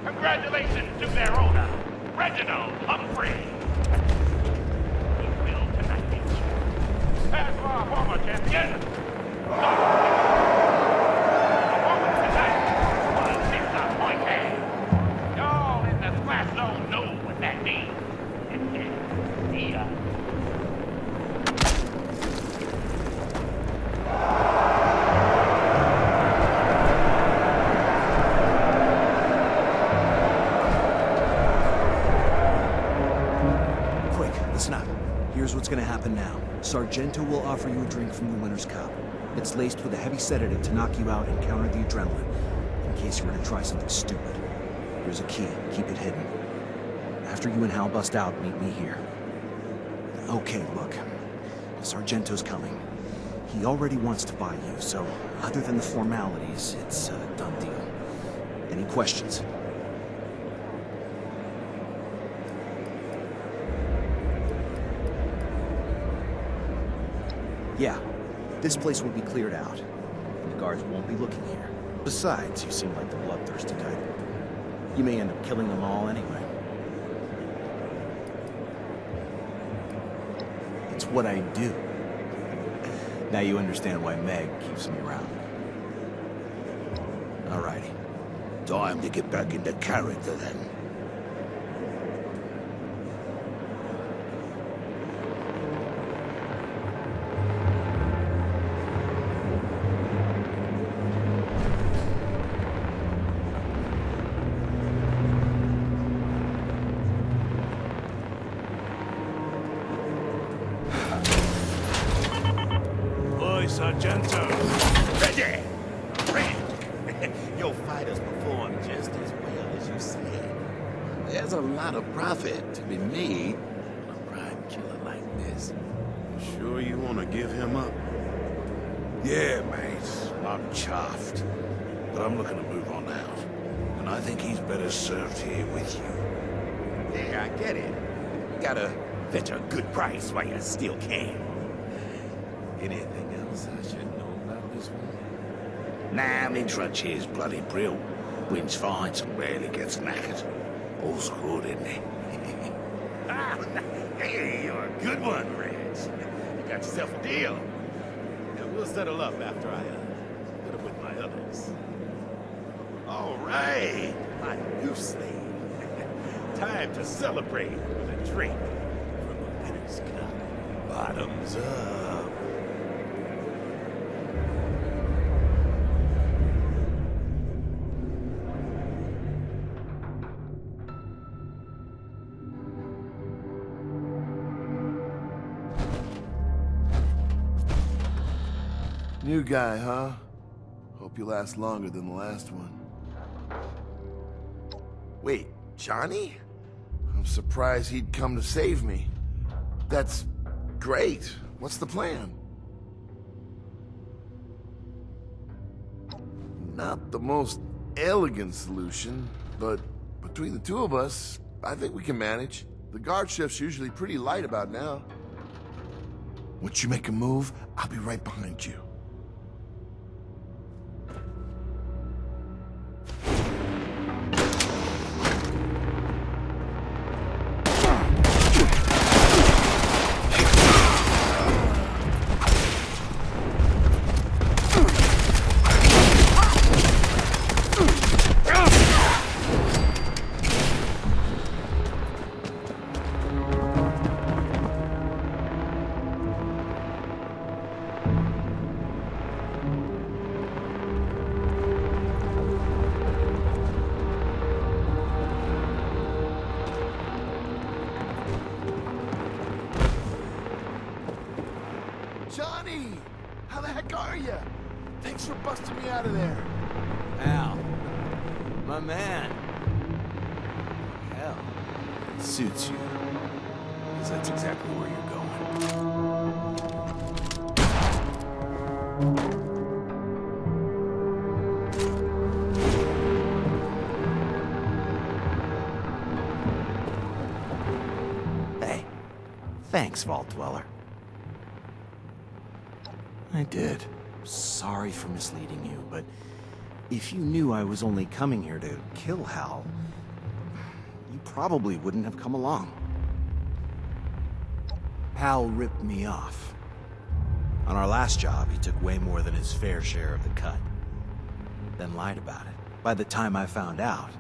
Congratulations to their owner, Reginald Humphrey. He will tonight. As for our former champion, the performance tonight was disappointing. Y'all in the class zone know what that means. See ya. Here's what's gonna happen now. Sargento will offer you a drink from the winner's cup. It's laced with a heavy sedative to knock you out and counter the adrenaline, in case you were to try something stupid. Here's a key. Keep it hidden. After you and Hal bust out, meet me here. Okay, look. Sargento's coming. He already wants to buy you, so other than the formalities, it's a done deal. Any questions? Yeah, this place will be cleared out, and the guards won't be looking here. Besides, you seem like the bloodthirsty type. You may end up killing them all anyway. It's what I do. Now you understand why Meg keeps me around. Alrighty. Time to get back into character, then. Sargento. Ready! Ready! Your fighters perform just as well as you said. There's a lot of profit to be made on a prime killer like this. Sure you want to give him up? Yeah, mate. I'm chuffed. But I'm looking to move on out. And I think he's better served here with you. Yeah, I get it. You gotta fetch a good price while you still can. Anything else I should know about this one? Nah, Mid-Frontier's bloody brill. Wins fights and rarely gets knackered. Old school, isn't he? Hey, you're Good one, Reg. You got yourself a deal. And we'll settle up after I put up with my others. All right, my new slave. Time to celebrate with a drink from a winner's cup. Bottoms up. New guy, huh? Hope you last longer than the last one. Wait, Johnny? I'm surprised he'd come to save me. That's great. What's the plan? Not the most elegant solution, but between the two of us, I think we can manage. The guard shift's usually pretty light about now. Once you make a move, I'll be right behind you. Johnny! How the heck are you? Thanks for busting me out of there. Al. My man. Hell. It suits you. Because that's exactly where you're going. Hey. Thanks, Vault Dweller. I did. Sorry for misleading you, but if you knew I was only coming here to kill Hal, you probably wouldn't have come along. Hal ripped me off. On our last job, he took way more than his fair share of the cut, then lied about it. By the time I found out,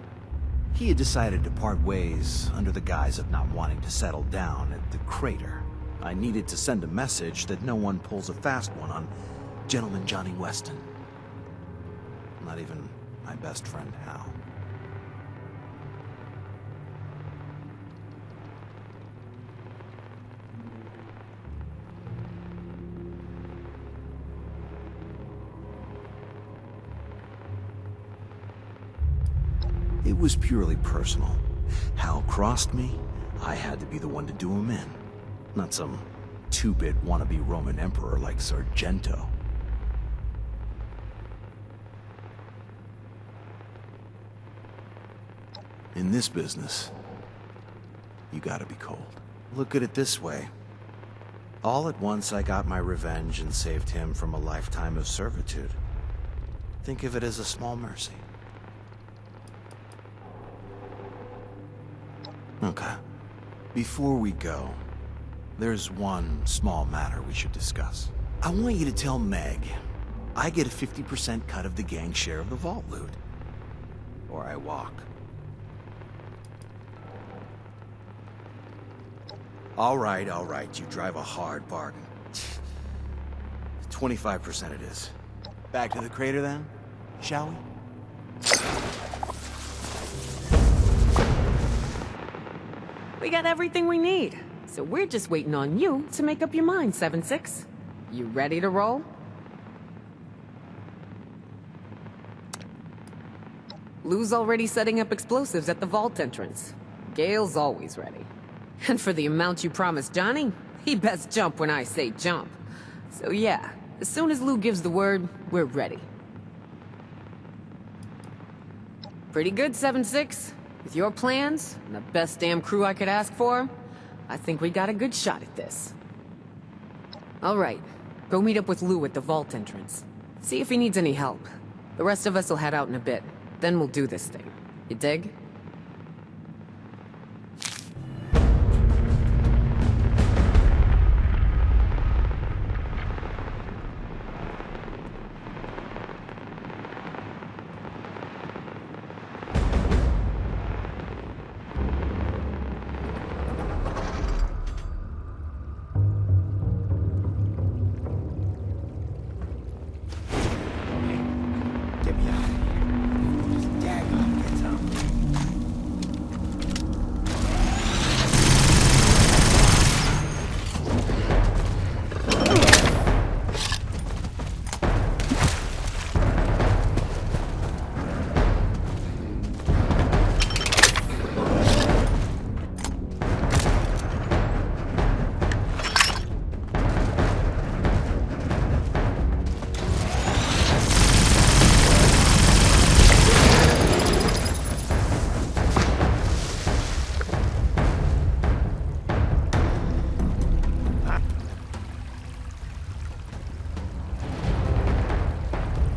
he had decided to part ways under the guise of not wanting to settle down at the crater. I needed to send a message that no one pulls a fast one on Gentleman Johnny Weston. Not even my best friend, Hal. It was purely personal. Hal crossed me, I had to be the one to do him in. Not some two-bit wannabe Roman emperor like Sargento. In this business, you gotta be cold. Look at it this way. All at once, I got my revenge and saved him from a lifetime of servitude. Think of it as a small mercy. Okay. Before we go, there's one small matter we should discuss. I want you to tell Meg I get a 50% cut of the gang's share of the vault loot. Or I walk. All right, you drive a hard bargain. 25% it is. Back to the crater then, shall we? We got everything we need, so we're just waiting on you to make up your mind, 7-6. You ready to roll? Lou's already setting up explosives at the vault entrance. Gale's always ready. And for the amount you promised Johnny, he best jump when I say jump. So yeah, as soon as Lou gives the word, we're ready. Pretty good, 7-6. With your plans, and the best damn crew I could ask for, I think we got a good shot at this. All right, go meet up with Lou at the vault entrance. See if he needs any help. The rest of us will head out in a bit. Then we'll do this thing. You dig?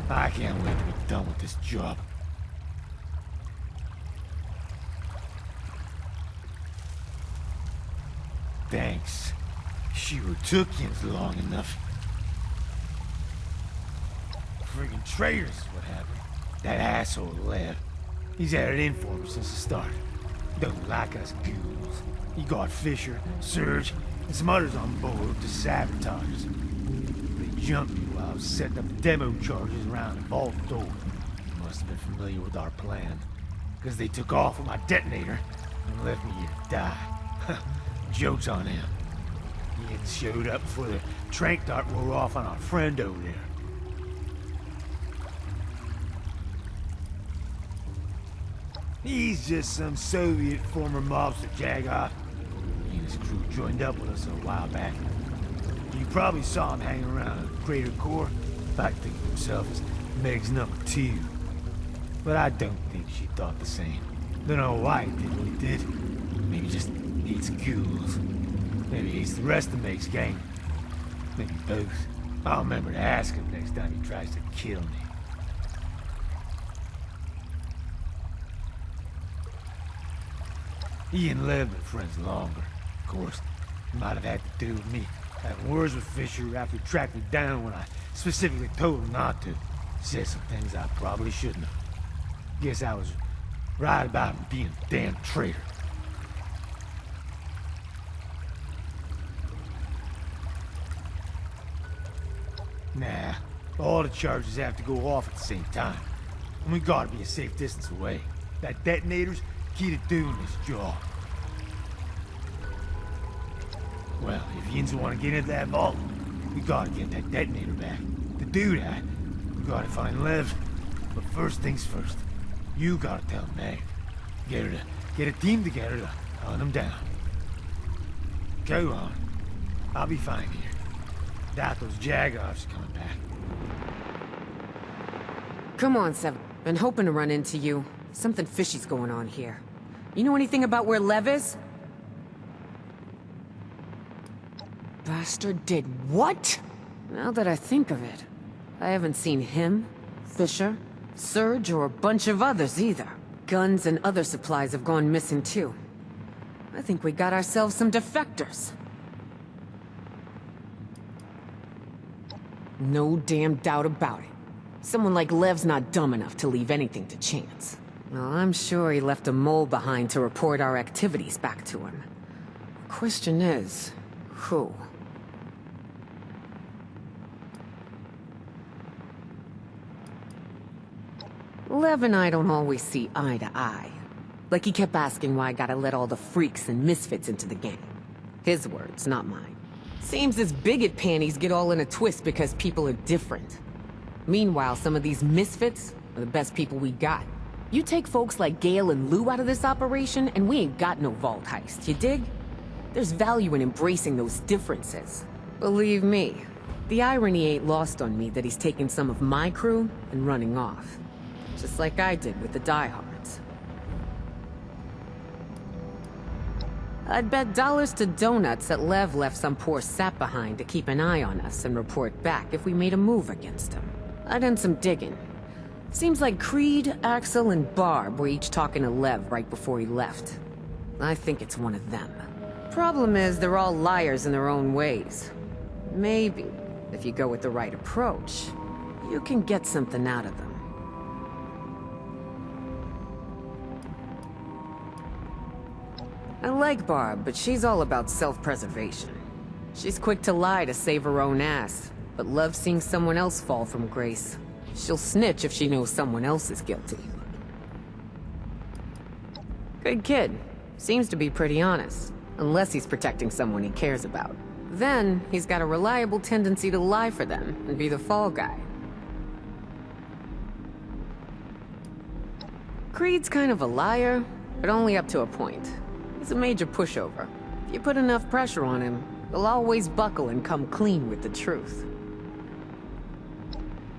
I can't wait to be done with this job. Thanks. Sure took you long enough. Friggin' traitors is what happened. That asshole Lev. He's had it in for him since the start. Don't like us ghouls. He got Fisher, Serge, and some others on board to sabotage us. They jumped me while I was setting up demo charges around the vault door. Must have been familiar with our plan, because they took off with my detonator and left me here to die. Joke's on him. He had showed up before the trank dart wore off on our friend over there. He's just some Soviet former mobster jagoff. He and his crew joined up with us a while back. You probably saw him hanging around the Crater Core. Like thinking of himself as Meg's #2. But I don't think she thought the same. Don't know why he did what he did. Maybe just hates ghouls. Maybe hates the rest of Meg's gang. Maybe both. I'll remember to ask him next time he tries to kill me. He and Lev been friends longer. Of course, it might have had to do with me having words with Fisher after he tracked me down when I specifically told him not to. Said some things I probably shouldn't have. Guess I was right about him being a damn traitor. Nah, all the charges have to go off at the same time. And we gotta be a safe distance away. That detonator's key to doing this job. Well, if Yins want to get into that vault, we gotta get that detonator back. To do that, we gotta find Lev. But first things first, you gotta tell Meg. Get her to get a team together to hunt him down. Go on. I'll be fine here. Doubt those jagoffs are coming back. Come on, Seven. Been hoping to run into you. Something fishy's going on here. You know anything about where Lev is? Bastard did what? Now that I think of it, I haven't seen him, Fisher, Serge, or a bunch of others either. Guns and other supplies have gone missing too. I think we got ourselves some defectors. No damn doubt about it. Someone like Lev's not dumb enough to leave anything to chance. Well, I'm sure he left a mole behind to report our activities back to him. Question is, who? Lev and I don't always see eye to eye. Like he kept asking why I gotta let all the freaks and misfits into the gang. His words, not mine. Seems his bigot panties get all in a twist because people are different. Meanwhile, some of these misfits are the best people we got. You take folks like Gale and Lou out of this operation, and we ain't got no vault heist, you dig? There's value in embracing those differences. Believe me, the irony ain't lost on me that he's taking some of my crew and running off. Just like I did with the diehards. I'd bet dollars to donuts that Lev left some poor sap behind to keep an eye on us and report back if we made a move against him. I done some digging. Seems like Creed, Axel, and Barb were each talking to Lev right before he left. I think it's one of them. Problem is, they're all liars in their own ways. Maybe, if you go with the right approach, you can get something out of them. I like Barb, but she's all about self-preservation. She's quick to lie to save her own ass, but loves seeing someone else fall from grace. She'll snitch if she knows someone else is guilty. Good kid. Seems to be pretty honest, unless he's protecting someone he cares about. Then, he's got a reliable tendency to lie for them and be the fall guy. Creed's kind of a liar, but only up to a point. He's a major pushover. If you put enough pressure on him, he'll always buckle and come clean with the truth.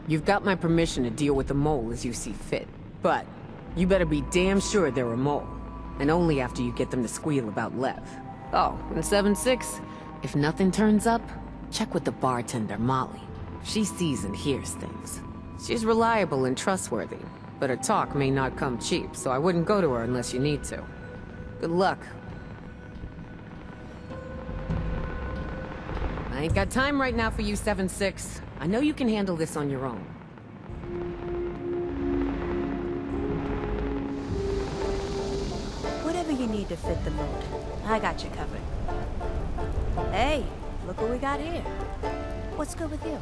You've got my permission to deal with the mole as you see fit, but you better be damn sure they're a mole, and only after you get them to squeal about Lev. Oh, and 7-6, if nothing turns up, check with the bartender, Molly. She sees and hears things. She's reliable and trustworthy, but her talk may not come cheap, so I wouldn't go to her unless you need to. Good luck. I ain't got time right now for you, 7-6. I know you can handle this on your own. Whatever you need to fit the mood, I got you covered. Hey, look what we got here. What's good with you?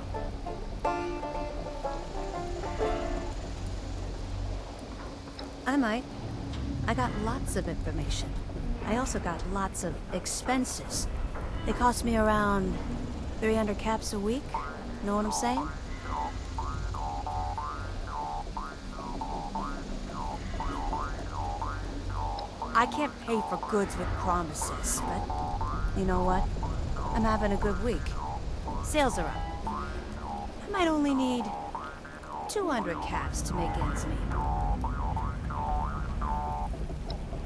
I might. I got lots of information. I also got lots of expenses. They cost me around 300 caps a week. Know what I'm saying? I can't pay for goods with promises, but you know what? I'm having a good week. Sales are up. I might only need 200 caps to make ends meet.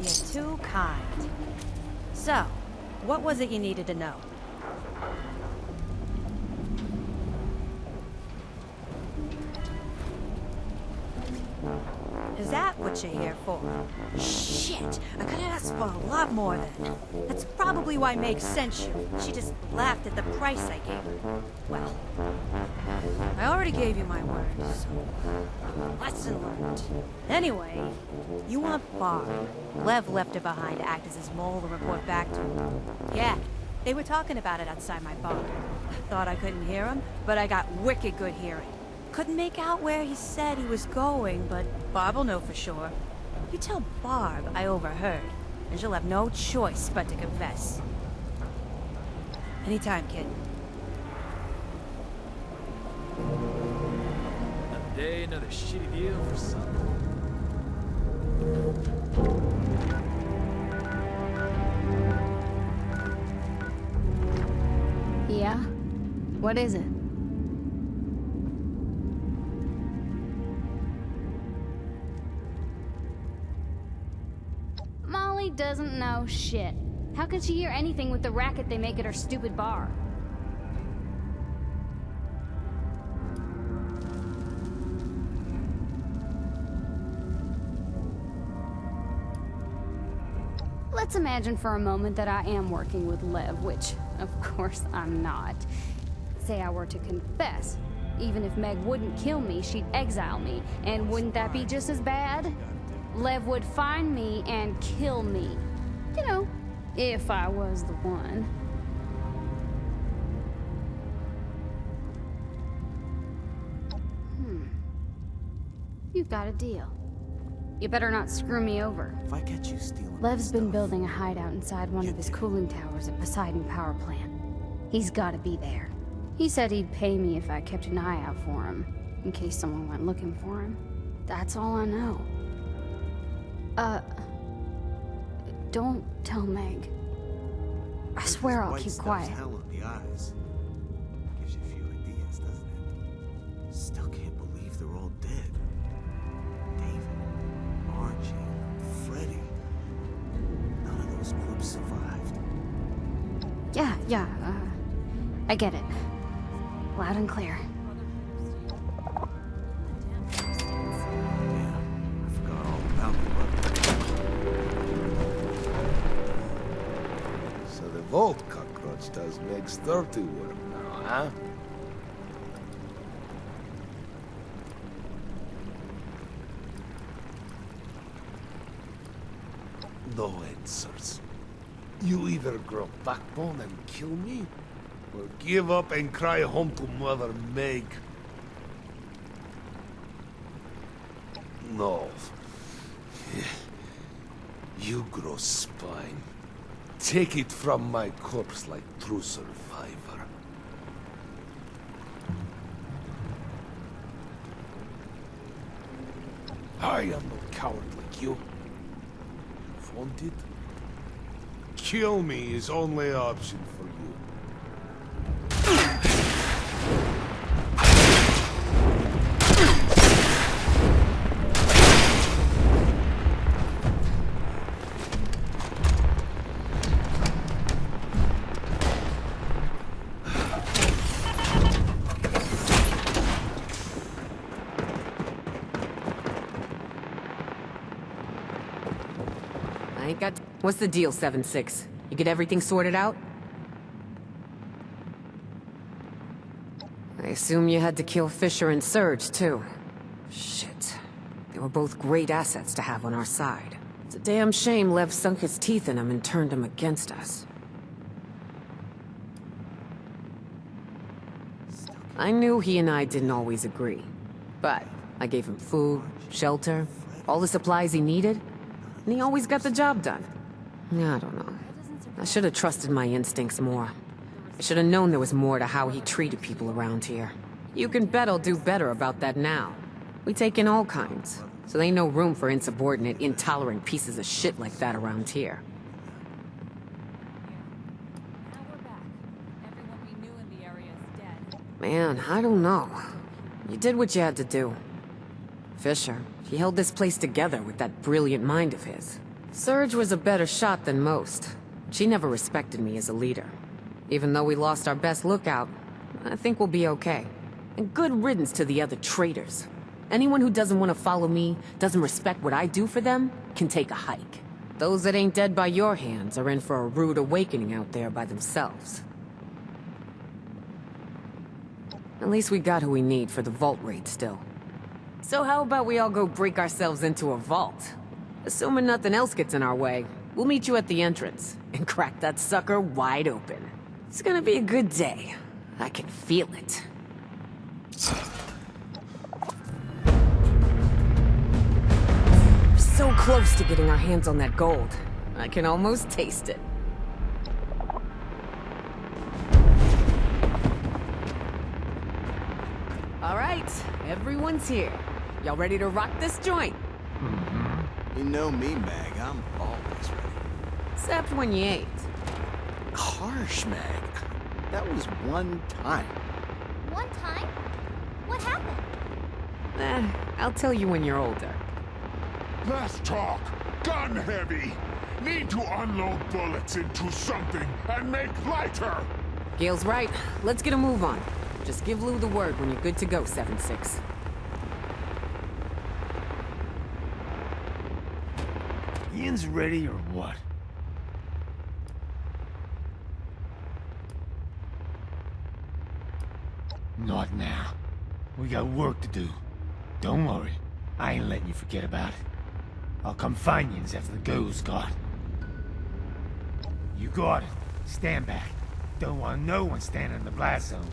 You're too kind. So, what was it you needed to know? Is that what you're here for? Shit! I could've asked for a lot more then. That's probably why Meg sent you. She just laughed at the price I gave her. Well, I already gave you my word, so lesson learned. Anyway, you want Barb. Lev left her behind to act as his mole and report back to him. Yeah, they were talking about it outside my bar. Thought I couldn't hear him, but I got wicked good hearing. Couldn't make out where he said he was going, but Barb will know for sure. You tell Barb I overheard, and she'll have no choice but to confess. Anytime, kid. Another day, another shitty deal for something. Yeah? What is it? Molly doesn't know shit. How could she hear anything with the racket they make at her stupid bar? Let's imagine for a moment that I am working with Lev, which, of course, I'm not. Say I were to confess. Even if Meg wouldn't kill me, she'd exile me. And wouldn't that be just as bad? Lev would find me and kill me. You know, if I was the one. You've got a deal. You better not screw me over. If I catch you stealing Lev's been building a hideout inside one of his cooling towers at Poseidon Power Plant. He's gotta be there. He said he'd pay me if I kept an eye out for him, in case someone went looking for him. That's all I know. Don't tell Meg. I swear I'll keep quiet. Hell in the eyes. Gives you a few ideas, doesn't it? Still can't believe they're all dead. David, Archie, Freddy. None of those groups survived. Yeah, I get it. Loud and clear. So the Vault cockroach does Meg's dirty work now, huh? No answers. You either grow backbone and kill me, or give up and cry home to Mother Meg. No. You grow spine. Take it from my corpse like true survivor. I am no coward like you. Wanted? Kill me is only option for you. I ain't got... What's the deal, 7-6? You get everything sorted out? I assume you had to kill Fisher and Surge, too. Shit. They were both great assets to have on our side. It's a damn shame Lev sunk his teeth in them and turned them against us. I knew he and I didn't always agree. But I gave him food, shelter, all the supplies he needed, and he always got the job done. I don't know. I should have trusted my instincts more. I should have known there was more to how he treated people around here. You can bet I'll do better about that now. We take in all kinds, so there ain't no room for insubordinate, intolerant pieces of shit like that around here. Man, I don't know. You did what you had to do. Fisher, he held this place together with that brilliant mind of his. Surge was a better shot than most. She never respected me as a leader. Even though we lost our best lookout, I think we'll be okay. And good riddance to the other traitors. Anyone who doesn't want to follow me, doesn't respect what I do for them, can take a hike. Those that ain't dead by your hands are in for a rude awakening out there by themselves. At least we got who we need for the vault raid still. So how about we all go break ourselves into a vault? Assuming nothing else gets in our way, we'll meet you at the entrance and crack that sucker wide open. It's gonna be a good day. I can feel it. We're so close to getting our hands on that gold. I can almost taste it. All right, everyone's here. Y'all ready to rock this joint? You know me, Meg. I'm always ready. Except when you ain't. Harsh, Meg. That was one time. One time? What happened? I'll tell you when you're older. Let's talk. Gun heavy. Need to unload bullets into something and make lighter. Gale's right. Let's get a move on. Just give Lou the word when you're good to go, 7-6. Ian's ready or what? Not now. We got work to do. Don't worry. I ain't letting you forget about it. I'll come find you after the gold's gone. You got it. Stand back. Don't want no one standing in the blast zone.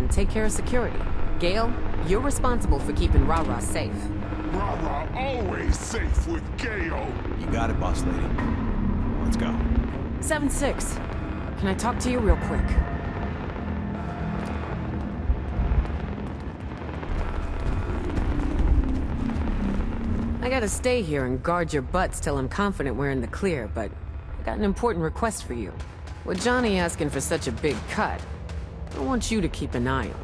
Take care of security. Gale, you're responsible for keeping Rara safe. Rara always safe with Gale. You got it, boss lady. Let's go. 7-6. Can I talk to you real quick? I gotta stay here and guard your butts till I'm confident we're in the clear, but I got an important request for you. With Johnny asking for such a big cut, I want you to keep an eye on him.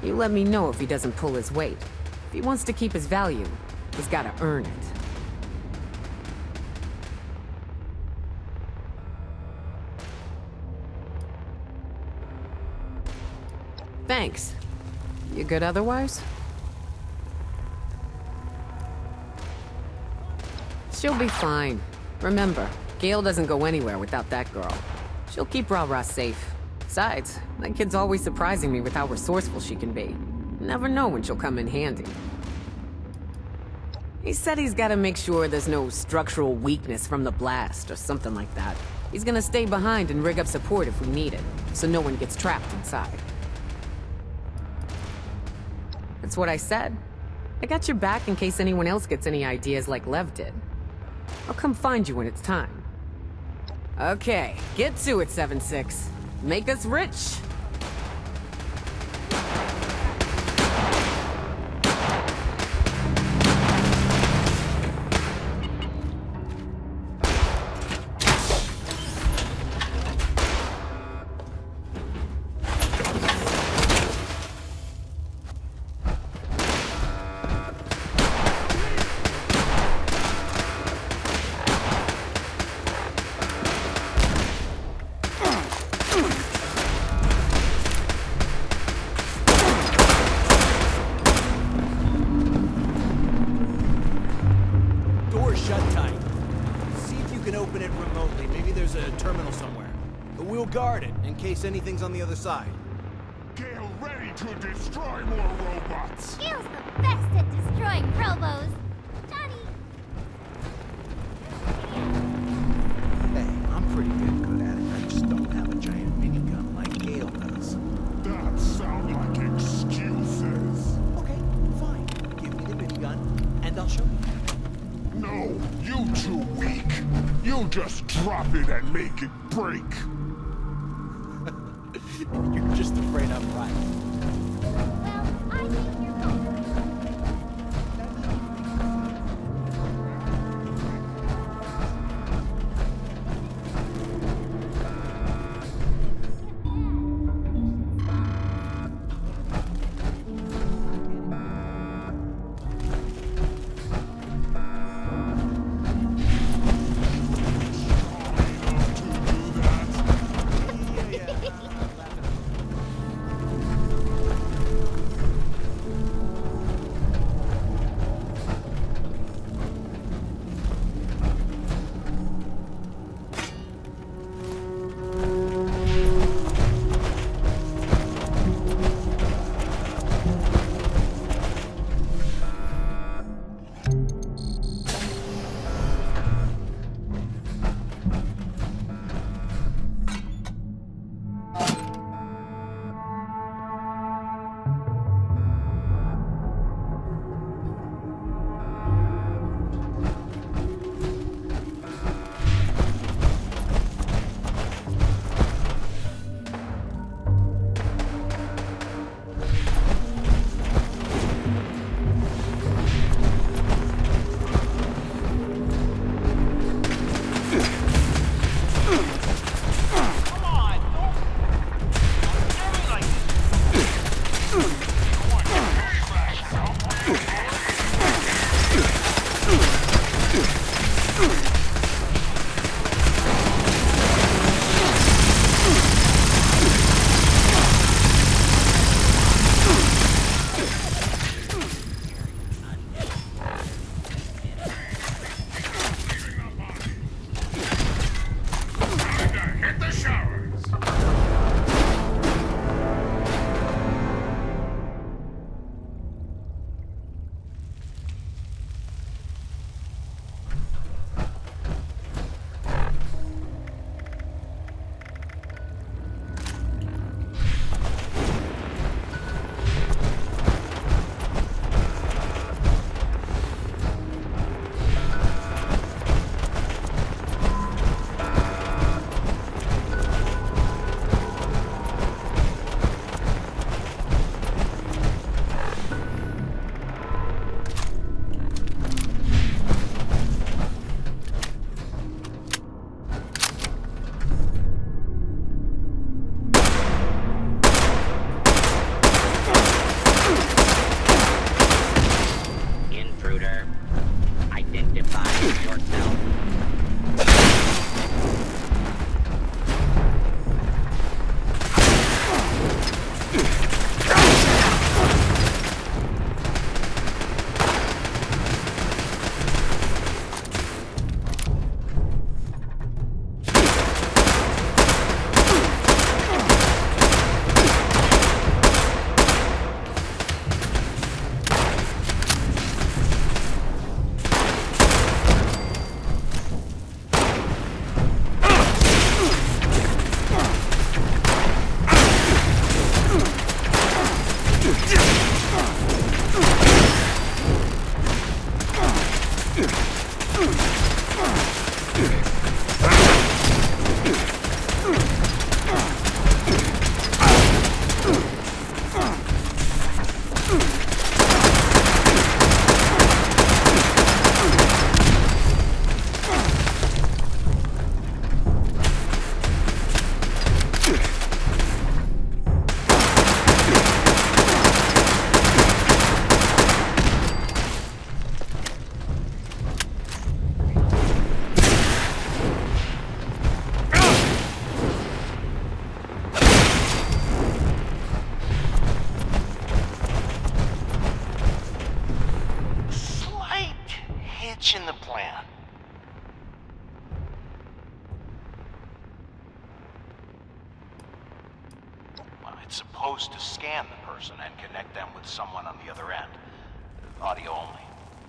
You let me know if he doesn't pull his weight. If he wants to keep his value, he's gotta earn it. Thanks. You good otherwise? She'll be fine. Remember, Gale doesn't go anywhere without that girl. She'll keep Rara safe. Besides, that kid's always surprising me with how resourceful she can be. Never know when she'll come in handy. He said he's gotta make sure there's no structural weakness from the blast or something like that. He's gonna stay behind and rig up support if we need it, so no one gets trapped inside. That's what I said. I got your back in case anyone else gets any ideas like Lev did. I'll come find you when it's time. Okay, get to it, 7-6. Make us rich. Door's shut tight. See if you can open it remotely. Maybe there's a terminal somewhere. But we'll guard it in case anything's on the other side. Get ready to destroy more robots! Gale's the best at destroying robos. Johnny! Hey, I'm pretty good at it. I just don't have a giant minigun like Gale does. That sound like excuses. Okay, fine. Give me the minigun, and I'll show you. No, you too weak. You just drop it and make it break. You're just afraid I'm right. Well, I think you're wrong. scan the person and connect them with someone on the other end. Audio only.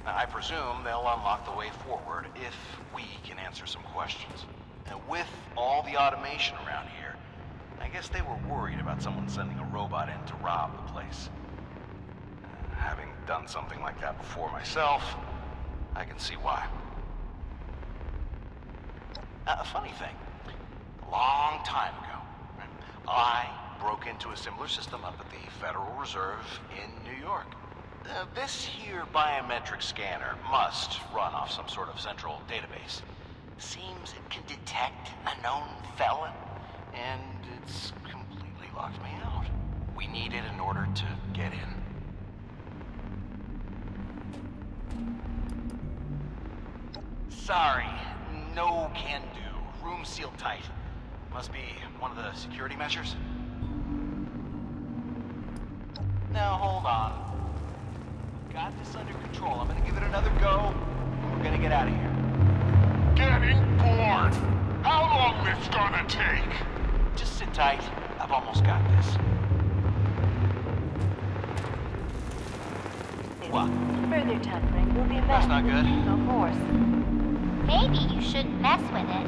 Now, I presume they'll unlock the way forward if we can answer some questions. Now, with all the automation around here, I guess they were worried about someone sending a robot in to rob the place. Having done something like that before myself, I can see why. A funny thing, a long time ago, I broke into a similar system up at the Federal Reserve in New York. This here biometric scanner must run off some sort of central database. Seems it can detect a known felon, and it's completely locked me out. We need it in order to get in. Sorry, no can do. Room sealed tight. Must be one of the security measures. Now hold on. Got this under control. I'm gonna give it another go, and we're gonna get out of here. Getting bored. How long this gonna take? Just sit tight. I've almost got this. What? Further tampering will be met. That's not good. No force. Maybe you shouldn't mess with it.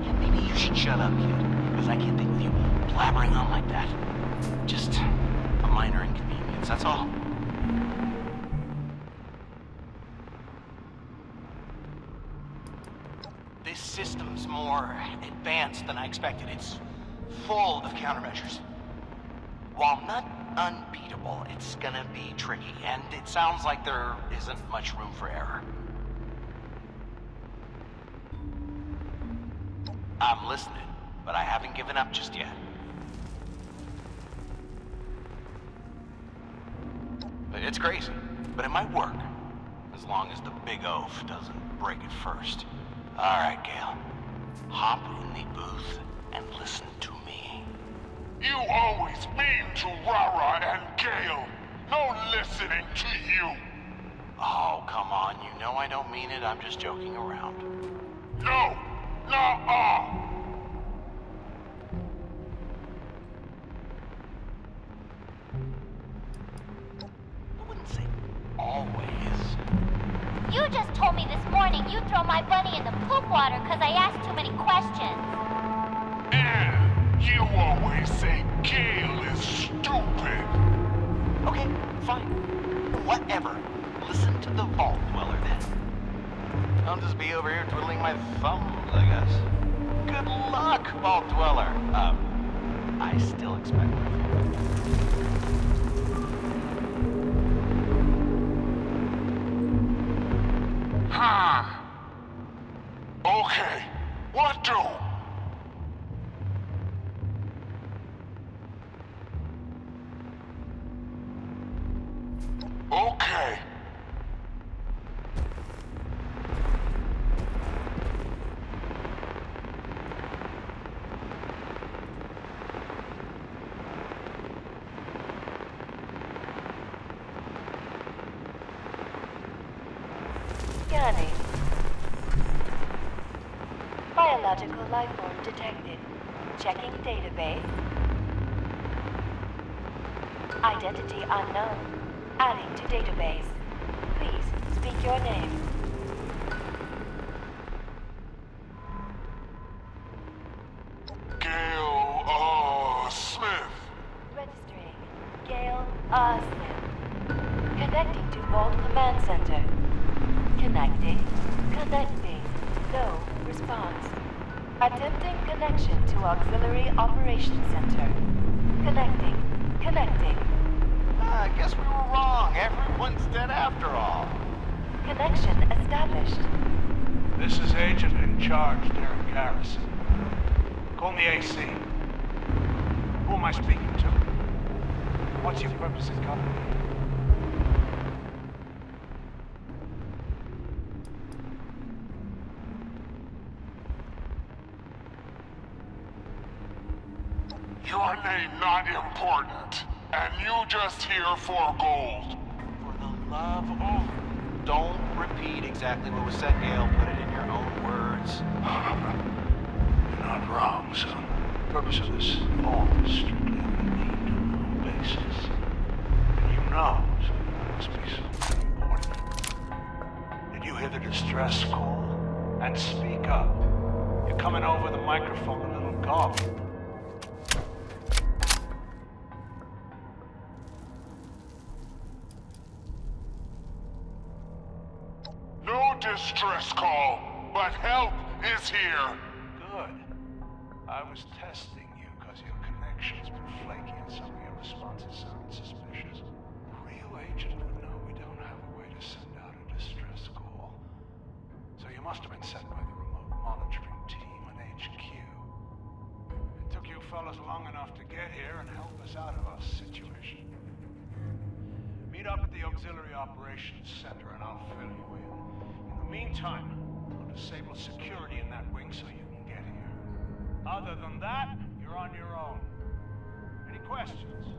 Yeah, maybe you should shut up, kid. Because I can't think with you blabbering on like that. Just a minor inconvenience, that's all. This system's more advanced than I expected. It's full of countermeasures. While not unbeatable, it's gonna be tricky, and it sounds like there isn't much room for error. I'm listening, but I haven't given up just yet. It's crazy, but it might work. As long as the big oaf doesn't break it first. All right, Gale. Hop in the booth and listen to me. You always mean to Rara and Gale. No listening to you. Oh, come on. You know I don't mean it. I'm just joking around. No. Nuh-uh. I wouldn't say always. You just told me this morning you'd throw my bunny in the poop water because I asked too many questions. And you always say Gale is stupid. Okay, fine. Whatever. Listen to the Vault Dweller then. I'll just be over here twiddling my thumbs, I guess. Good luck, Vault Dweller. I still expect it. Okay, what do? Okay. Scanning. Biological life form detected. Checking database. Identity unknown. Adding to database. Please speak your name. Gale, Smith. Registering. Gale, Smith. Connecting to Vault Command Center. Connecting. Connecting. No response. Attempting connection to Auxiliary Operations Center. Connecting. Connecting. I guess we were wrong. Everyone's dead after all. Connection established. This is Agent in Charge, Derek Harrison. Call me AC. Who am I speaking to? What's your purpose in coming here? Your name not important, and you just here for gold. For the love of... Don't repeat exactly what was said, Gale. Put it in your own words. You're not wrong, son. The purpose of this vault is strictly of the need to obey. faces. And you know, so it must be something important. Did you hear the distress call? And speak up. You're coming over the microphone a little garbled. No distress call, but help is here. Good. I was testing you because your connection's been flaky and some of your responses sounded suspicious. A real agent would know we don't have a way to send out a distress call. So you must have been sent by the remote monitoring team on HQ. It took you fellas long enough to get here and help us out of our situation. Meet up at the Auxiliary Operations Center and I'll fill you in. In the meantime, I'll disable security in that wing so you can get here. Other than that, you're on your own. Any questions?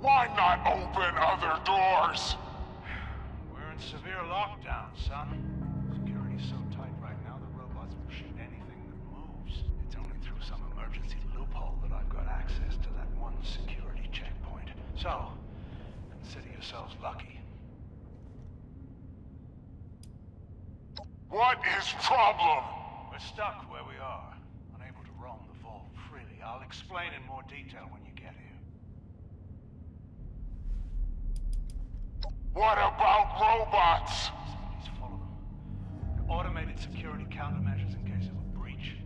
Why not open other doors? We're in severe lockdown, son. Security's so tight right now, the robots will shoot anything that moves. It's only through some emergency loophole that I've got access to that one security checkpoint. So, consider yourselves lucky. What is problem? We're stuck where we are, unable to roam the vault freely. I'll explain in more detail when you get here. What about robots? Somebody's follow them. They're automated security countermeasures in case of a breach.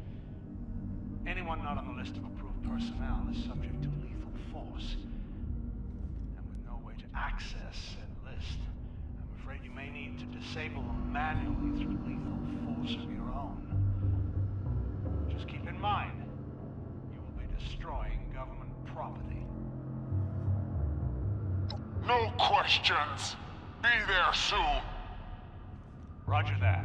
Anyone not on the list of approved personnel is subject to lethal force. And with no way to access said list, I'm afraid you may need to disable them manually through lethal force of your own. Just keep in mind, you will be destroying government property. No questions. Be there soon. Roger that.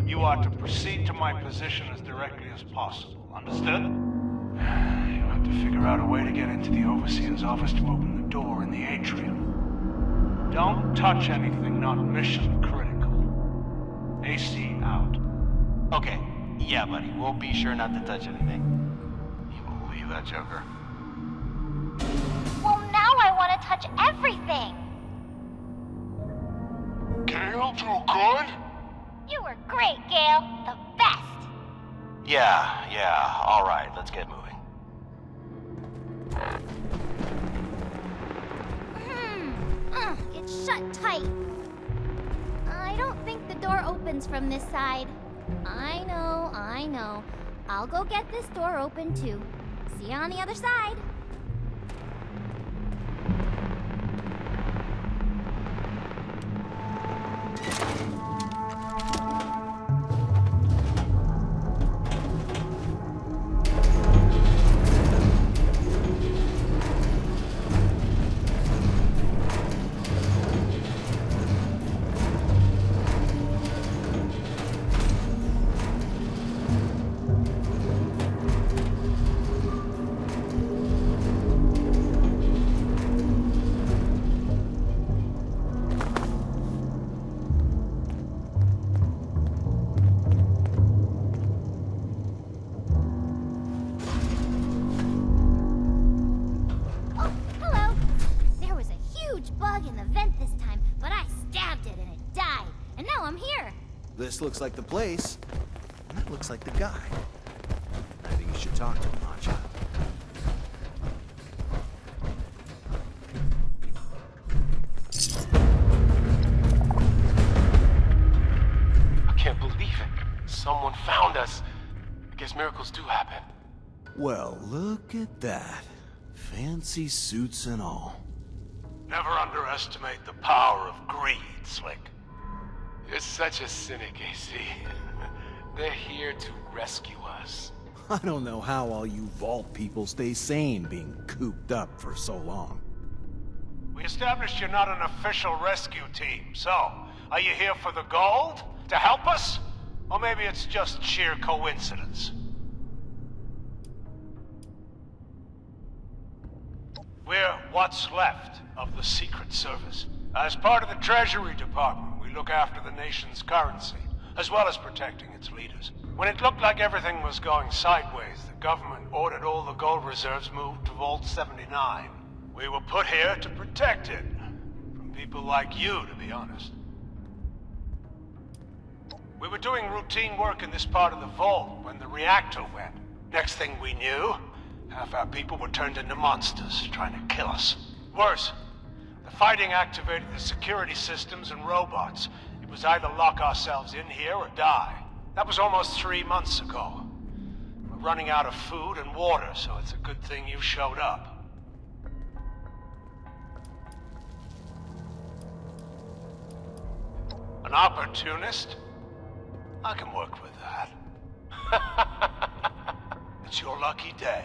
You are to proceed to my position as directly as possible. Understood? You'll have to figure out a way to get into the Overseer's office to open the door in the atrium. Don't touch anything not mission critical. AC out. Okay, yeah, buddy. We'll be sure not to touch anything. You believe that, Joker? Well, now I want to touch everything. Gale, too good? You were great, Gale. The best. Yeah, alright, let's get moving. It's shut tight. I don't think the door opens from this side. I know. I'll go get this door open too. See you on the other side. This looks like the place, and that looks like the guy. I think you should talk to him, Mancha. I can't believe it. Someone found us. I guess miracles do happen. Well, look at that. Fancy suits and all. Never underestimate the power of greed, Slick. You're such a cynic, AC. They're here to rescue us. I don't know how all you vault people stay sane being cooped up for so long. We established you're not an official rescue team, so are you here for the gold? To help us? Or maybe it's just sheer coincidence? We're what's left of the Secret Service. As part of the Treasury Department, we look after the nation's currency. as well as protecting its leaders. When it looked like everything was going sideways, the government ordered all the gold reserves moved to Vault 79. We were put here to protect it. From people like you, to be honest. We were doing routine work in this part of the vault when the reactor went. Next thing we knew, half our people were turned into monsters, trying to kill us. Worse, the fighting activated the security systems and robots. It was either lock ourselves in here or die. That was almost 3 months ago. We're running out of food and water, so it's a good thing you showed up. An opportunist? I can work with that. It's your lucky day.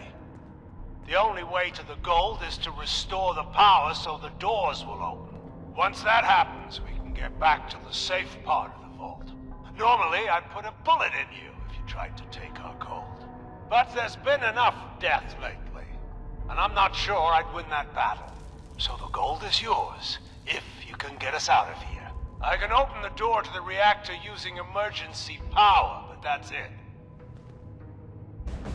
The only way to the gold is to restore the power so the doors will open. Once that happens, we can get back to the safe part of the vault. Normally, I'd put a bullet in you if you tried to take our gold. But there's been enough death lately, and I'm not sure I'd win that battle. So the gold is yours, if you can get us out of here. I can open the door to the reactor using emergency power, but that's it.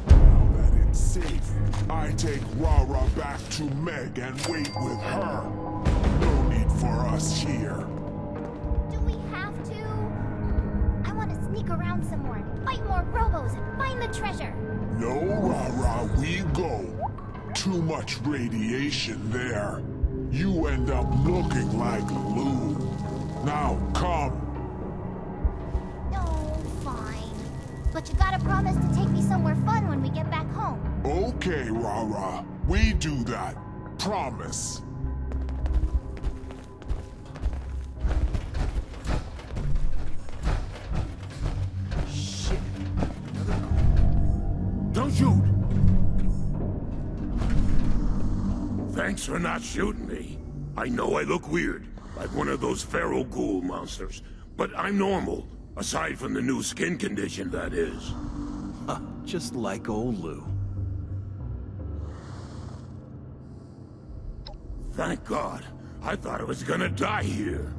Now that it's safe, I take Rara back to Meg and wait with her. No need for us here. Do we have to? I want to sneak around some more, fight more robos, and find the treasure. No, Rara, we go. Too much radiation there. You end up looking like Lou. Now, come. Oh, fine. But you gotta promise to take me somewhere fun when we get back home. Okay, Rara. We do that. Promise. Shit. Don't shoot! Thanks for not shooting me. I know I look weird, like one of those feral ghoul monsters, but I'm normal, aside from the new skin condition, that is. Huh, just like old Lou. Thank God. I thought I was gonna die here.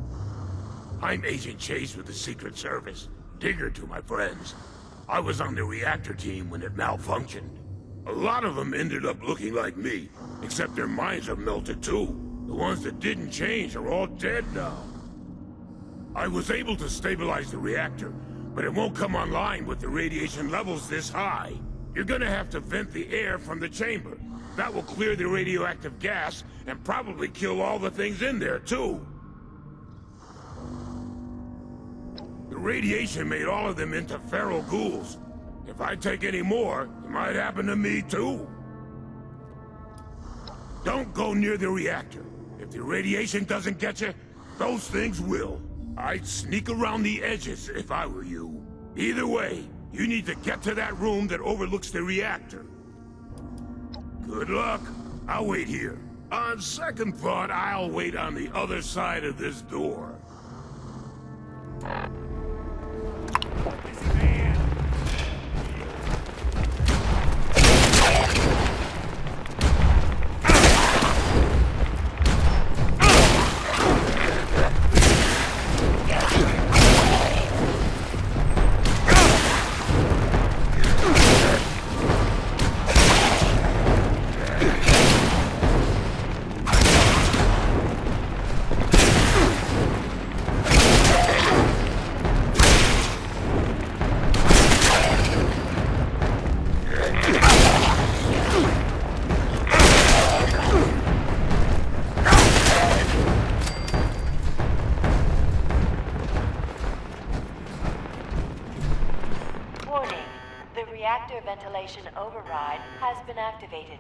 I'm Agent Chase with the Secret Service. Digger to my friends. I was on the reactor team when it malfunctioned. A lot of them ended up looking like me, except their minds have melted too. The ones that didn't change are all dead now. I was able to stabilize the reactor, but it won't come online with the radiation levels this high. You're gonna have to vent the air from the chamber. That will clear the radioactive gas and probably kill all the things in there too. The radiation made all of them into feral ghouls. If I take any more, it might happen to me too. Don't go near the reactor. If the radiation doesn't get you, those things will. I'd sneak around the edges if I were you. Either way, you need to get to that room that overlooks the reactor. Good luck. I'll wait here. On second thought, I'll wait on the other side of this door. Ventilation override has been activated.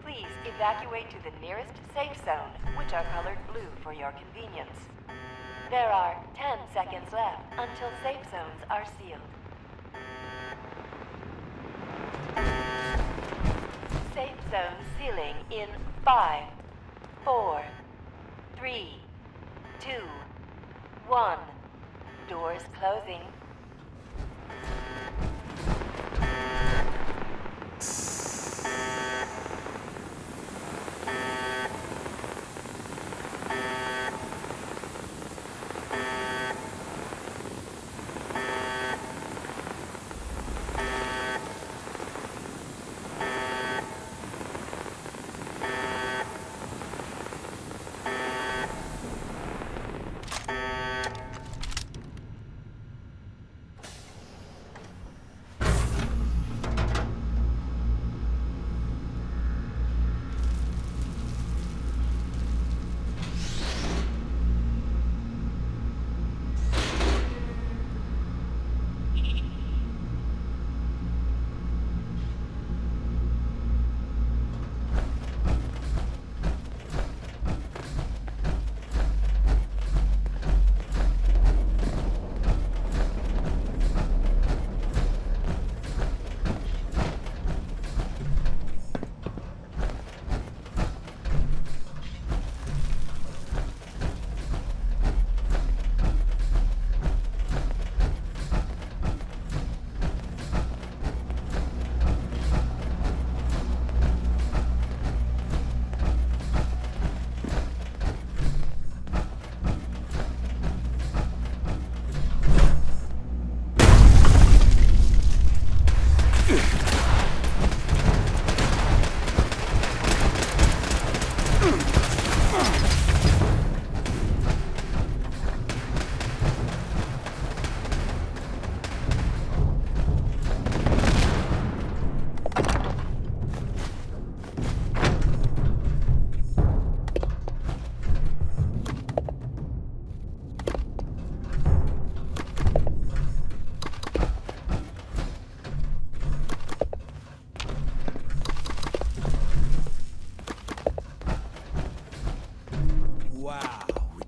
Please evacuate to the nearest safe zone, which are colored blue for your convenience. There are 10 seconds left until safe zones are sealed. Safe zone sealing in 5, 4, 3, 2, 1. Doors closing.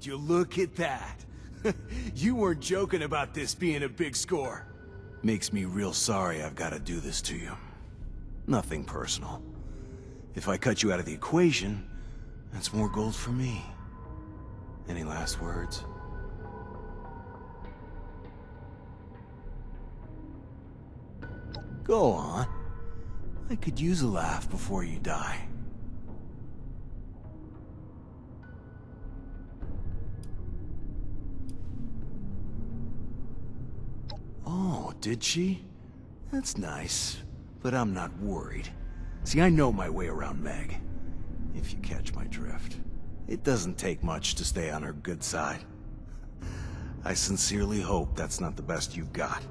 Would you look at that? You weren't joking about this being a big score. Makes me real sorry I've got to do this to you. Nothing personal. If I cut you out of the equation, that's more gold for me. Any last words? Go on. I could use a laugh before you die. Oh, did she? That's nice, but I'm not worried. See, I know my way around Meg, if you catch my drift. It doesn't take much to stay on her good side. I sincerely hope that's not the best you've got.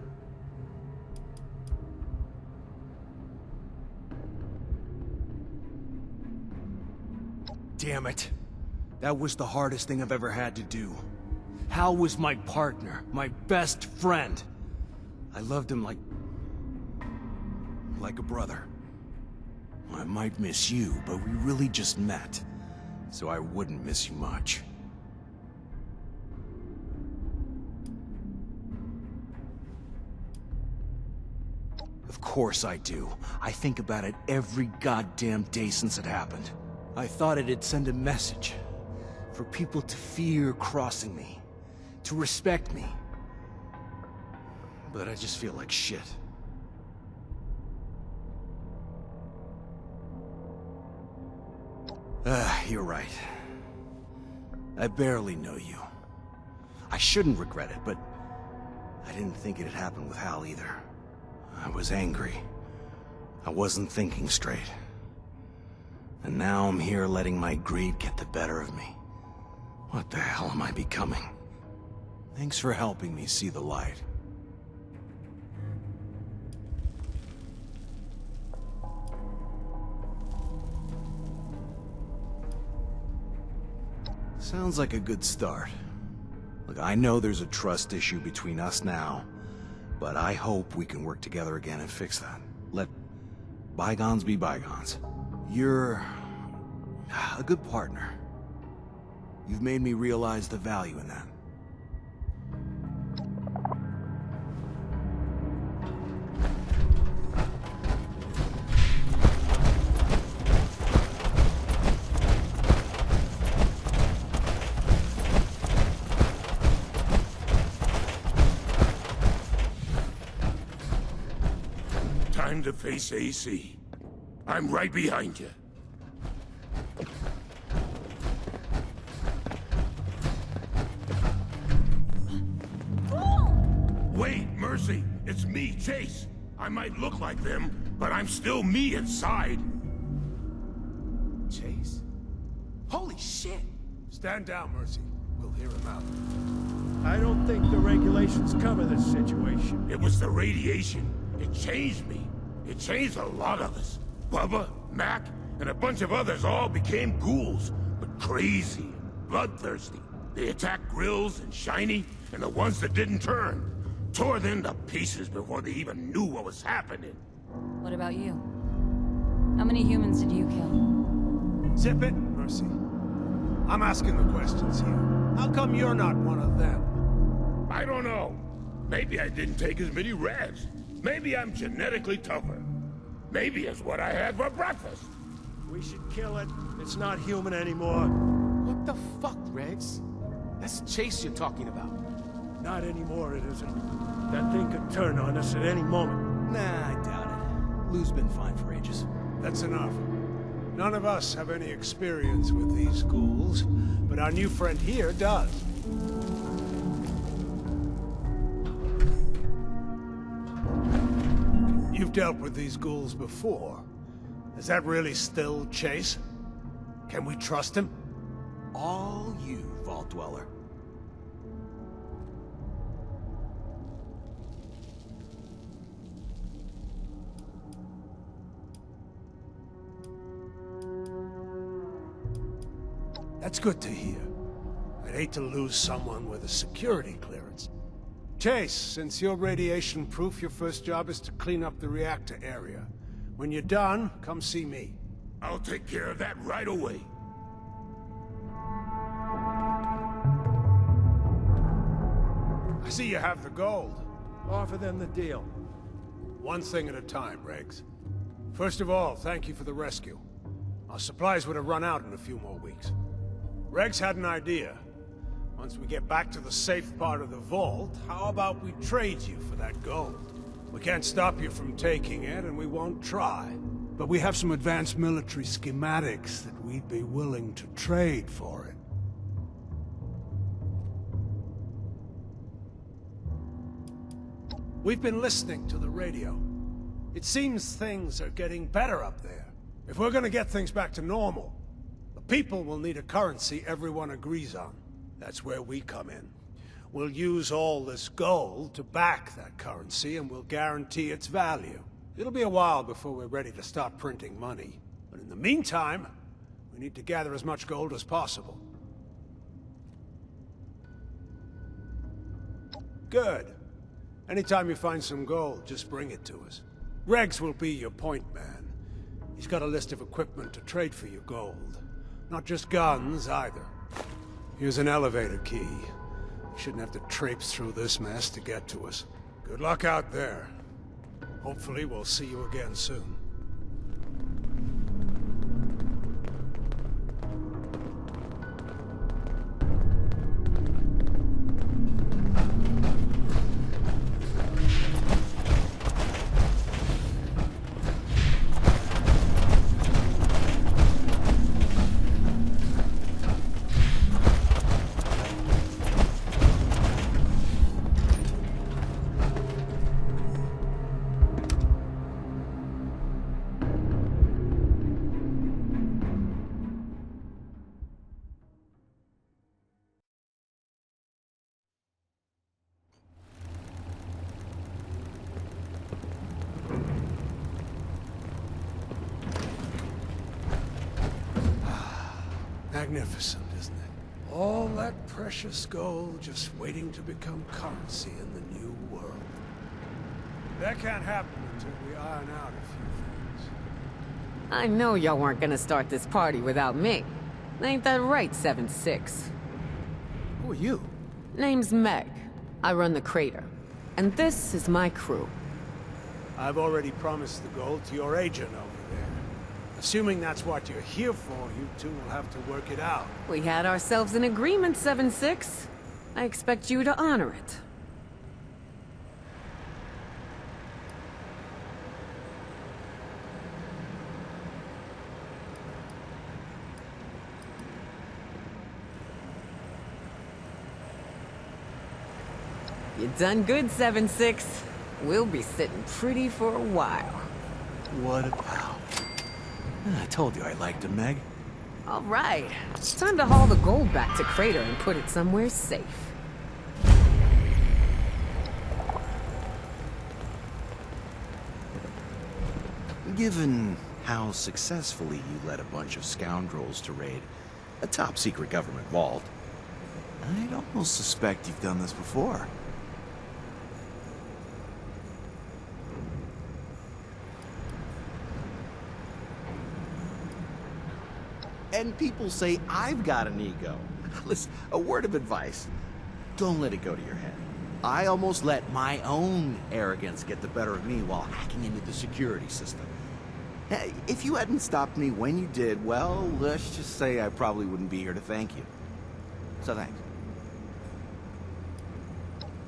Damn it. That was the hardest thing I've ever had to do. Hal was my partner, my best friend. I loved him like a brother. I might miss you, but we really just met, so I wouldn't miss you much. Of course I do. I think about it every goddamn day since it happened. I thought it'd send a message for people to fear crossing me, to respect me. But I just feel like shit. You're right. I barely know you. I shouldn't regret it, but I didn't think it'd happen with Hal either. I was angry. I wasn't thinking straight. And now I'm here letting my greed get the better of me. What the hell am I becoming? Thanks for helping me see the light. Sounds like a good start. Look, I know there's a trust issue between us now, but I hope we can work together again and fix that. Let bygones be bygones. You're a good partner. You've made me realize the value in that. Time to face AC. I'm right behind you. Wait, Mercy, it's me, Chase. I might look like them, but I'm still me inside. Chase? Holy shit! Stand down, Mercy. We'll hear him out. I don't think the regulations cover this situation. It was the radiation. It changed me. It changed a lot of us. Bubba, Mac, and a bunch of others all became ghouls, but crazy and bloodthirsty. They attacked Grills and Shiny, and the ones that didn't turn. Tore them to pieces before they even knew what was happening. What about you? How many humans did you kill? Zip it, Mercy. I'm asking the questions here. How come you're not one of them? I don't know. Maybe I didn't take as many reds. Maybe I'm genetically tougher. Maybe it's what I had for breakfast. We should kill it. It's not human anymore. What the fuck, Regs? That's Chase you're talking about. Not anymore, it isn't. That thing could turn on us at any moment. Nah, I doubt it. Lou's been fine for ages. That's enough. None of us have any experience with these ghouls, but our new friend here does. You've dealt with these ghouls before. Is that really still Chase? Can we trust him? All you, Vault Dweller. That's good to hear. I'd hate to lose someone with a security clearance. Chase, since you're radiation-proof, your first job is to clean up the reactor area. When you're done, come see me. I'll take care of that right away. I see you have the gold. Offer them the deal. One thing at a time, Regs. First of all, thank you for the rescue. Our supplies would have run out in a few more weeks. Regs had an idea. Once we get back to the safe part of the vault, how about we trade you for that gold? We can't stop you from taking it, and we won't try. But we have some advanced military schematics that we'd be willing to trade for it. We've been listening to the radio. It seems things are getting better up there. If we're gonna get things back to normal, the people will need a currency everyone agrees on. That's where we come in. We'll use all this gold to back that currency, and we'll guarantee its value. It'll be a while before we're ready to start printing money. But in the meantime, we need to gather as much gold as possible. Good. Anytime you find some gold, just bring it to us. Regs will be your point man. He's got a list of equipment to trade for your gold. Not just guns, either. Here's an elevator key. You shouldn't have to traipse through this mess to get to us. Good luck out there. Hopefully we'll see you again soon. Magnificent, isn't it? All that precious gold just waiting to become currency in the new world. That can't happen until we iron out a few things. I know y'all weren't gonna start this party without me. Ain't that right, 7-6? Who are you? Name's Meg. I run the crater. And this is my crew. I've already promised the gold to your agent over there. Assuming that's what you're here for, you two will have to work it out. We had ourselves an agreement, 7-6. I expect you to honor it. You done good, 7-6. We'll be sitting pretty for a while. What a pal. I told you I liked him, Meg. All right. It's time to haul the gold back to Crater and put it somewhere safe. Given how successfully you led a bunch of scoundrels to raid a top-secret government vault, I'd almost suspect you've done this before. And people say I've got an ego. Listen, a word of advice. Don't let it go to your head. I almost let my own arrogance get the better of me while hacking into the security system. Hey, if you hadn't stopped me when you did, well, let's just say I probably wouldn't be here to thank you. So thanks.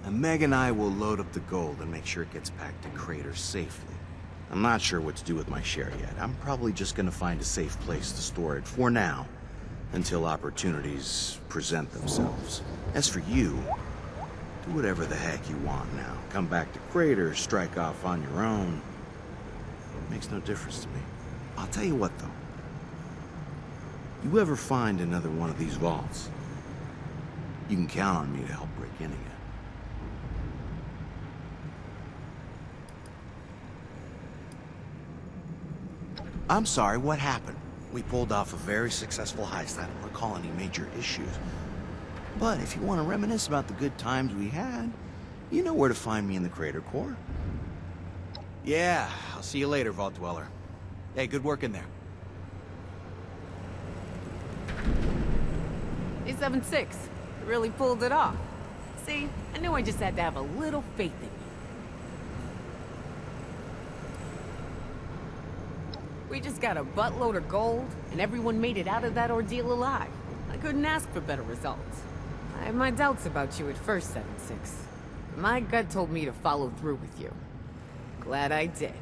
And Meg and I will load up the gold and make sure it gets back to Crater safely. I'm not sure what to do with my share yet. I'm probably just gonna find a safe place to store it for now, until opportunities present themselves. As for you, do whatever the heck you want now. Come back to Crater, strike off on your own. It makes no difference to me. I'll tell you what, though. You ever find another one of these vaults, you can count on me to help break in again. I'm sorry, what happened? We pulled off a very successful heist. I don't recall any major issues. But if you want to reminisce about the good times we had, you know where to find me in the Crater Core. Yeah, I'll see you later, Vault Dweller. Hey, good work in there. Hey, 7-6. You really pulled it off. Say See? I knew I just had to have a little faith in you. We just got a buttload of gold, and everyone made it out of that ordeal alive. I couldn't ask for better results. I had my doubts about you at first, 7-6. My gut told me to follow through with you. Glad I did.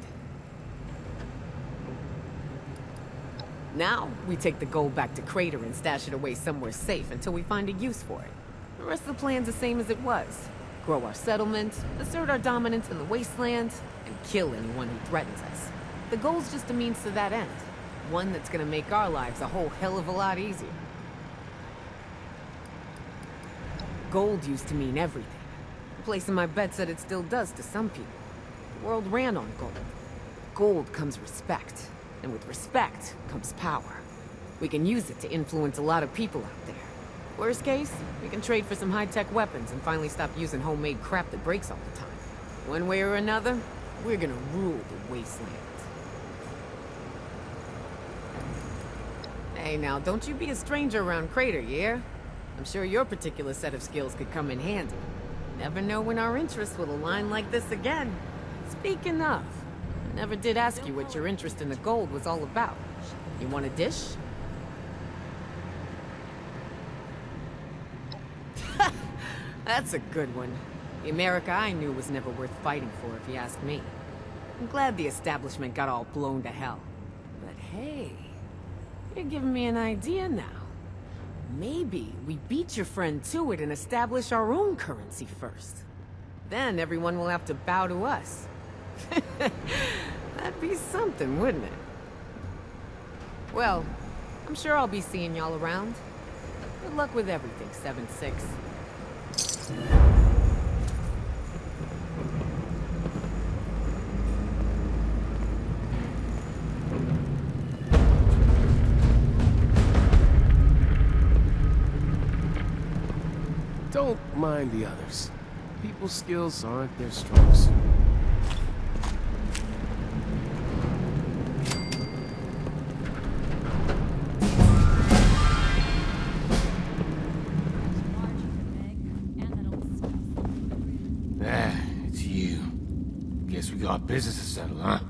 Now, we take the gold back to Crater and stash it away somewhere safe until we find a use for it. The rest of the plan's the same as it was. Grow our settlement, assert our dominance in the Wasteland, and kill anyone who threatens us. The goal's just a means to that end. One that's gonna make our lives a whole hell of a lot easier. Gold used to mean everything. Placing my bets that it still does to some people. The world ran on gold. With gold comes respect. And with respect comes power. We can use it to influence a lot of people out there. Worst case, we can trade for some high-tech weapons and finally stop using homemade crap that breaks all the time. One way or another, we're gonna rule the Wasteland. Hey now, don't you be a stranger around Crater, yeah? I'm sure your particular set of skills could come in handy. Never know when our interests will align like this again. Speaking of, I never did ask you what your interest in the gold was all about. You want a dish? That's a good one. The America I knew was never worth fighting for, if you ask me. I'm glad the establishment got all blown to hell. But hey, you're giving me an idea now. Maybe we beat your friend to it and establish our own currency first. Then everyone will have to bow to us. That'd be something, wouldn't it? Well, I'm sure I'll be seeing y'all around. Good luck with everything, 7-6. Don't mind the others. People's skills aren't their strong suit. It's you. Guess we got business to settle, huh?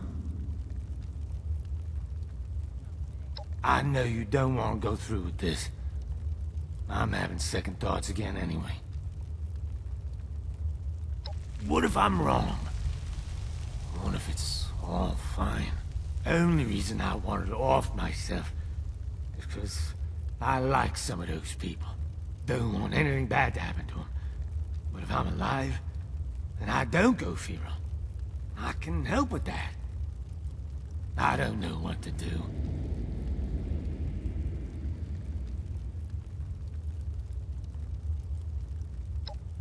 I know you don't want to go through with this. I'm having second thoughts again anyway. What if I'm wrong? What if it's all fine? Only reason I wanted to off myself is because I like some of those people. Don't want anything bad to happen to them. But if I'm alive, then I don't go feral. I can help with that. I don't know what to do.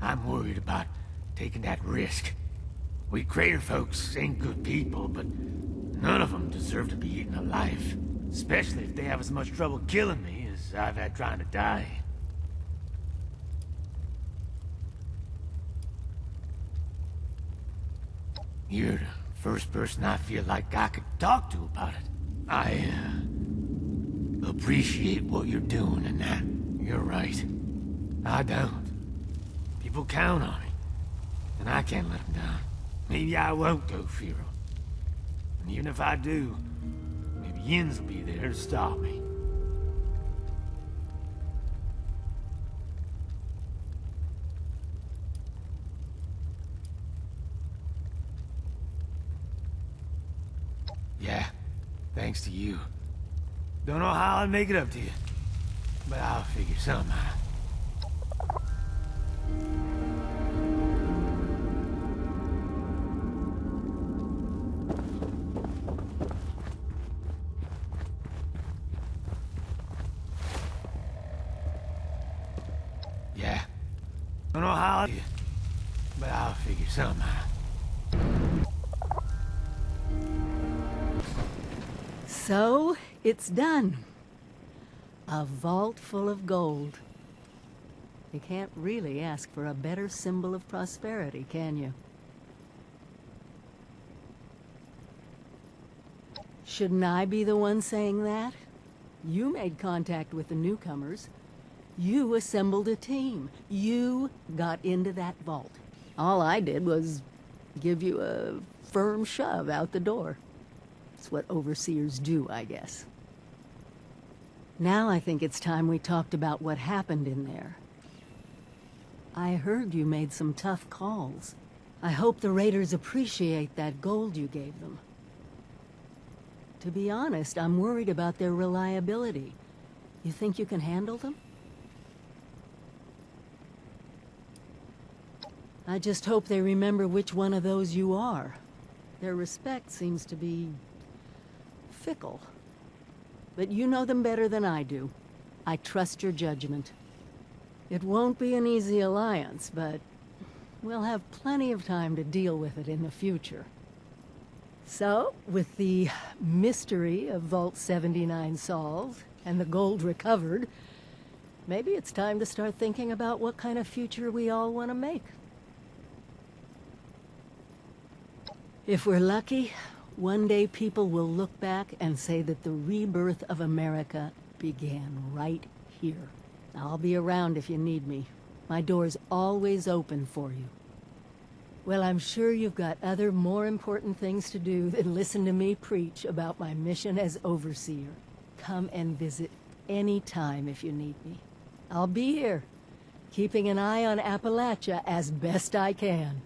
I'm worried about taking that risk. We Crater folks ain't good people, but none of them deserve to be eaten alive. Especially if they have as much trouble killing me as I've had trying to die. You're the first person I feel like I could talk to about it. I, appreciate what you're doing and that. You're right. I don't. People count on me, and I can't let them down. Maybe I won't go feral. And even if I do, maybe Yins will be there to stop me. Yeah, thanks to you. Don't know how I'll make it up to you, but I'll figure something out. Yeah, don't know how, but I'll figure something out. So, it's done. A vault full of gold. You can't really ask for a better symbol of prosperity, can you? Shouldn't I be the one saying that? You made contact with the newcomers. You assembled a team. You got into that vault. All I did was give you a firm shove out the door. It's what overseers do, I guess. Now I think it's time we talked about what happened in there. I heard you made some tough calls. I hope the Raiders appreciate that gold you gave them. To be honest, I'm worried about their reliability. You think you can handle them? I just hope they remember which one of those you are. Their respect seems to be fickle. But you know them better than I do. I trust your judgment. It won't be an easy alliance, but we'll have plenty of time to deal with it in the future. So, with the mystery of Vault 79 solved, and the gold recovered, maybe it's time to start thinking about what kind of future we all want to make. If we're lucky, one day people will look back and say that the rebirth of America began right here. I'll be around if you need me. My door's always open for you. Well, I'm sure you've got other more important things to do than listen to me preach about my mission as Overseer. Come and visit any time if you need me. I'll be here, keeping an eye on Appalachia as best I can.